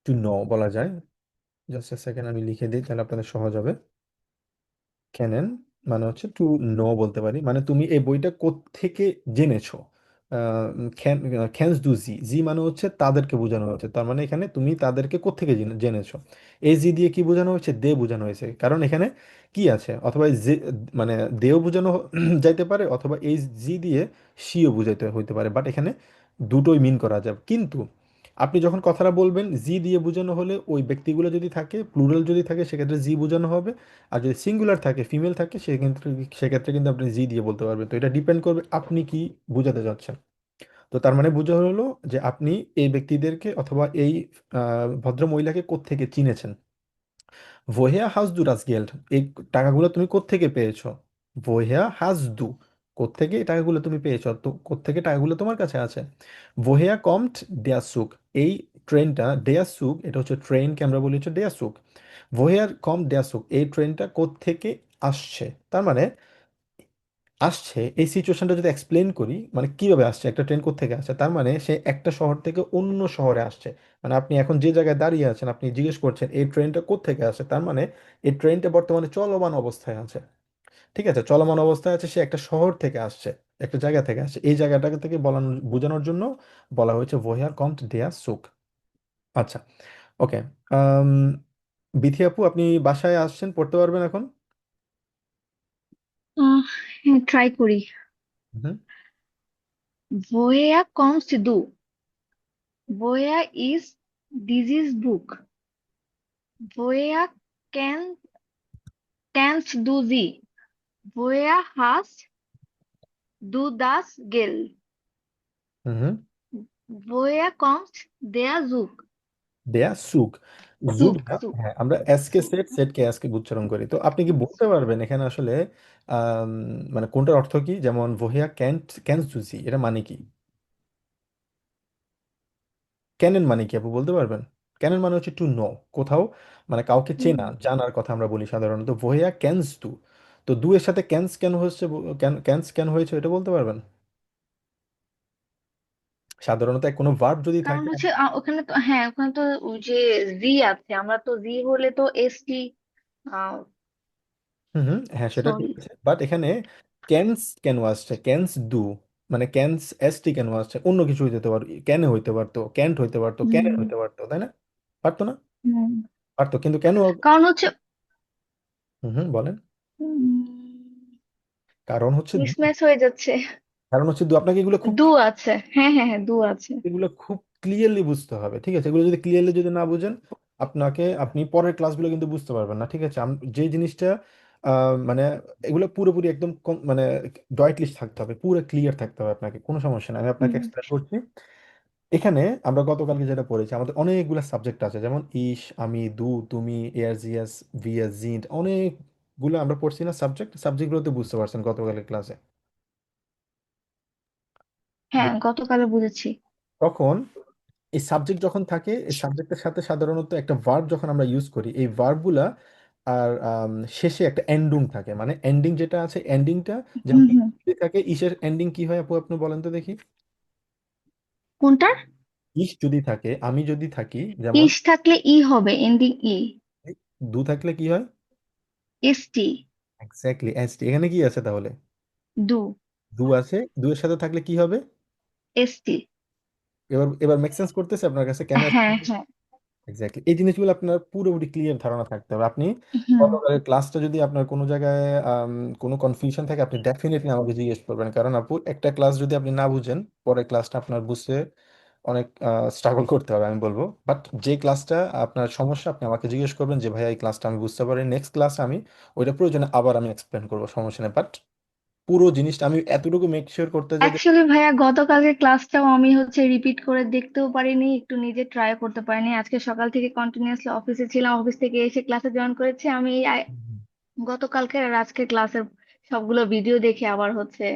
টু নো বলা যায়, জাস্ট এ সেকেন্ড আমি লিখে দিই তাহলে আপনাদের সহজ হবে। ক্যানেন মানে হচ্ছে টু নো বলতে পারি, মানে তুমি এই বইটা কোত্থেকে জেনেছো। খ্যান্স দু জি, জি মানে হচ্ছে তাদেরকে বোঝানো হচ্ছে, তার মানে এখানে তুমি তাদেরকে কোত্থেকে জেনেছো। এই জি দিয়ে কি বোঝানো হয়েছে, দে বোঝানো হয়েছে, কারণ এখানে কি আছে, অথবা যে মানে দেও বোঝানো যাইতে পারে, অথবা এই জি দিয়ে সিও বুঝাইতে হইতে পারে, বাট এখানে দুটোই মিন করা যাবে। কিন্তু আপনি যখন কথাটা বলবেন জি দিয়ে বোঝানো হলে, ওই ব্যক্তিগুলো যদি থাকে প্লুরাল যদি থাকে সেক্ষেত্রে জি বোঝানো হবে, আর যদি সিঙ্গুলার থাকে ফিমেল থাকে সেক্ষেত্রে সেক্ষেত্রে কিন্তু আপনি জি দিয়ে বলতে পারবেন, তো এটা ডিপেন্ড করবে আপনি কি বোঝাতে চাচ্ছেন। তো তার মানে বোঝা হলো যে আপনি এই ব্যক্তিদেরকে অথবা এই ভদ্র মহিলাকে কোত্থেকে চিনেছেন। woher hast du das Geld, এই টাকাগুলো তুমি কোত্থেকে পেয়েছো। woher hast du, কোত্থেকে এই টাকাগুলো তুমি পেয়েছো, তো কোত্থেকে টাকাগুলো তোমার কাছে আছে। woher kommt der Zug, এই ট্রেনটা der Zug, এটা হচ্ছে ট্রেনকে আমরা বলি হচ্ছে der Zug। woher kommt der Zug, এই ট্রেনটা কোত্থেকে আসছে, তার মানে আসছে এই সিচুয়েশনটা যদি এক্সপ্লেন করি, মানে কিভাবে আসছে, একটা ট্রেন কোত্থেকে আসছে, তার মানে সে একটা শহর থেকে অন্য শহরে আসছে। মানে আপনি এখন যে জায়গায় দাঁড়িয়ে আছেন আপনি জিজ্ঞেস করছেন এই ট্রেনটা কোত্থেকে আসে, তার মানে এই ট্রেনটা বর্তমানে চলমান অবস্থায় আছে। ঠিক আছে, চলমান অবস্থায় আছে, সে একটা শহর থেকে আসছে, একটা জায়গা থেকে আসছে, এই জায়গাটাকে থেকে বোঝানোর জন্য বলা হয়েছে ভোহিয়ার কমট দেয়া সুক। আচ্ছা, ওকে। বিথি আপু, আপনি বাসায় আসছেন, পড়তে পারবেন এখন? হ্যাঁ, ট্রাই করি। হুম। Woher kommst du? Woher is dieses Buch? Woher kann, kannst du sie? Woher hast du das Geld? Hmm. Woher kommt der Zug? দেয়া সুক, জুগ Zug, না, Zug. হ্যাঁ আমরা S K set, set K S K উচ্চারণ করি, তো আপনি কি বলতে পারবেন এখানে আসলে আম, মানে কোনটার অর্থ কি, যেমন ভহিয়া ক্যান্ট ক্যান সুজি, এটা মানে কি, ক্যানেন মানে কি আপু বলতে পারবেন? ক্যানেন মানে হচ্ছে টু নো, কোথাও মানে কাউকে চেনা হুম, জানার কথা আমরা বলি সাধারণত, ভহিয়া ক্যানস টু। তো তো ডু এর সাথে ক্যান্স কেন হচ্ছে, ক্যান্স কেন হয়েছে এটা বলতে পারবেন? সাধারণত কোনো ভার্ব যদি কারণ থাকে। হচ্ছে ওখানে তো, হ্যাঁ ওখানে তো ওই যে জি আছে, আমরা তো জি হলে তো এস টি, হুম হুম, হ্যাঁ সেটা ঠিক সরি। আছে, বাট এখানে ক্যানস কেন আসছে, ক্যানস ডু, মানে ক্যানস এসটি কেন আসছে, অন্য কিছু হইতে পারতো, ক্যানে হইতে পারতো, ক্যান্ট হইতে পারতো, ক্যান হুম হইতে পারতো, তাই না? পারতো না? হুম। পারতো, কিন্তু কেন কারণ হচ্ছে হুম হুম, বলেন। কারণ হচ্ছে মিসম্যাচ হয়ে যাচ্ছে। কারণ হচ্ছে আপনাকে এগুলো খুব, দু আছে, হ্যাঁ হ্যাঁ হ্যাঁ, দু আছে। এগুলো খুব ক্লিয়ারলি বুঝতে হবে, ঠিক আছে? এগুলো যদি ক্লিয়ারলি যদি না বুঝেন, আপনি পরের ক্লাসগুলো কিন্তু বুঝতে পারবেন না, ঠিক আছে? যে জিনিসটা মানে এগুলো পুরোপুরি একদম মানে ডয়েটলিস্ট থাকতে হবে, পুরো ক্লিয়ার থাকতে হবে আপনাকে, কোনো সমস্যা নেই, আমি আপনাকে হুম। এক্সপ্লেন করছি। এখানে আমরা গতকালকে যেটা পড়েছি, আমাদের অনেকগুলো সাবজেক্ট আছে, যেমন ইস, আমি, দু, তুমি, এয়ার, জিয়াস, ভিয়াস, জিন্ট, অনেকগুলো আমরা পড়ছি না সাবজেক্ট, সাবজেক্টগুলোতে বুঝতে পারছেন গতকালের ক্লাসে। হ্যাঁ গতকালও বুঝেছি। তখন এই সাবজেক্ট যখন থাকে, এই সাবজেক্টের সাথে সাধারণত একটা ভার্ব যখন আমরা ইউজ করি, এই ভার্বগুলা আর শেষে একটা এন্ডিং থাকে, মানে এন্ডিং যেটা আছে, এন্ডিংটা যেমন হুম ইস হুম। যদি থাকে, ইসের এন্ডিং কি হয় আপু, আপনি বলেন তো দেখি। কোনটার? ইস যদি থাকে, আমি যদি থাকি, যেমন ইস থাকলে ই হবে, এন্ডিং ই। দু থাকলে কি হয়? S T. Exactly, ST. এখানে কি আছে তাহলে? দু। দু আছে, দু এর সাথে থাকলে কি হবে? S T. এবার এবার মেক সেন্স করতেছে আপনার কাছে কেন? হ্যাঁ হ্যাঁ। এক্স্যাক্টলি, এই জিনিসগুলো আপনার পুরোপুরি ক্লিয়ার ধারণা থাকতে হবে। আপনি হুম। গতকালের ক্লাসটা যদি আপনার কোনো জায়গায় কোনো কনফিউশন থাকে, আপনি ডেফিনেটলি আমাকে জিজ্ঞেস করবেন, কারণ আপু একটা ক্লাস যদি আপনি না বুঝেন, পরের ক্লাসটা আপনার বুঝতে অনেক স্ট্রাগল করতে হবে আমি বলবো। বাট যে ক্লাসটা আপনার সমস্যা, আপনি আমাকে জিজ্ঞেস করবেন যে ভাইয়া এই ক্লাসটা আমি বুঝতে পারি, নেক্সট ক্লাসে আমি ওইটা প্রয়োজনে আবার আমি এক্সপ্লেন করবো, সমস্যা নেই। বাট পুরো জিনিসটা আমি এতটুকু মেক শিওর করতে চাই যে অ্যাকচুয়ালি ভাইয়া গতকালকে ক্লাসটাও আমি হচ্ছে রিপিট করে দেখতেও পারিনি, একটু নিজে ট্রাই করতে পারিনি। আজকে সকাল থেকে কন্টিনিউয়াসলি অফিসে ছিলাম, অফিস থেকে এসে ক্লাসে জয়েন করেছি আমি। গতকালকে আর আজকে ক্লাসের সবগুলো ভিডিও দেখে আবার হচ্ছে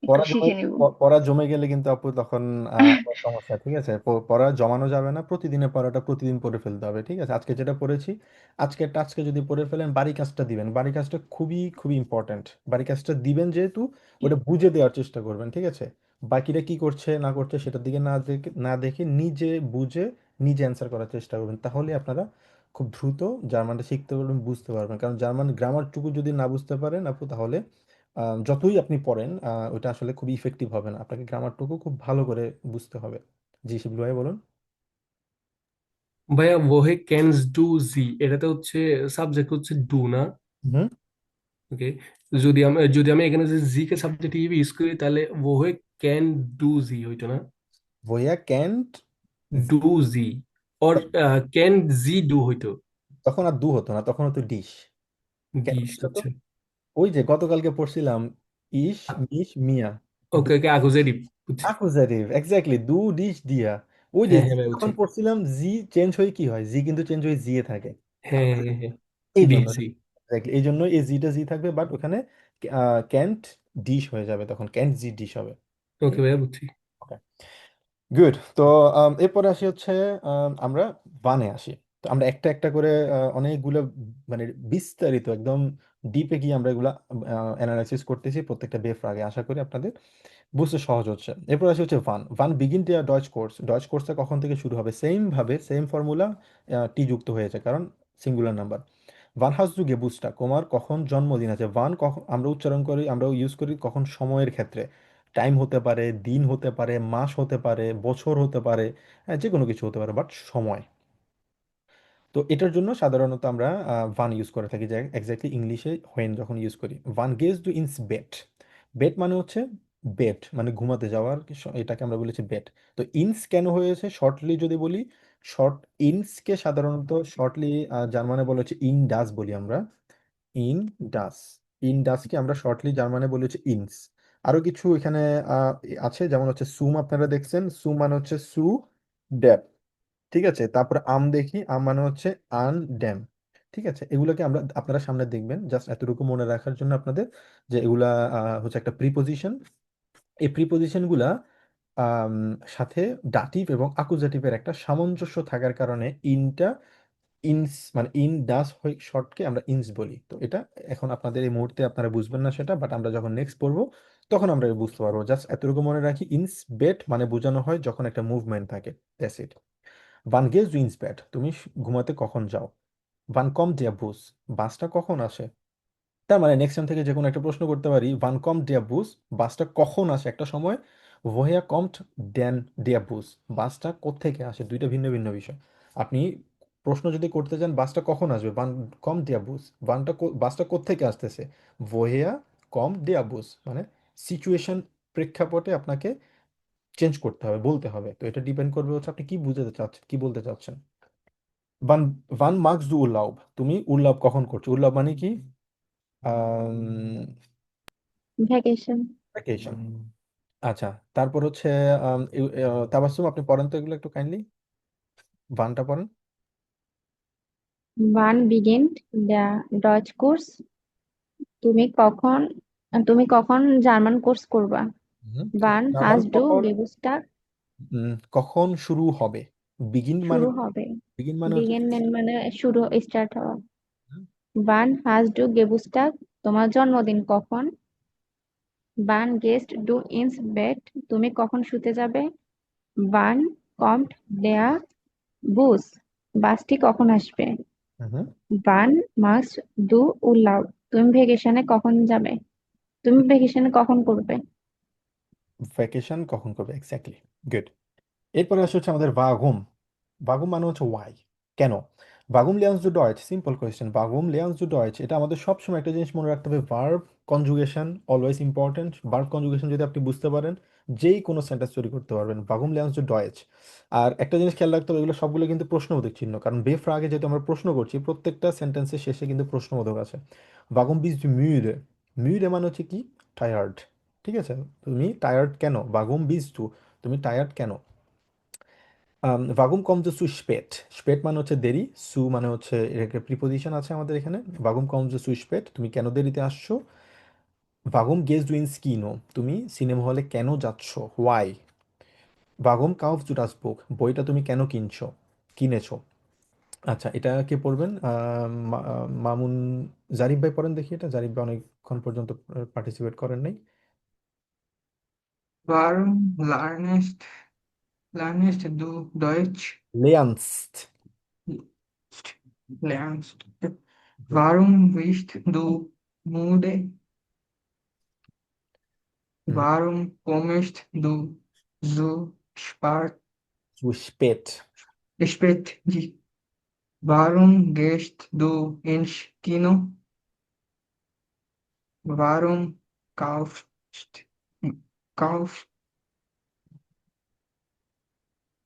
একটু পড়া জমে শিখে নিব। পড়া জমে গেলে কিন্তু আপু তখন আবার সমস্যা, ঠিক আছে? পড়া জমানো যাবে না, প্রতিদিনের পড়াটা প্রতিদিন পড়ে ফেলতে হবে, ঠিক আছে? আজকে যেটা পড়েছি, আজকে যদি পড়ে ফেলেন, বাড়ি কাজটা দিবেন, বাড়ি কাজটা খুবই খুবই ইম্পর্ট্যান্ট। বাড়ি কাজটা দিবেন যেহেতু, ওটা বুঝে দেওয়ার চেষ্টা করবেন, ঠিক আছে? বাকিরা কি করছে না করছে সেটার দিকে না দেখে নিজে বুঝে নিজে অ্যান্সার করার চেষ্টা করবেন, তাহলে আপনারা খুব দ্রুত জার্মানটা শিখতে পারবেন, বুঝতে পারবেন। কারণ জার্মান গ্রামারটুকু যদি না বুঝতে পারেন আপু, তাহলে যতই আপনি পড়েন ওটা আসলে খুব ইফেক্টিভ হবে না, আপনাকে গ্রামারটুকু খুব ভালো করে বুঝতে হবে। জি শিবলু ভাই বলুন। ভাইয়া ওহে ক্যানস ডু জি, এটাতে হচ্ছে সাবজেক্ট হচ্ছে ডু না? হুম। ওকে, যদি আমি এখানে যে জি কে সাবজেক্ট হিসেবে ইউজ করি, তাহলে ওহে ক্যান ডু জি হইতো না? ভইয়া ক্যান্ট, ডু জি, অর ক্যান জি ডু হইতো? তখন আর দু হতো না, তখন হতো ডিশ। কেন ডিশ, হতো তো? আচ্ছা। ওই যে গতকালকে পড়ছিলাম, ইস, মিশ, মিয়া, দু ওকে ওকে, আকুজেটিভ, বুঝছি। অ্যাকুজাটিভ, এক্স্যাক্টলি, দু ডিশ দিয়া। ওই যে হ্যাঁ জি হ্যাঁ ভাই, বুঝছি। যখন পড়ছিলাম, জি চেঞ্জ হয়ে কি হয়, জি কিন্তু চেঞ্জ হয়ে জিয়ে থাকে, হ্যাঁ হ্যাঁ হ্যাঁ, এই জন্য, ডিসি। exactly, এই জন্য এই জিটা জি থাকবে, বাট ওখানে ক্যান্ট ডিশ হয়ে যাবে, তখন ক্যান্ট জি ডিশ হবে। ওকে ভাইয়া, বুঝছি। গুড। তো এরপরে আসি হচ্ছে, আমরা বানে আসি। তো আমরা একটা একটা করে অনেকগুলো, মানে বিস্তারিত একদম ডিপে গিয়ে আমরা এগুলা অ্যানালাইসিস করতেছি প্রত্যেকটা বেফ আগে, আশা করি আপনাদের বুঝতে সহজ হচ্ছে। এরপর আসি হচ্ছে ভান ভান বিগিন দেয়ার ডয়েচ কোর্স, ডয়েচ কোর্সটা কখন থেকে শুরু হবে, সেম ভাবে সেম ফর্মুলা, টি যুক্ত হয়েছে কারণ সিঙ্গুলার নাম্বার। ভান হাউস যুগে বুস্টা কুমার কখন জন্মদিন আছে, ভান কখন আমরা উচ্চারণ করি, আমরা ইউজ করি কখন সময়ের ক্ষেত্রে, টাইম হতে পারে, দিন হতে পারে, মাস হতে পারে, বছর হতে পারে, হ্যাঁ যে কোনো কিছু হতে পারে, বাট সময়। তো এটার জন্য সাধারণত আমরা ভান ইউজ করে থাকি, যে এক্স্যাক্টলি ইংলিশে হোয়েন যখন ইউজ করি। ভান গেজ ডু ইনস বেট, বেট মানে হচ্ছে বেড, মানে ঘুমাতে যাওয়ার, এটাকে আমরা বলেছি বেট। তো ইনস কেন হয়েছে শর্টলি যদি বলি, শর্ট ইনসকে সাধারণত শর্টলি জার্মানে বলা হচ্ছে ইন ডাস বলি আমরা, ইন ডাস, ইন ডাসকে আমরা শর্টলি জার্মানে বলি হচ্ছে ইনস। আরো কিছু এখানে আহ, আছে, যেমন হচ্ছে সুম, আপনারা দেখছেন সুম মানে হচ্ছে সু ড্যাপ, ঠিক আছে? তারপরে আম দেখি, আম মানে হচ্ছে আন ড্যাম, ঠিক আছে? এগুলোকে আমরা, আপনারা সামনে দেখবেন, জাস্ট এতটুকু মনে রাখার জন্য আপনাদের, যে এগুলা হচ্ছে একটা প্রিপোজিশন। এই প্রিপোজিশন গুলা আম, সাথে ডাটিভ এবং আকুজাটিভের একটা সামঞ্জস্য থাকার কারণে ইনটা ইনস মানে ইন ডাস শর্টকে আমরা ইনস বলি। তো এটা এখন আপনাদের এই মুহূর্তে আপনারা বুঝবেন না সেটা, বাট আমরা যখন নেক্সট পড়বো তখন আমরা বুঝতে পারবো। জাস্ট এতটুকু মনে রাখি, ইনস বেড মানে বোঝানো হয় যখন একটা মুভমেন্ট থাকে, দ্যাটস ইট। বান গেজ ডু ইনস বেড, তুমি ঘুমাতে কখন যাও। বান কম ডিয়া বুস, বাসটা কখন আসে। তার মানে নেক্সট টাইম থেকে যে কোনো একটা প্রশ্ন করতে পারি, ভান কম ডিয়া বুস, বাসটা কখন আসে একটা সময়। ভোয়া কমট ড্যান ডিয়া বুস, বাসটা কোত্থেকে আসে, দুইটা ভিন্ন ভিন্ন বিষয়। আপনি প্রশ্ন যদি করতে চান বাসটা কখন আসবে, ভান কম ডিয়া বুস, বাসটা কোত্থেকে আসতেছে। ভোয়া কম ডিয়া বুস মানে সিচুয়েশন, প্রেক্ষাপটে আপনাকে চেঞ্জ করতে হবে, বলতে হবে। তো এটা ডিপেন্ড করবে হচ্ছে আপনি কি বুঝাতে চাচ্ছেন, কি বলতে চাচ্ছেন। ভান ভান মার্কস দু উল্লাভ, তুমি উল্লাভ কখন করছো, উল্লাভ মানে কি, ভ্যাকেশন। ভ্যাকেশন। আচ্ছা, তারপর হচ্ছে তাবাসসুম, আপনি পড়েন তো এগুলো একটু কাইন্ডলি, বানটা পড়েন। Wann beginnt der Deutschkurs? তুমি কখন তুমি কখন জার্মান কোর্স করবা? Wann জার্মান hast du কখন, Geburtstag? কখন শুরু হবে। বিগিন মানে, শুরু হবে। বিগিন মানে হচ্ছে বিগিন মানে শুরু, স্টার্ট হওয়া। Wann hast du Geburtstag? তোমার জন্মদিন কখন? Wann gehst du ins Bett? তুমি কখন শুতে যাবে? Wann kommt der Bus? বাসটি কখন আসবে? Wann machst du Urlaub? তুমি ভ্যাকেশনে কখন যাবে? তুমি ভ্যাকেশনে কখন করবে? ভ্যাকেশন কখন করবে, এক্স্যাক্টলি, গুড। এরপরে আসছে হচ্ছে আমাদের বাগুম। বাগুম মানে হচ্ছে ওয়াই, কেন। বাগুম লেয়ার্নস ডু ডয়েচ, সিম্পল কোয়েশ্চেন, বাগুম লেয়ার্নস ডু ডয়েচ। এটা আমাদের সবসময় একটা জিনিস মনে রাখতে হবে, verb conjugation always important. Verb conjugation যদি আপনি বুঝতে পারেন, যেই কোনো সেন্টেন্স তৈরি করতে পারবেন। বাগুম লেয়ার্নস ডু ডয়েচ। আর একটা জিনিস খেয়াল রাখতে হবে, এগুলো সবগুলো কিন্তু প্রশ্নবোধক চিহ্ন, কারণ বেফ্রাগে যেহেতু আমরা প্রশ্ন করছি, প্রত্যেকটা সেন্টেন্সের শেষে কিন্তু প্রশ্নবোধক আছে। বাগুম বিজ ডু মিউরে, মিউরে মানে হচ্ছে কি, টায়ার্ড। ঠিক আছে, তুমি টায়ার্ড কেন, বাগুম বিজ টু, তুমি টায়ার্ড কেন। ভাগুম কম টু স্পেট, স্পেট মানে হচ্ছে দেরি, সু মানে হচ্ছে এর একটা প্রিপোজিশন আছে আমাদের এখানে। ভাগুম কম টু স্পেট, তুমি কেন দেরিতে আসছো। ভাগুম গেস ডু ইন স্কিনো, তুমি সিনেমা হলে কেন যাচ্ছ, হোয়াই। ভাগুম কাউফ টু ডাস বুক, বইটা তুমি কেন কিনেছো। আচ্ছা, এটা কে পড়বেন, মামুন, জারিফ ভাই পড়েন দেখি এটা, জারিফ ভাই অনেকক্ষণ পর্যন্ত পার্টিসিপেট করেন নাই। Warum lernst du Deutsch? লেয়ান্সট, Lernst. Warum bist du müde? Warum kommst du so স্পেট, spät? Warum gehst du ins Kino? Warum kaufst kaufst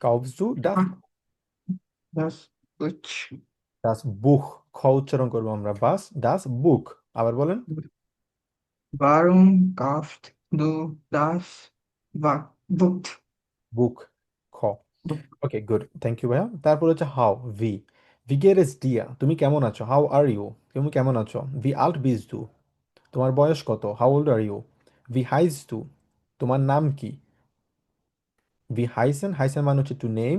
কাউফস ডু ডাস, das Deutsch? ডাস বুক, খ উচ্চারণ করবো আমরা, বাস ডাস বুক। আবার বলেন। Warum kaufst du das Buch? বুক, খ। ওকে, গুড, থ্যাংক ইউ ভাইয়া। তারপর হচ্ছে হাউ, ভি। ভিগেরেস ডিয়া, তুমি কেমন আছো, হাউ আর ইউ, তুমি কেমন আছো। ভি আল্ট বিজ দু, তোমার বয়স কত, হাউ ওল্ড আর ইউ। ভি হাইজ টু, তোমার নাম কি। ভি হাইসেন, হাইসেন মানে হচ্ছে টু নেম,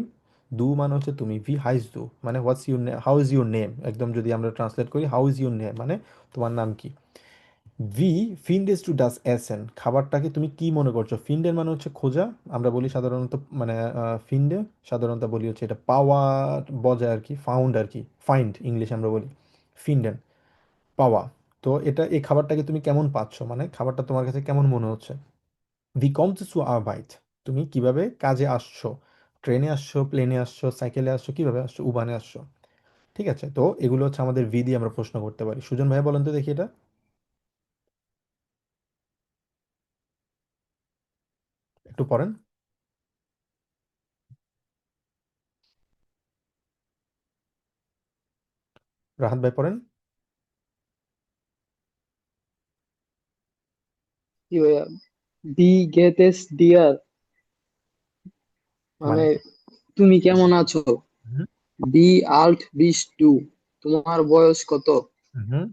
দু মানে হচ্ছে তুমি। ভি হাইজ দু মানে what's your name, how is your name, একদম যদি আমরা ট্রান্সলেট করি, হাউ ইজ ইউর নেম মানে তোমার নাম কি। ভি ফিন্ডেস টু ডাস এসেন, খাবারটাকে তুমি কি মনে করছো। ফিন্ডের মানে হচ্ছে খোঁজা, আমরা বলি সাধারণত মানে ফিন্ডে সাধারণত বলি হচ্ছে এটা পাওয়া, বজায় আর কি, ফাউন্ড আর কি, ফাইন্ড ইংলিশ আমরা বলি। ফিন্ডেন পাওয়া। তো এটা, এই খাবারটাকে তুমি কেমন পাচ্ছ মানে খাবারটা তোমার কাছে কেমন মনে হচ্ছে। ভি কমস টু আরবাইট, তুমি কিভাবে কাজে আসছো, ট্রেনে আসছো, প্লেনে আসছো, সাইকেলে আসছো, কিভাবে আসছো, উবানে আসছো। ঠিক আছে, তো এগুলো হচ্ছে আমাদের ভি দিয়ে আমরা প্রশ্ন করতে পারি। সুজন ভাইয়া বলেন তো দেখি এটা, একটু পড়েন। রাহাত ভাই পড়েন। কি ভাইয়া, বি গেটেস ডিয়ার মানে মানে তুমি কেমন আছো। হুম বি আল্ট বিশ ডু, তোমার বয়স কত। হুম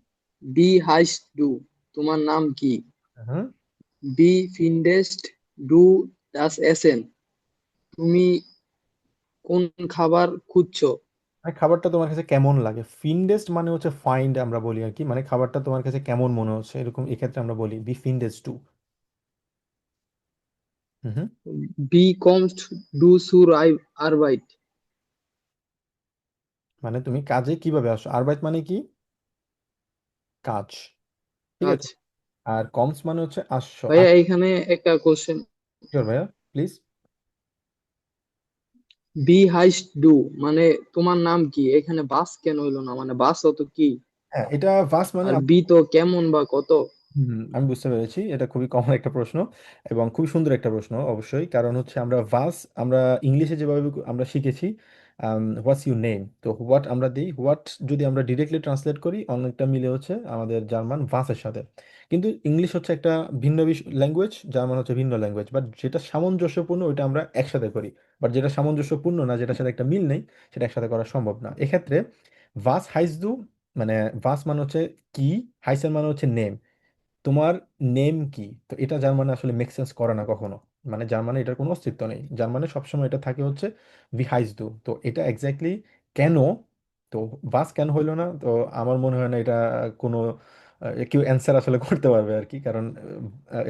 বি হাইস্ট ডু, তোমার নাম কি। হুম বি ফিন্ডেস্ট ডু ডাস এসেন, তুমি কোন খাবার খুঁজছো। মানে খাবারটা তোমার কাছে কেমন লাগে? ফিন্ডেস্ট মানে হচ্ছে ফাইন্ড আমরা বলি আর কি, মানে খাবারটা তোমার কাছে কেমন মনে হচ্ছে এরকম, এক্ষেত্রে আমরা বলি বি ফিন্ডেস্ট টু। হুম হুম। Wie kommst du zur Arbeit? মানে তুমি কাজে কিভাবে আসো, আরবাইট মানে কি? কাজ। ঠিক কাজ। আছে। আর কমস মানে হচ্ছে আসছো। ভাইয়া এইখানে একটা কোশ্চেন, শিওর ভাইয়া, প্লিজ। বি হাইস্ট ডু মানে তোমার নাম কি, এখানে বাস কেন হইলো না, মানে বাস অত কি? হ্যাঁ, এটা ভাস মানে আর বি তো কেমন বা কত। আমি বুঝতে পেরেছি, এটা খুবই কমন একটা প্রশ্ন এবং খুবই সুন্দর একটা প্রশ্ন অবশ্যই, কারণ হচ্ছে আমরা ভাস আমরা ইংলিশে যেভাবে আমরা শিখেছি হোয়াটস ইউর নেম, তো হোয়াট আমরা দিই, হোয়াট যদি আমরা ডিরেক্টলি ট্রান্সলেট করি অনেকটা মিলে হচ্ছে আমাদের জার্মান ভাসের সাথে। কিন্তু ইংলিশ হচ্ছে একটা ভিন্ন ল্যাঙ্গুয়েজ, জার্মান হচ্ছে ভিন্ন ল্যাঙ্গুয়েজ, বাট যেটা সামঞ্জস্যপূর্ণ ওইটা আমরা একসাথে করি। বাট যেটা সামঞ্জস্যপূর্ণ না, যেটার সাথে একটা মিল নেই, সেটা একসাথে করা সম্ভব না। এক্ষেত্রে ভাস হাইস দু, মানে ভাস মানে হচ্ছে কি, হাইসের মানে হচ্ছে নেম। তোমার নেম কি, তো এটা জার্মানে আসলে মেক সেন্স করে না কখনো। মানে জার্মানে এটার কোনো অস্তিত্ব নেই, জার্মানে সবসময় এটা থাকে হচ্ছে ভি হাইস দু। তো এটা এক্স্যাক্টলি কেন, তো বাস কেন হইলো না, তো আমার মনে হয় না এটা কোনো কেউ অ্যান্সার আসলে করতে পারবে আর কি, কারণ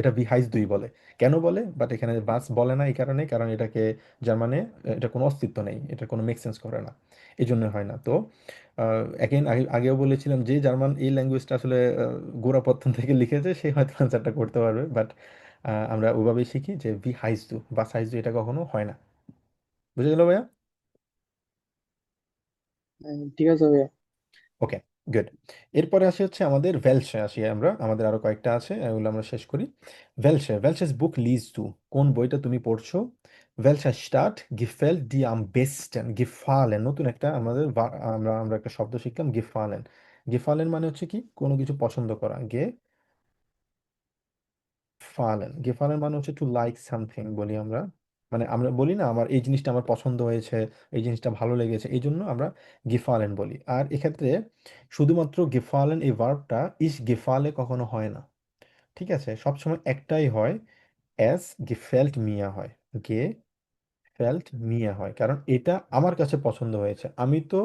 এটা ভি হাইস দুই বলে। কেন বলে, বাট এখানে বাস বলে না এই কারণে, কারণ এটাকে জার্মানে এটা কোনো অস্তিত্ব নেই, এটা কোনো মেক সেন্স করে না, এই জন্য হয় না। তো অ্যাগেন আগেও বলেছিলাম যে জার্মান এই ল্যাঙ্গুয়েজটা আসলে গোড়াপত্তন থেকে লিখেছে, সে হয়তো আনসারটা করতে পারবে, বাট আমরা ওইভাবেই শিখি যে ভি হাইজ দু বা সাইজ দু, এটা কখনো হয় না। বুঝে গেল ভাইয়া? ঠিক আছে ভাইয়া। ওকে, গুড। এরপরে আসি হচ্ছে আমাদের ভেলসে আসি আমরা, আমাদের আরো কয়েকটা আছে, এগুলো আমরা শেষ করি। ভেলসে, ভেলসেস বুক লিজ দু, কোন বইটা তুমি পড়ছো? ভেলসা স্টার্ট গিফেল্ট ডি আম বেস্টেন, গিফালেন, নতুন একটা আমাদের আমরা আমরা একটা শব্দ শিখলাম, গিফালেন। গিফালেন মানে হচ্ছে কি, কোনো কিছু পছন্দ করা, ফালেন, গেফালেন মানে হচ্ছে টু লাইক সামথিং বলি আমরা, মানে আমরা বলি না আমার এই জিনিসটা আমার পছন্দ হয়েছে, এই জিনিসটা ভালো লেগেছে, এই জন্য আমরা গেফালেন বলি। আর এক্ষেত্রে শুধুমাত্র গেফালেন এই ভার্বটা ইস গেফালে কখনো হয় না। ঠিক আছে, সবসময় একটাই হয়, এস গেফেল্ট মিয়া হয়, গে ফেল্ট মিয়া হয়, কারণ এটা আমার কাছে পছন্দ হয়েছে। আমি তো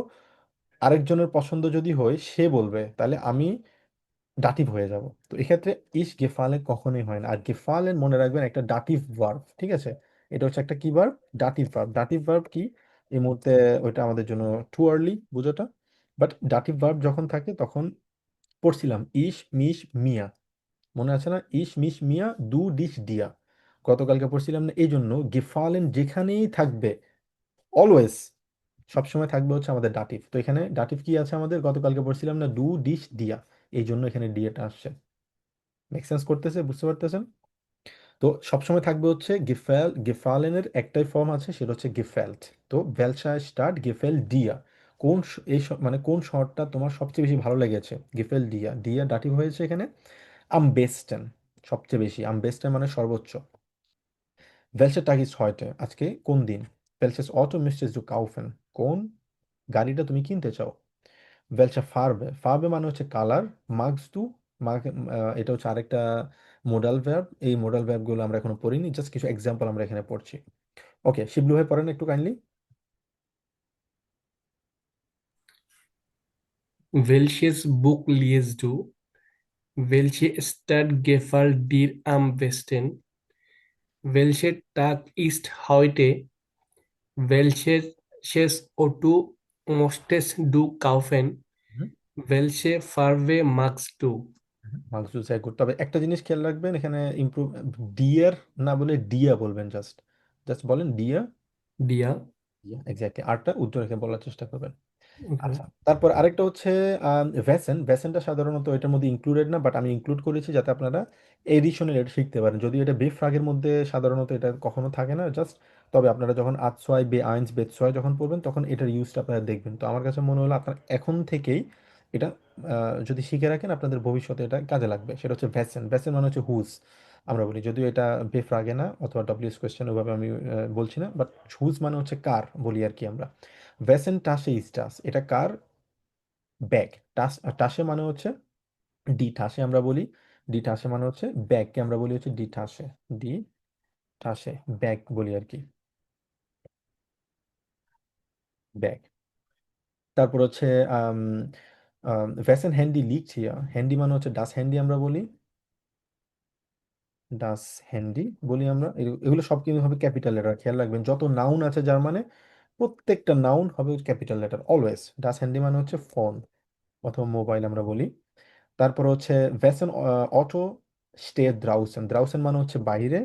আরেকজনের পছন্দ যদি হয় সে বলবে, তাহলে আমি ডাটিভ হয়ে যাব। তো এক্ষেত্রে ইস গেফালেন কখনোই হয় না। আর গেফালেন মনে রাখবেন একটা ডাটিভ ভার্ব, ঠিক আছে? এটা হচ্ছে একটা কি verb? Dative verb. Dative verb কি এই মুহূর্তে ওইটা আমাদের জন্য টু আর্লি বোঝাটা, বাট ডাটিভ ভার্ব যখন থাকে তখন পড়ছিলাম ইস মিস মিয়া, মনে আছে না? ইস মিস মিয়া দু ডিশ দিয়া, গতকালকে পড়ছিলাম না? এই জন্য গেফালেন যেখানেই থাকবে অলওয়েজ সবসময় থাকবে হচ্ছে আমাদের ডাটিভ। তো এখানে ডাটিভ কি আছে আমাদের, গতকালকে পড়ছিলাম না, ডু ডিশ দিয়া, এই জন্য এখানে ডিয়াটা আসছে। মেক সেন্স করতেছে, বুঝতে পারতেছেন? তো সবসময় থাকবে হচ্ছে গেফালেনের একটাই ফর্ম আছে, সেটা হচ্ছে গেফেল্ট। তো ভেলশায় স্টার্ট গেফেল ডিয়া, কোন মানে কোন শহরটা তোমার সবচেয়ে বেশি ভালো লেগেছে, গেফেল ডিয়া, ডিয়া ডাটিভ হয়েছে এখানে। আম বেস্টেন, সবচেয়ে বেশি, আম বেস্টেন মানে সর্বোচ্চ। ভেলসে টাগিস হয়টে, আজকে কোন দিন? ভেলসেস অটো মিস্টেস ডু কাউফেন, কোন গাড়িটা তুমি কিনতে চাও? ভেলসে ফার্বে, ফার্বে মানে হচ্ছে কালার। মার্কস টু, মার্ক, এটা হচ্ছে আরেকটা মোডাল ভার্ব। এই মোডাল ভার্বগুলো আমরা এখনো পড়িনি, জাস্ট কিছু এক্সাম্পল আমরা এখানে পড়ছি। ওকে, শিবলু ভাই পড়েন একটু kindly. Welches Buch liest du? Welche Stadt gefällt dir am besten? Welcher Tag ist heute? Welches Auto möchtest du kaufen? Welche Farbe magst du? মার্কস টু গুড, তবে একটা জিনিস খেয়াল রাখবেন এখানে, ইমপ্রুভ, ডিয়ার না বলে ডিয়া বলবেন, জাস্ট জাস্ট বলেন ডিয়া। Dia. এক্স্যাক্টলি, আরটা উত্তর রেখে বলার চেষ্টা করবেন। Okay. আচ্ছা, তারপর আরেকটা হচ্ছে ভ্যাসেন। ভ্যাসেনটা সাধারণত এটার মধ্যে ইনক্লুডেড না, বাট আমি ইনক্লুড করেছি যাতে আপনারা এডিশনের এটা শিখতে পারেন। যদিও এটা বেফ্রাগের মধ্যে সাধারণত এটা কখনো থাকে না, জাস্ট তবে আপনারা যখন আতসোয় বে আইনস বেতসোয় যখন পড়বেন তখন এটার ইউজটা আপনারা দেখবেন। তো আমার কাছে মনে হলো আপনারা এখন থেকেই এটা যদি শিখে রাখেন আপনাদের ভবিষ্যতে এটা কাজে লাগবে। সেটা হচ্ছে ভ্যাসেন। ভ্যাসেন মানে হচ্ছে হুজ আমরা বলি, যদিও এটা বেফ্রাগে না অথবা ডব্লিউএস কোয়েশ্চেন ওইভাবে আমি বলছি না, বাট হুজ মানে হচ্ছে কার বলি আর কি আমরা। ভ্যাসেন টাসে ইস্টাস, এটা কার ব্যাগ। টাসে মানে হচ্ছে ডি ঠাসে আমরা বলি, ডি ঠাসে মানে হচ্ছে ব্যাগকে আমরা বলি হচ্ছে ডি ঠাসে, ডি ঠাসে ব্যাগ বলি আর কি, ব্যাগ। তারপর হচ্ছে ভ্যাসেন হ্যান্ডি লিখছি হ্যান্ডি মানে হচ্ছে ডাস হ্যান্ডি আমরা বলি, ডাস হ্যান্ডি বলি আমরা। এগুলো সব কিন্তু হবে ক্যাপিটাল লেটার, খেয়াল রাখবেন যত নাউন আছে জার্মানে প্রত্যেকটা নাউন হবে ক্যাপিটাল লেটার অলওয়েজ। ডাস হ্যান্ডি মানে হচ্ছে ফোন অথবা মোবাইল আমরা বলি। তারপর হচ্ছে ভ্যাসেন অটো স্টে দ্রাউসেন, দ্রাউসেন মানে হচ্ছে বাইরে,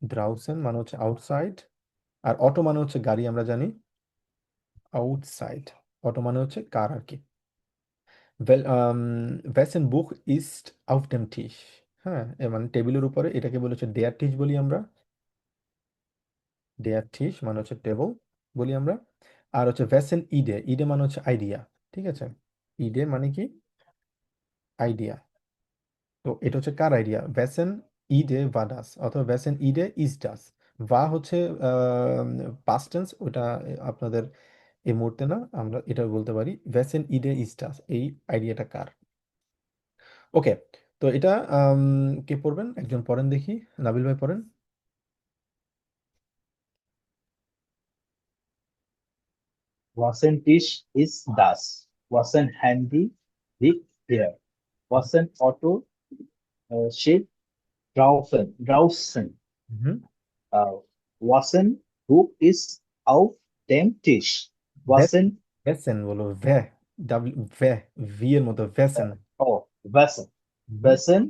দ্রাউসেন মানে হচ্ছে আউটসাইড। আর অটো মানে হচ্ছে গাড়ি আমরা জানি, আউটসাইড। অটো মানে হচ্ছে কার আর কি। wessen Buch ist auf dem Tisch? হ্যাঁ, মানে টেবিলের উপরে, এটাকে বলে হচ্ছে দেয়ার টিশ বলি আমরা। দেয়ার টিশ মানে হচ্ছে টেবল বলি আমরা। আর হচ্ছে ভ্যাসেন ইডে, ইডে মানে হচ্ছে আইডিয়া। ঠিক আছে, ইডে মানে কি আইডিয়া। তো এটা হচ্ছে কার আইডিয়া, ভ্যাসেন ইডে ভাডাস অথবা ভ্যাসেন ইডে ইজ ডাস। ভা হচ্ছে পাস্ট টেন্স, ওটা আপনাদের এই মুহূর্তে না, আমরা এটা বলতে পারি ভ্যাসেন ইডে ইজ ডাস, এই আইডিয়াটা কার। ওকে, তো এটা কে পড়বেন, একজন পড়েন দেখি, নাবিল ভাই পড়েন। Waschen Tisch ist das. Waschen Handy liegt hier. Waschen Auto steht draußen. হুম, Äh, Waschen Buch ist auf dem Tisch. Waschen, ভ্যাসেন বলো, ভ্যা, ডাব্লিউ ভ্যা, ভি এর মতো ভ্যাসেন। oh, Waschen. হুম, Waschen,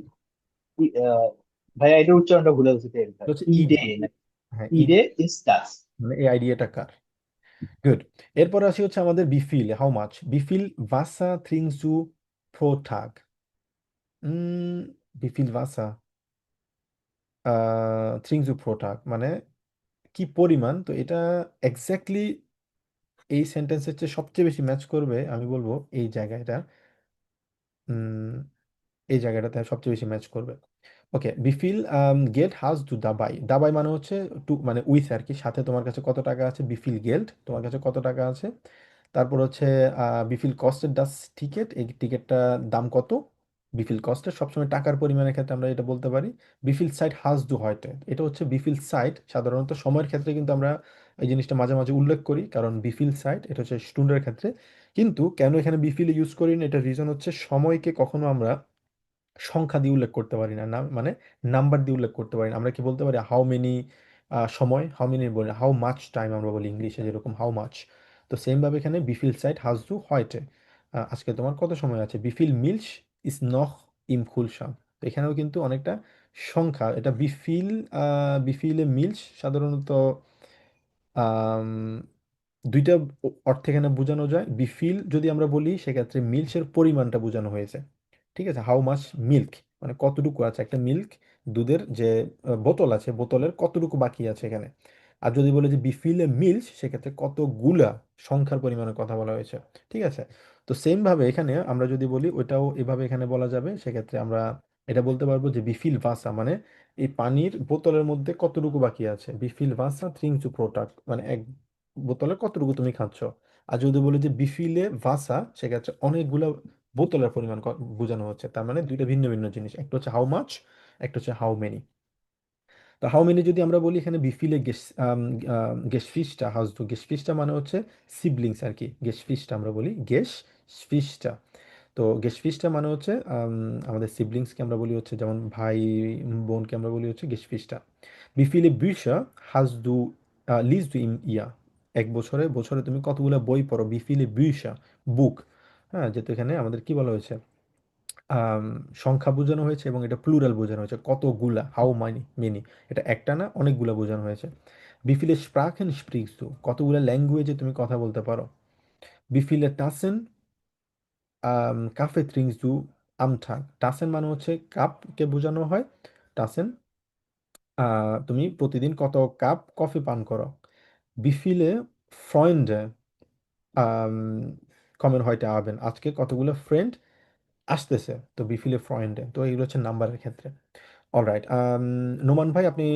ভাইয়া এটা উচ্চারণটা ভুলে গেছি এটা হচ্ছে ইডে। ইডে, হ্যাঁ, ইডে ইজ দাস। মানে এই আইডিয়াটা কার। গুড। এরপর আসি হচ্ছে আমাদের বিফিল, হাউ মাচ, বিফিল ভাসা থ্রিংস ইউ প্রো টাগ। বিফিল ভাসা থ্রিংস ইউ প্রো টাগ মানে কি পরিমাণ। তো এটা এক্স্যাক্টলি এই সেন্টেন্সের চেয়ে সবচেয়ে বেশি ম্যাচ করবে আমি বলবো এই জায়গাটা। উম, এই জায়গাটাতে সবচেয়ে বেশি ম্যাচ করবে। ওকে, বিফিল গেল্ড হাজ টু দাবাই, দাবাই মানে হচ্ছে টু মানে উইথ আর কি, সাথে তোমার কাছে কত টাকা আছে, বিফিল গেল্ড তোমার কাছে কত টাকা আছে। তারপর হচ্ছে বিফিল কস্টের ডাস টিকিট, এই টিকিটটার দাম কত। বিফিল কস্টের সবসময় টাকার পরিমাণের ক্ষেত্রে আমরা এটা বলতে পারি। বিফিল সাইট হাজ ডু হয়টে, এটা হচ্ছে বিফিল সাইট, সাধারণত সময়ের ক্ষেত্রে কিন্তু আমরা এই জিনিসটা মাঝে মাঝে উল্লেখ করি, কারণ বিফিল সাইট এটা হচ্ছে স্টুডেন্টের ক্ষেত্রে। কিন্তু কেন এখানে বিফিল ইউজ করি না, এটার রিজন হচ্ছে সময়কে কখনো আমরা সংখ্যা দিয়ে উল্লেখ করতে পারি না, মানে নাম্বার দিয়ে উল্লেখ করতে পারি না। আমরা কি বলতে পারি হাউ মেনি সময়, হাউ মেনি বলি হাউ মাচ টাইম আমরা বলি ইংলিশে যেরকম হাউ মাচ। তো সেমভাবে এখানে বিফিল সাইট হাজ দু হয়টে, আজকে তোমার কত সময় আছে। বিফিল মিলস ইস নখ ইম খুলসাম, তো এখানেও কিন্তু অনেকটা সংখ্যা। এটা বিফিল বিফিলে মিলস সাধারণত আম, দুইটা অর্থে এখানে বোঝানো যায়। বিফিল যদি আমরা বলি সেক্ষেত্রে মিল্কের পরিমাণটা বোঝানো হয়েছে। ঠিক আছে, হাউ মাচ মিল্ক মানে কতটুকু আছে, একটা মিল্ক দুধের যে বোতল আছে বোতলের কতটুকু বাকি আছে এখানে। আর যদি বলে যে বিফিলে মিল্ক সেক্ষেত্রে কতগুলা সংখ্যার পরিমাণের কথা বলা হয়েছে। ঠিক আছে, তো সেম ভাবে এখানে আমরা যদি বলি ওইটাও এভাবে এখানে বলা যাবে, সেক্ষেত্রে আমরা এটা বলতে পারবো যে বিফিল ভাসা মানে এই পানির বোতলের মধ্যে কতটুকু বাকি আছে। বিফিল ভাসা থ্রিং টু প্রোটাক্ট মানে এক বোতলে কতটুকু তুমি খাচ্ছ। আর যদি বলি যে বিফিলে ভাসা সেক্ষেত্রে অনেকগুলো বোতলের পরিমাণ বোঝানো হচ্ছে, তার মানে দুইটা ভিন্ন ভিন্ন জিনিস, একটা হচ্ছে হাউ মাচ, একটা হচ্ছে হাউ মেনি। তো হাউ মেনি যদি আমরা বলি এখানে বিফিলে গেস ফিশটা হাউস টু, গেস ফিশটা মানে হচ্ছে সিবলিংস আর কি, গেস ফিশটা আমরা বলি গেস ফিশটা। তো গেস ফিশটা মানে হচ্ছে আমাদের সিবলিংসকে আমরা বলি হচ্ছে যেমন ভাই বোনকে আমরা বলি হচ্ছে guess ফিশটা। বিফিলে bücher hast du liest du im Jahr, এক বছরে বছরে তুমি কতগুলো বই পড়ো। বিফিলে bücher বুক, হ্যাঁ যেহেতু এখানে আমাদের কি বলা হয়েছে আম, সংখ্যা বোঝানো হয়েছে এবং এটা প্লুরাল বোঝানো হয়েছে, কতগুলা হাউ মানি মেনি, এটা একটা না অনেকগুলা বোঝানো হয়েছে। বিফিলে স্প্রাখেন স্প্রিকস দু, কতগুলা ল্যাঙ্গুয়েজে তুমি কথা বলতে পারো। বিফিলে টাসেন কাফে ট্রিঙ্কস দু আমঠাক, টাসেন মানে হচ্ছে কাপকে বোঝানো হয়। টাসেন তুমি প্রতিদিন কত কাপ কফি পান করো। বিফিলে ফ্রয়েন্ডে কমেন হয়টা আবেন, আজকে কতগুলো ফ্রেন্ড আসতেছে, তো বিফিলে ফ্রয়েন্ডে। তো এগুলো হচ্ছে নাম্বারের ক্ষেত্রে। অলরাইট, নোমান ভাই আপনি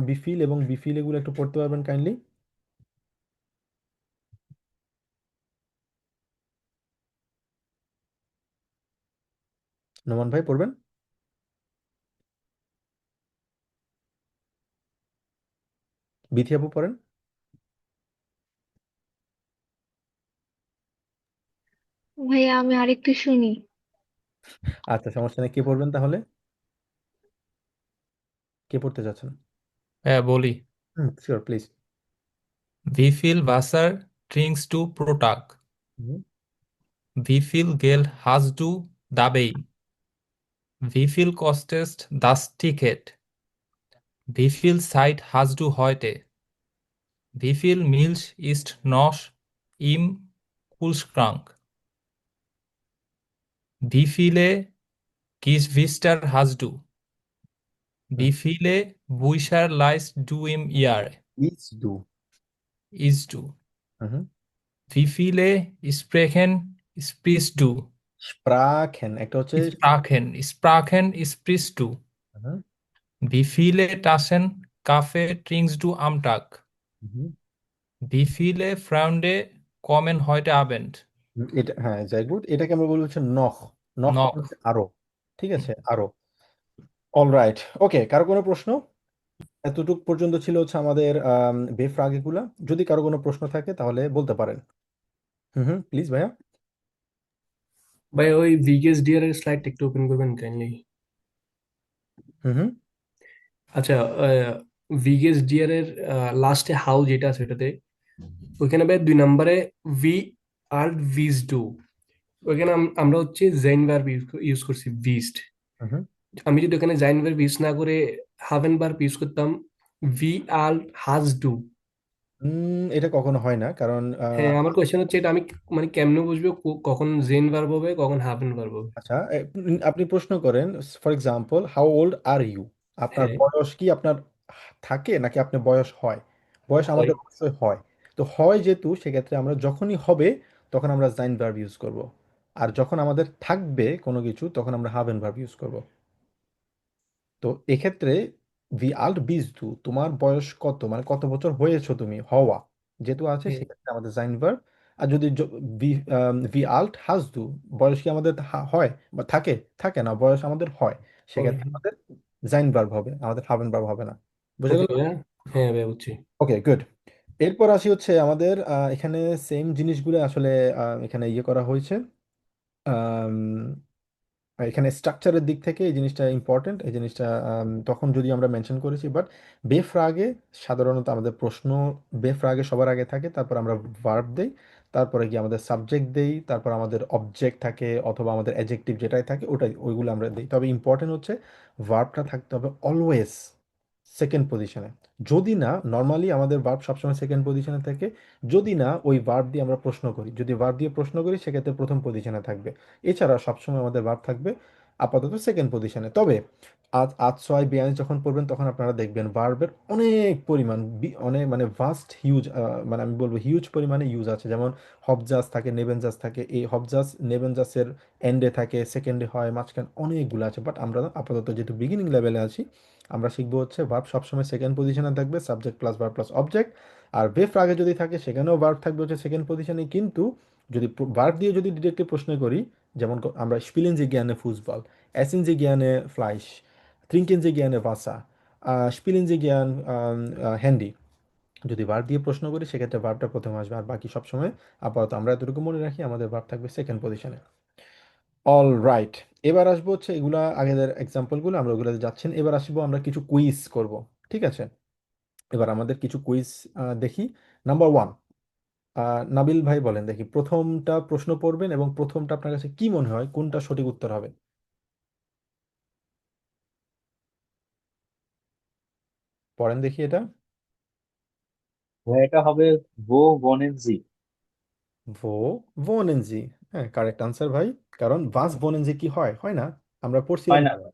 বিফিল এবং বিফিল এগুলো একটু পড়তে পারবেন কাইন্ডলি। নোমান ভাই পড়বেন। বিথি আপু পড়েন। ভাইয়া আমি আরেকটু শুনি। আচ্ছা, সমস্যা নেই। কে পড়বেন তাহলে? কে পড়তে যাচ্ছেন? হ্যাঁ, বলি। হুম, sure, please. Wie viel Wasser trinkst du pro Tag? হুম Wie viel Geld hast du dabei? Wie viel kostet das Ticket? Wie viel Zeit hast du heute? Wie viel Milch ist noch im Kühlschrank? Wie viele Geschwister hast du? Hmm Wie viele Bücher liest du im Jahr? Is do. Isst du? Hmm Wie viele Sprachen sprichst du? স্প্রাখেন একটা হচ্ছে। Sprachen sprichst du? Hmm Wie viele Tassen Kaffee trinkst du am Tag? হুম Wie viele Freunde kommen heute Abend? এটা হ্যাঁ, যাই good. এটাকে আমরা বলি হচ্ছে নখ। নখ মানে Noch. হচ্ছে আরো। ঠিক আছে, আরো। অলরাইট, ওকে। কারো কোনো প্রশ্ন? এতটুক পর্যন্ত ছিল হচ্ছে আমাদের বেফ্রাগেগুলা। যদি কারো কোনো প্রশ্ন থাকে তাহলে বলতে পারেন। হুম, প্লিজ ভাইয়া। ভাই ওই ভিগেস ডিয়ার এর স্লাইডটা একটু ওপেন করবেন কাইন্ডলি। হুম আচ্ছা, ভিগেস ডিয়ার এর লাস্টে হাউ যেটা আছে ওটাতে, ওইখানে ভাই 2 নম্বরে ভি আর ভিজ ডু, ওইখানে আমরা হচ্ছে জেন ভার্ব ইউজ করছি ভিজড। হুম আমি যদি ওখানে জাইন ভার্ব ইউজ না করে হাভেন ভার্ব ইউজ করতাম, ভি আর হাজ ডু। এটা কখনো হয় না, কারণ হ্যাঁ, আমার কোয়েশ্চেন হচ্ছে এটা আমি মানে কেমনে বুঝবো কখন জেন ভার্ব হবে কখন হাভেন ভার্ব হবে। আচ্ছা, আপনি প্রশ্ন করেন, for example, how old are you? আপনার হ্যাঁ, বয়স কি আপনার থাকে নাকি আপনার বয়স হয়? বয়স হয়। আমাদের অবশ্যই হয়। তো হয় যেহেতু, সেক্ষেত্রে আমরা যখনই হবে তখন আমরা জাইন ভার্ব ইউজ করব। আর যখন আমাদের থাকবে কোনো কিছু তখন আমরা হাভেন ভার্ব ইউজ করব। তো এক্ষেত্রে ভি আল্ট বিজ দু, তোমার বয়স কত, মানে কত বছর হয়েছো তুমি, হওয়া যেহেতু আছে, হ্যাঁ, সেক্ষেত্রে আমাদের জাইন ভার্ব। আর যদি ভি ভি আল্ট হাজ দু, বয়স কি আমাদের হয় বা থাকে? থাকে না, বয়স আমাদের হয়। হয়। সেক্ষেত্রে আমাদের জাইন ভার্ব হবে, আমাদের হাভেন ভার্ব হবে না। বুঝে ওকে গেল? ভাইয়া, হ্যাঁ ভাইয়া বুঝছি। ওকে, গুড। এরপর আসি হচ্ছে আমাদের এখানে সেম জিনিসগুলো আসলে এখানে ইয়ে করা হয়েছে। আর এখানে স্ট্রাকচারের দিক থেকে এই জিনিসটা ইম্পর্টেন্ট, এই জিনিসটা তখন যদি আমরা মেনশন করেছি, বাট বেফ্রাগে সাধারণত আমাদের প্রশ্ন বেফ্রাগে সবার আগে থাকে, তারপর আমরা ভার্ব দেই, তারপরে গিয়ে আমাদের সাবজেক্ট দেই, তারপর আমাদের অবজেক্ট থাকে অথবা আমাদের অ্যাডজেক্টিভ যেটাই থাকে ওটাই, ওইগুলো আমরা দিই। তবে ইম্পর্টেন্ট হচ্ছে ভার্বটা থাকতে হবে অলওয়েজ সেকেন্ড পজিশনে। যদি না, নর্মালি আমাদের ভার্ব সবসময় সেকেন্ড পজিশনে থাকে। যদি না ওই ভার্ব দিয়ে আমরা প্রশ্ন করি, যদি ভার্ব দিয়ে প্রশ্ন করি সেক্ষেত্রে প্রথম পজিশনে থাকবে। এছাড়া সবসময় আমাদের ভার্ব থাকবে আপাতত সেকেন্ড পজিশনে। তবে আজ আজ ছয় বিয়াল্লিশ যখন পড়বেন তখন আপনারা দেখবেন ভার্বের অনেক পরিমাণ, অনেক মানে ভাস্ট হিউজ, মানে আমি বলবো হিউজ পরিমাণে ইউজ আছে। যেমন হবজাস থাকে, নেবেনজাস থাকে। এই হবজাস নেবেনজাসের এন্ডে থাকে, সেকেন্ডে হয়, মাঝখানে অনেকগুলো আছে। বাট আমরা আপাতত যেহেতু বিগিনিং লেভেলে আছি, আমরা শিখবো হচ্ছে ভার্ব সবসময় সেকেন্ড পজিশনে থাকবে, subject plus verb plus object. আর বেফ আগে যদি থাকে সেখানেও ভার্ব থাকবে হচ্ছে সেকেন্ড পজিশনে। কিন্তু যদি ভার্ব দিয়ে যদি ডিরেক্টলি প্রশ্ন করি, যেমন আমরা স্পিলেন যে জ্ঞানে ফুটবল, এসেন যে জ্ঞানে ফ্লাইশ, ট্রিঙ্কেন যে জ্ঞানে ভাষা, স্পিলেন যে জ্ঞান হ্যান্ডি, যদি ভার্ব দিয়ে প্রশ্ন করি সেক্ষেত্রে ভার্বটা প্রথমে আসবে। আর বাকি সবসময় আপাতত আমরা এতটুকু মনে রাখি, আমাদের ভার্ব থাকবে সেকেন্ড পজিশনে। All right. এবার আসবো হচ্ছে এগুলা আগের এক্সাম্পলগুলো, আমরা ওগুলোতে যাচ্ছেন। এবার আসবো আমরা কিছু কুইজ করব। ঠিক আছে, এবার আমাদের কিছু কুইজ দেখি। নাম্বার ওয়ান, নাবিল ভাই বলেন দেখি, প্রথমটা প্রশ্ন পড়বেন এবং প্রথমটা আপনার কাছে কি মনে হয় কোনটা সঠিক উত্তর হবে? পড়েন দেখি এটা। এটা হবে ভো বনেনজি। ভো ভোনেনজি। হ্যাঁ, কারেক্ট আনসার ভাই। কারণ ভাস ভোনেনজি কি হয়, হয় না? আমরা পড়ছিলাম। হয় না ভাই।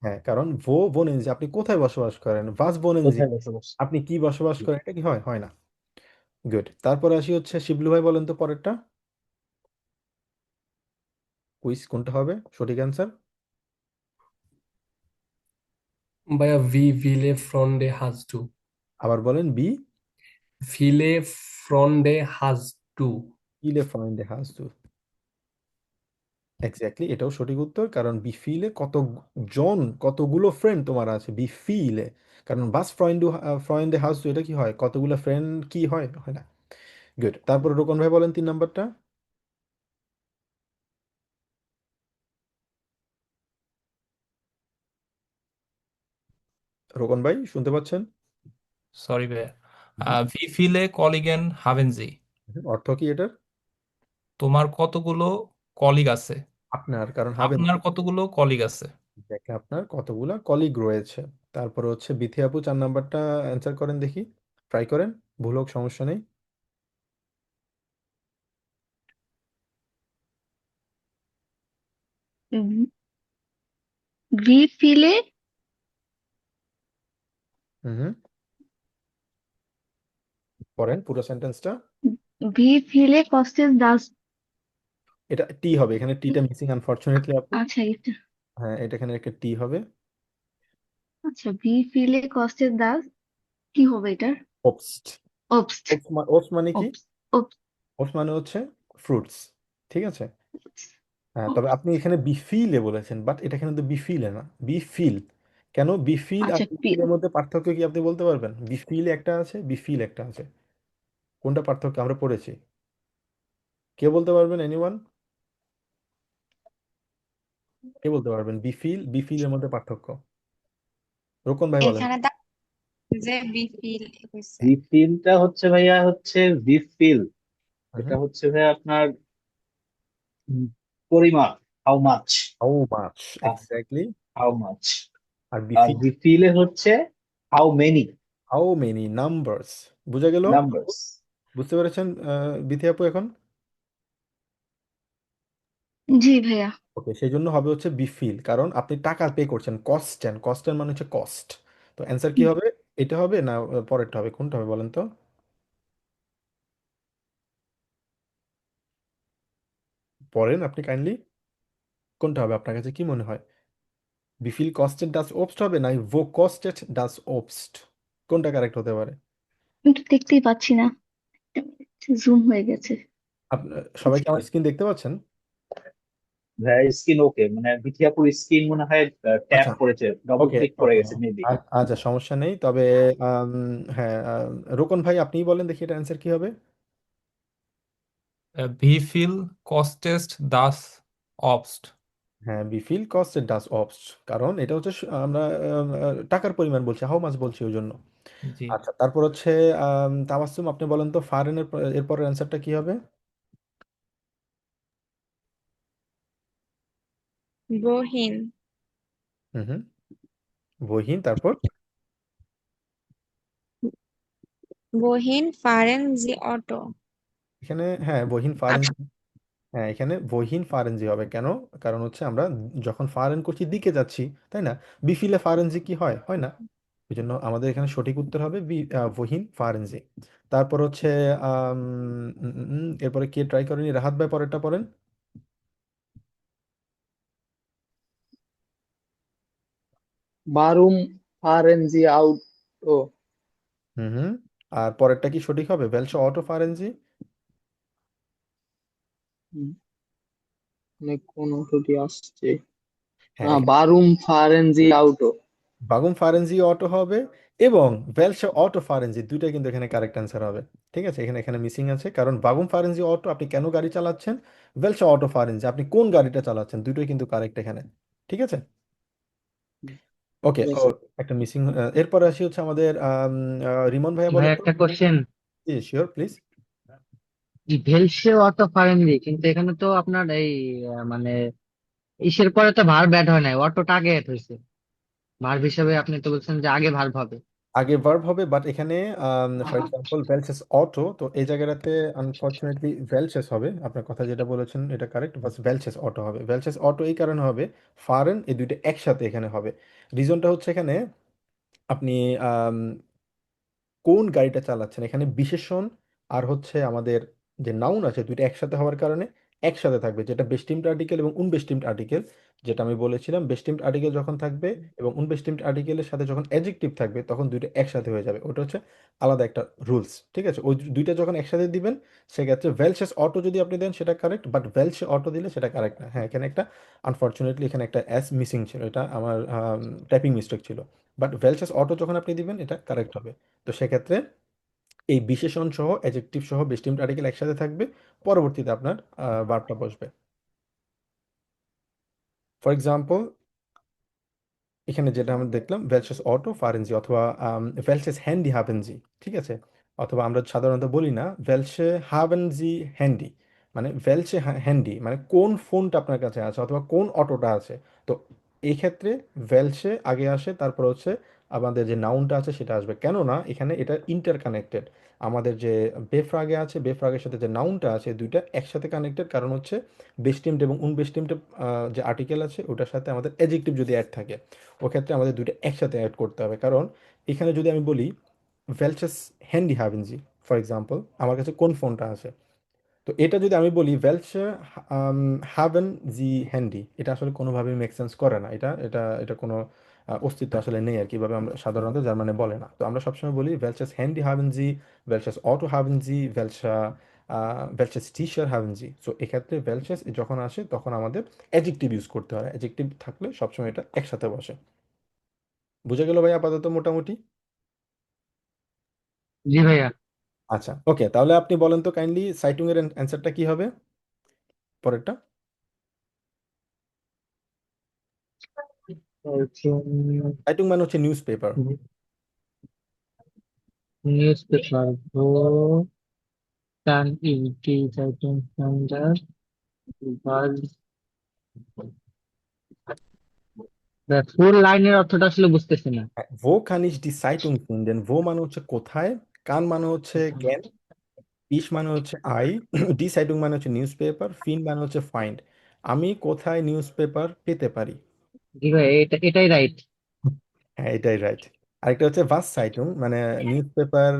হ্যাঁ, কারণ ভো ভোনেনজি আপনি কোথায় বসবাস করেন, ভাস ভোনেনজি কোথায় বসবাস? আপনি কি বসবাস করেন, এটা কি হয়, হয় না? গুড। তারপরে আসি হচ্ছে শিবলু ভাই, বলেন তো পরেরটা কুইজ কোনটা হবে সঠিক অ্যান্সার? ভাইয়া ভি ভিলে ফ্রন্ডে হাজ টু। আবার বলেন। বি ভিলে ফ্রন্ডে হাজ টু। ইলে ফাইন্ড হাজ টু। এক্স্যাক্টলি, এটাও সঠিক উত্তর। কারণ বিফিলে কতজন, কতগুলো ফ্রেন্ড তোমার আছে বিফিলে। কারণ বাস ফ্রেন্ড ফ্রেন্ডে হাউস এটা কি হয়, কতগুলো ফ্রেন্ড কি হয়, হয় না? গুড। তারপর রোকন ভাই বলেন তিন নাম্বারটা। রোকন ভাই শুনতে পাচ্ছেন? সরি ভাইয়া। হুম, ভি ফিলে কলিগেন হাভেনজি, অর্থ কি এটার? তোমার কতগুলো কলিগ আছে? আপনার, কারণ হাবেন আপনার কতগুলো কলিগ আছে? দেখে আপনার কতগুলা কলিগ রয়েছে। তারপরে হচ্ছে বিথি আপু 4 নাম্বারটা অ্যান্সার করেন দেখি, ট্রাই করেন, ভুল হোক সমস্যা নেই। ভি ফিলে হুম হুম, পড়েন পুরো সেন্টেন্সটা। ভি ফিলে কস্টেস দাস। এটা টি হবে, এখানে টিটা মিসিং আনফরচুনেটলি আপু। আচ্ছা এটা, হ্যাঁ, এটা এখানে একটা টি হবে। আচ্ছা ভি ফিলে কস্টেস দাস, কি হবে এটার? ওপস্ট। ওপস। ওপস মানে কি? ওপস। ওপস। ওপস মানে হচ্ছে ফ্রুটস, ঠিক আছে। হ্যাঁ, তবে ওপস। আপনি এখানে বিফিলে বলেছেন, বাট এটা কিন্তু বিফিলে না, বিফিল। কেন বিফিল আর আচ্ছা পিল। বিফিলের মধ্যে পার্থক্য কি আপনি বলতে পারবেন? বিফিল একটা আছে, বিফিল একটা আছে, কোনটা পার্থক্য আমরা পড়েছি? কে বলতে পারবেন? এনিওয়ান? কে বলতে পারবেন বিফিল বিফিলের মধ্যে পার্থক্য? রোকন ভাই বলেন। এখানে যে বি ফিল হয়েছে। রিফিলটা হচ্ছে ভাইয়া হচ্ছে রিফিল, হুম, এটা হচ্ছে ভাইয়া আপনার পরিমাণ, how much, how much, exactly. How much. আর আর বিফিল রিফিলে হচ্ছে how many how many numbers. বুঝা গেল? নাম্বারস। বুঝতে পেরেছেন বিথি আপু এখন? জি ভাইয়া। ওকে, সেই জন্য হবে হচ্ছে বিফিল, কারণ আপনি টাকা পে করছেন, কস্টেন, কস্টেন মানে হচ্ছে কস্ট। তো অ্যান্সার কি হবে? এটা হবে না পরেরটা হবে? কোনটা হবে বলেন তো? পড়েন আপনি কাইন্ডলি, কোনটা হবে আপনার কাছে কি মনে হয়? বিফিল কস্টেড ডাস ওবস্ট হবে না ভো কস্টেড ডাস ওবস্ট? কোনটা কারেক্ট হতে পারে? কিন্তু দেখতেই পাচ্ছি না, জুম হয়ে গেছে। সবাই কি আমার স্ক্রিন দেখতে পাচ্ছেন? ভাইয়া স্কিন ওকে, মানে বিথিয়াপুর স্কিন মনে হয় ট্যাপ আচ্ছা, করেছে, ডবল ওকে ক্লিক করে ওকে, গেছে মেবি। আচ্ছা সমস্যা নেই, তবে আম, হ্যাঁ, রোকন ভাই আপনিই বলেন দেখি এটা অ্যান্সার কি হবে। ভি ফিল কস্টেস্ট দাস অবস্ট। হ্যাঁ, বিফিল কস্টেড ডাস অবস্ট, কারণ এটা হচ্ছে আমরা টাকার পরিমাণ বলছি, হাউ মাছ বলছি ওই জন্য। জি। আচ্ছা, তারপর হচ্ছে তাবাসসুম আপনি বলেন তো ফারেনের এরপরের অ্যান্সারটা কি হবে? বহিন। হুম হুম, বহিন, তারপর? বহিন ফারেন জি অটো। এখানে হ্যাঁ বহিন ফারেন, হ্যাঁ এখানে বহিন ফারেনজি হবে কেন? কারণ হচ্ছে আমরা যখন ফারেন করছি দিকে যাচ্ছি, তাই না? বিফিলে ফারেনজি কি হয়? হয় না। ওই জন্য আমাদের এখানে সঠিক উত্তর হবে বহিন ফারেনজি। তারপর হচ্ছে এরপরে কে ট্রাই করেনি? রাহাত ভাই পরেরটা পড়েন। বারুম ফারেনজি আউটো। হুম হুম, আর পরেরটা কি সঠিক হবে? ভেলসো অটো ফারেনজি। মানে কোন অটোটি আসছে? হ্যাঁ, এখানে বারুম ফারেনজি আউটো। বাগুম ফারেনজি অটো হবে, এবং ভেলসে অটো ফারেনজি, দুইটা কিন্তু এখানে কারেক্ট অ্যান্সার হবে। ঠিক আছে, এখানে এখানে মিসিং আছে, কারণ বাগুম ফারেনজি অটো আপনি কেন গাড়ি চালাচ্ছেন, ভেলসে অটো ফারেনজি আপনি কোন গাড়িটা চালাচ্ছেন, দুটোই কিন্তু কারেক্ট এখানে। ঠিক আছে, ওকে। ঠিক ও, আছে। একটা মিসিং। এরপরে আসি হচ্ছে আমাদের রিমন ভাইয়া ভাই বলেন তো। একটা কোশ্চেন, শিওর প্লিজ। ভেলসে অটো ফারেনলি, কিন্তু এখানে তো আপনার এই মানে ইসের পরে তো ভার্ব অ্যাড হয় নাই, অটোটা আগে অ্যাড হয়েছে। ভার্ব হিসেবে আপনি তো বলছেন যে আগে ভার্ব হবে। আগে ভার্ব হবে, বাট এখানে ফর এক্সাম্পল ভেলসেস অটো, তো এই জায়গাটাতে আনফরচুনেটলি ভেলসেস হবে। আপনার কথা যেটা বলেছেন এটা কারেক্ট, বাস ভেলসেস অটো হবে। ভেলসেস অটো এই কারণে হবে, ফারেন এই দুইটা একসাথে এখানে হবে। রিজনটা হচ্ছে এখানে আপনি কোন গাড়িটা চালাচ্ছেন, এখানে বিশেষণ আর হচ্ছে আমাদের যে নাউন আছে, দুইটা একসাথে হওয়ার কারণে একসাথে থাকবে, যেটা বেস্টিমড আর্টিকেল এবং উনবেস্টিমড আর্টিকেল। যেটা আমি বলেছিলাম, বেস্টিমড আর্টিকেল যখন থাকবে এবং উনবেস্টিমড আর্টিকেলের সাথে যখন অ্যাডজেক্টিভ থাকবে, তখন দুইটা একসাথে হয়ে যাবে, ওটা হচ্ছে আলাদা একটা রুলস। ঠিক আছে, ওই দুইটা যখন একসাথে দিবেন, সেক্ষেত্রে ভেলসেস অটো যদি আপনি দেন সেটা কারেক্ট, বাট ভেলসে অটো দিলে সেটা কারেক্ট না। হ্যাঁ, এখানে একটা আনফরচুনেটলি এখানে একটা এস মিসিং ছিল, এটা আমার টাইপিং মিস্টেক ছিল। বাট ভেলসেস অটো যখন আপনি দিবেন এটা কারেক্ট হবে। তো সেক্ষেত্রে এই বিশেষণ সহ অ্যাডজেক্টিভ সহ বেস্টিমড আর্টিকেল একসাথে থাকবে, পরবর্তীতে আপনার ভার্বটা বসবে। ফর এক্সাম্পল এখানে যেটা আমরা দেখলাম ভেলচেস অটো ফারেনজি অথবা ভেলচেস হ্যান্ডি হাভেনজি, ঠিক আছে? অথবা আমরা সাধারণত বলি না ভেলসে হাভেনজি হ্যান্ডি, মানে ভেলসে হ্যান্ডি মানে কোন ফোনটা আপনার কাছে আছে অথবা কোন অটোটা আছে। তো এই ক্ষেত্রে ভেলসে আগে আসে, তারপর হচ্ছে আমাদের যে নাউনটা আছে সেটা আসবে, কেননা এখানে এটা ইন্টারকানেক্টেড। আমাদের যে বেফ্রাগে আছে, বেফ্রাগের সাথে যে নাউনটা আছে, দুইটা একসাথে কানেক্টেড, কারণ হচ্ছে বেস্টিমড এবং উনবেস্টিমড যে আর্টিকেল আছে ওটার সাথে আমাদের অ্যাডজেক্টিভ যদি অ্যাড থাকে, ওক্ষেত্রে আমাদের দুইটা একসাথে অ্যাড করতে হবে। কারণ এখানে যদি আমি বলি ভেলচেস হ্যান্ডি হাভেনজি, ফর এক্সাম্পল আমার কাছে কোন ফোনটা আছে, তো এটা যদি আমি বলি ভেলচে হাভেন জি হ্যান্ডি, এটা আসলে কোনোভাবেই মেক সেন্স করে না। এটা এটা এটা কোনো অস্তিত্ব আসলে নেই আর কিভাবে আমরা সাধারণত জার্মানে বলে না। তো আমরা সবসময় বলি ভেলচেস হ্যান্ডি হাভেন জি, ভেলচেস অটো হাভেন জি, ভেলচেস টিশার হাভেন জি। সো এক্ষেত্রে ভেলচেস যখন আসে তখন আমাদের অ্যাডজেক্টিভ ইউজ করতে হয়, অ্যাডজেক্টিভ থাকলে সবসময় এটা একসাথে বসে। বুঝে গেল ভাই আপাতত মোটামুটি? জি ভাইয়া। আচ্ছা, ওকে, তাহলে আপনি বলেন তো কাইন্ডলি সাইটুং এর অ্যান্সারটা কি হবে পরেরটা? সাইটুং মানে হচ্ছে নিউজ পেপার। নিউজ পেপার ভো টান ইউটি সাইটিং স্ট্যান্ডার্ড বাজ। ফুল লাইনের অর্থটা আসলে বুঝতেছি না। ভো কান ইস ডি সাইটুং ফিন্ডেন। ভো মানে হচ্ছে কোথায়, কান মানে হচ্ছে জ্ঞান, ইস মানে হচ্ছে আই, ডি সাইটুং মানে হচ্ছে নিউজ পেপার, ফিন মানে হচ্ছে ফাইন্ড। আমি কোথায় নিউজ পেপার পেতে পারি। জি ভাই, এটাই রাইট। হ্যাঁ, এটাই রাইট। আরেকটা হচ্ছে ভাস সাইটুং, মানে নিউজ পেপার।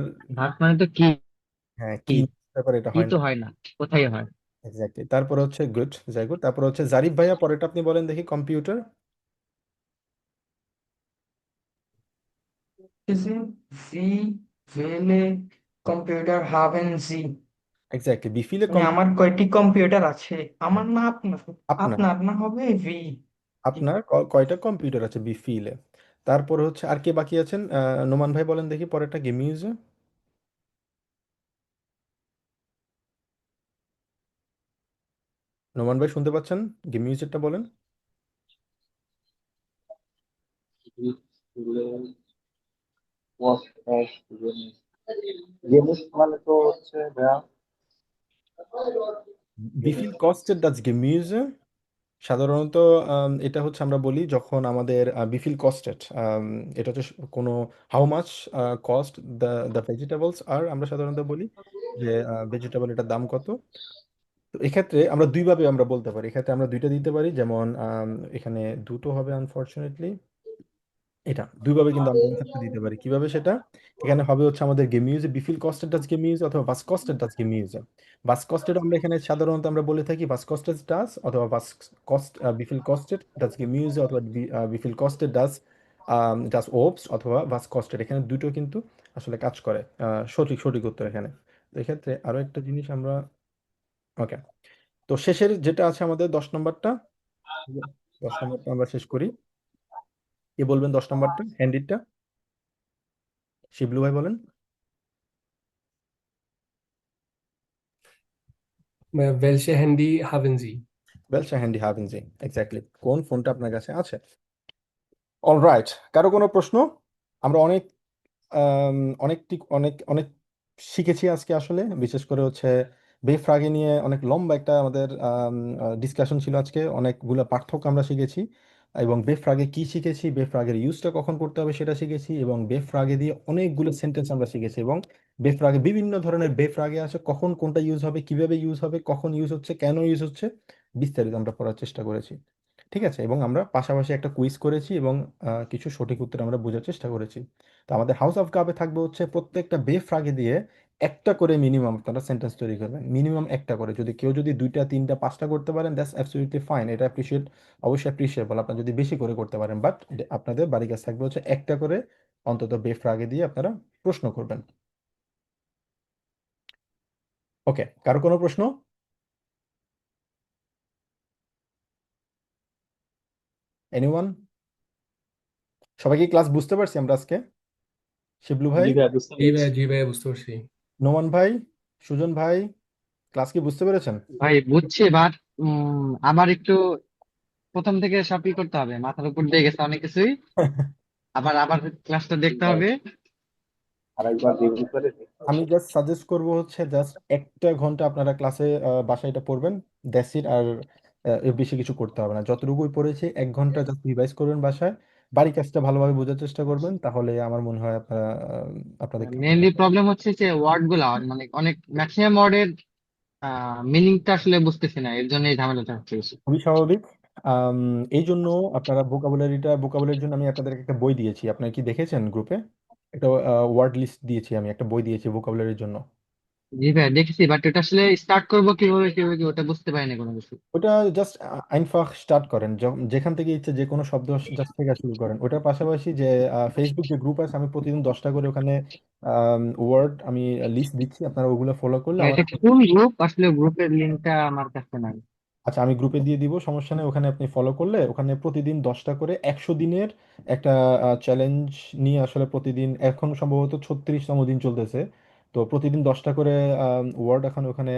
ভাগ মানে তো কি, হ্যাঁ, কি নিউজ পেপার, এটা কি হয় তো না। হয় না, কোথায় হয়। এক্স্যাক্টলি। তারপরে হচ্ছে গুড, যাই গুড। তারপরে হচ্ছে জারিফ ভাইয়া পরেরটা আপনি বলেন দেখি, কম্পিউটার। সি ভেলে কম্পিউটার হাভেন জি। এক্স্যাক্টলি, বিফিলে মানে আমার কয়টি কম্পিউটার আছে? আমার না আপনার? আপনার আপনার না হবে ভি। আপনার কয়টা কম্পিউটার আছে বিফিলে। তারপরে হচ্ছে আর কে বাকি আছেন? নোমান ভাই বলেন দেখি পরেরটা, গেম ইউজে। নোমান ভাই শুনতে পাচ্ছেন? গেম ইউজেরটা বলেন। গেমস মানে তো হচ্ছে ভাইয়া বিফিল কস্টেড ডাচ গেমিউজে। সাধারণত এটা হচ্ছে আমরা বলি যখন আমাদের বিফিল কস্টেড, এটা হচ্ছে কোনো how much cost the the vegetables, আর আমরা সাধারণত বলি যে ভেজিটেবল এটার দাম কত। তো এক্ষেত্রে আমরা দুইভাবে আমরা বলতে পারি, এক্ষেত্রে আমরা দুইটা দিতে পারি, যেমন এখানে দুটো হবে আনফরচুনেটলি। এটা দুইভাবে কিন্তু আমরা অ্যান্সারটা দিতে পারি। কিভাবে সেটা? এখানে হবে হচ্ছে আমাদের গেম ইউজে বিফিল কস্টেড ডাচ গেম ইউজ অথবা ভাস কস্টেড ডাচ গেম ইউজে। ভাস কস্টেড আমরা এখানে সাধারণত আমরা বলে থাকি ভাস কস্টেড ডাচ, অথবা ভাস কস্ট বিফিল কস্টেড ডাচ গেম ইউজে, অথবা বিফিল কস্টেড ডাচ ডাচ ওবস, অথবা ভাস কস্টেড। এখানে দুটো কিন্তু আসলে কাজ করে। সঠিক সঠিক উত্তর এখানে। তো এক্ষেত্রে আরো একটা জিনিস আমরা, ওকে, তো শেষের যেটা আছে আমাদের 10 নম্বরটা, 10 নম্বরটা আমরা শেষ করি। কে বলবেন 10 নম্বরটা, হ্যান্ডিটটা? শিবলু ভাই বলেন। Welche Handy haben Sie? ওয়েলস হ্যান্ডি হাভেন জি, এক্স্যাক্টলি, কোন ফোনটা আপনার কাছে আছে। অলরাইট, কারো কোনো প্রশ্ন? আমরা অনেক অনেকটি অনেক অনেক শিখেছি আজকে আসলে, বিশেষ করে হচ্ছে বেফ্রাগে নিয়ে অনেক লম্বা একটা আমাদের ডিসকাশন ছিল আজকে, অনেকগুলো পার্থক্য আমরা শিখেছি, এবং বেফ্রাগে কি শিখেছি, বেফ্রাগের ইউজটা কখন করতে হবে সেটা শিখেছি, এবং বেফ্রাগে দিয়ে অনেকগুলো সেন্টেন্স আমরা শিখেছি, এবং বেফ্রাগে বিভিন্ন ধরনের বেফ্রাগে আছে, কখন কোনটা ইউজ হবে, কিভাবে ইউজ হবে, কখন ইউজ হচ্ছে, কেন ইউজ হচ্ছে, বিস্তারিত আমরা পড়ার চেষ্টা করেছি। ঠিক আছে, এবং আমরা পাশাপাশি একটা কুইজ করেছি, এবং কিছু সঠিক উত্তর আমরা বোঝার চেষ্টা করেছি। তো আমাদের হাউস অফ কাপে থাকবে হচ্ছে প্রত্যেকটা বেফ্রাগে দিয়ে একটা করে মিনিমাম আপনারা সেন্টেন্স তৈরি করবেন, মিনিমাম একটা করে। যদি কেউ যদি দুইটা তিনটা পাঁচটা করতে পারেন দ্যাটস অ্যাবসলিউটলি ফাইন, এটা অবশ্যই অ্যাপ্রিসিয়েবল আপনারা যদি বেশি করে করতে পারেন, বাট আপনাদের বাড়ির কাছে থাকবে হচ্ছে একটা করে অন্তত বেফ্রাগে দিয়ে আপনারা প্রশ্ন করবেন। ওকে, কারো কোনো প্রশ্ন? এনিওয়ান? সবাই কি ক্লাস বুঝতে পারছি আমরা আজকে? শিবলু ভাই, জি ভাইয়া, বুঝতে পেরেছি। জি ভাই বুঝতে পারছি। নোমান ভাই, সুজন ভাই, ক্লাস কি বুঝতে পেরেছেন? ভাই বুঝছি, বাট আমার একটু প্রথম থেকে সবই করতে হবে, মাথার উপর দিয়ে গেছে অনেক কিছুই, আবার আবার ক্লাসটা দেখতে হবে। আরেকবার রিভিউ করে দেখতে আমি হবে। জাস্ট সাজেস্ট করব হচ্ছে জাস্ট একটা ঘন্টা আপনারা ক্লাসে বাসায় এটা পড়বেন, দ্যাটস ইট। আর এর বেশি কিছু করতে হবে না, যতটুকুই পড়েছি 1 ঘন্টা জাস্ট রিভাইজ করবেন বাসায়, বাড়ি কাজটা ভালোভাবে বোঝার চেষ্টা করবেন, তাহলে আমার মনে হয় আপনারা আপনাদের মেইনলি প্রবলেম হচ্ছে যে ওয়ার্ড গুলা, মানে অনেক ম্যাক্সিমাম ওয়ার্ডের মিনিংটা আসলে বুঝতেছি না, এর জন্য এই ঝামেলাটা হচ্ছে বেশি। খুবই স্বাভাবিক। আম, এই জন্য আপনারা ভোকাবুলারির জন্য আমি আপনাদেরকে একটা বই দিয়েছি, আপনারা কি দেখেছেন গ্রুপে? একটা ওয়ার্ড লিস্ট দিয়েছি, আমি একটা বই দিয়েছি ভোকাবুলারির জন্য। জি ভাই দেখেছি, বাট এটা আসলে স্টার্ট করবো কিভাবে কিভাবে কি ওটা বুঝতে পারিনি কোনো কিছু। ওটা জাস্ট আইনফাখ স্টার্ট করেন, যেখান থেকে ইচ্ছে যে কোনো শব্দ জাস্ট থেকে শুরু করেন। ওটার পাশাপাশি যে ফেসবুক যে গ্রুপ আছে, আমি প্রতিদিন 10টা করে ওখানে ওয়ার্ড আমি লিস্ট দিচ্ছি, আপনারা ওগুলো ফলো করলে আমার। এটা কোন গ্রুপ? আসলে গ্রুপের লিঙ্কটা আমার কাছে নাই। আচ্ছা, আমি গ্রুপে দিয়ে দিব, সমস্যা নেই। ওখানে আপনি ফলো করলে ওখানে প্রতিদিন 10টা করে 100 দিনের একটা চ্যালেঞ্জ নিয়ে, আসলে প্রতিদিন এখন সম্ভবত 36তম দিন চলতেছে। তো প্রতিদিন 10টা করে ওয়ার্ড এখন ওখানে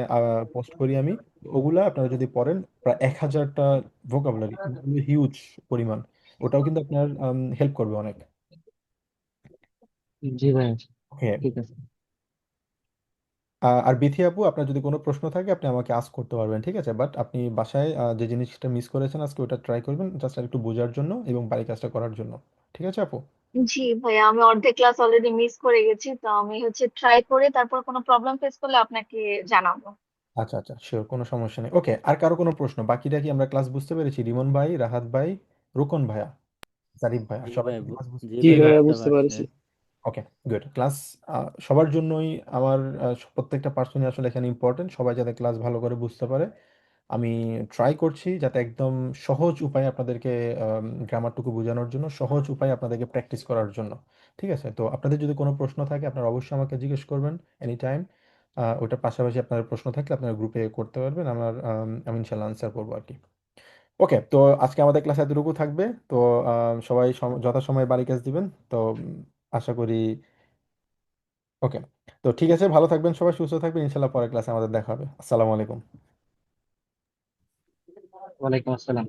পোস্ট করি আমি। ওগুলা আপনারা যদি পড়েন, প্রায় 1000টা ভোকাবুলারি, হিউজ পরিমাণ। ওটাও কিন্তু আপনার হেল্প করবে অনেক। জি ভাই, ওকে। ঠিক আছে। আর বিথি আপু, আপনার যদি কোনো প্রশ্ন থাকে আপনি আমাকে আস্ক করতে পারবেন, ঠিক আছে? বাট আপনি বাসায় যে জিনিসটা মিস করেছেন আজকে, ওটা ট্রাই করবেন জাস্ট আর একটু বোঝার জন্য এবং বাড়ি কাজটা করার জন্য। ঠিক আছে আপু? জি ভাইয়া, আমি অর্ধেক ক্লাস অলরেডি মিস করে গেছি, তো আমি ট্রাই করে তারপর কোনো প্রবলেম ফেস করলে আপনাকে জানাবো। আচ্ছা আচ্ছা, শিওর, কোনো সমস্যা নেই। ওকে, আর কারো কোনো প্রশ্ন? বাকিটা কি আমরা ক্লাস বুঝতে পেরেছি? রিমন ভাই, রাহাত ভাই, রুকন ভাইয়া, জারিফ ভাইয়া, জি সবাই ভাই কি ক্লাস বুঝতে? জি জি ভাই ভাইয়া বুঝতে বুঝতে পারছে। পারছি। ওকে, গুড। ক্লাস সবার জন্যই আমার প্রত্যেকটা পার্সনই আসলে এখানে ইম্পর্টেন্ট, সবাই যাতে ক্লাস ভালো করে বুঝতে পারে। আমি ট্রাই করছি যাতে একদম সহজ উপায়ে আপনাদেরকে গ্রামারটুকু বোঝানোর জন্য, সহজ উপায়ে আপনাদেরকে প্র্যাকটিস করার জন্য। ঠিক আছে? তো আপনাদের যদি কোনো প্রশ্ন থাকে আপনারা অবশ্যই আমাকে জিজ্ঞেস করবেন এনি টাইম। ওটার পাশাপাশি আপনার প্রশ্ন থাকলে আপনারা গ্রুপে করতে পারবেন, আমি ইনশাল্লাহ আনসার করবো আর কি। ওকে, তো আজকে আমাদের ক্লাস এতটুকু থাকবে। তো সবাই যথাসময়ে বাড়ি কাজ দিবেন। তো আশা করি। ওকে, তো ঠিক আছে, ভালো থাকবেন সবাই, সুস্থ থাকবেন, ইনশাল্লাহ পরের ক্লাসে আমাদের দেখা হবে। আসসালামু আলাইকুম। ওয়ালাইকুম আসসালাম।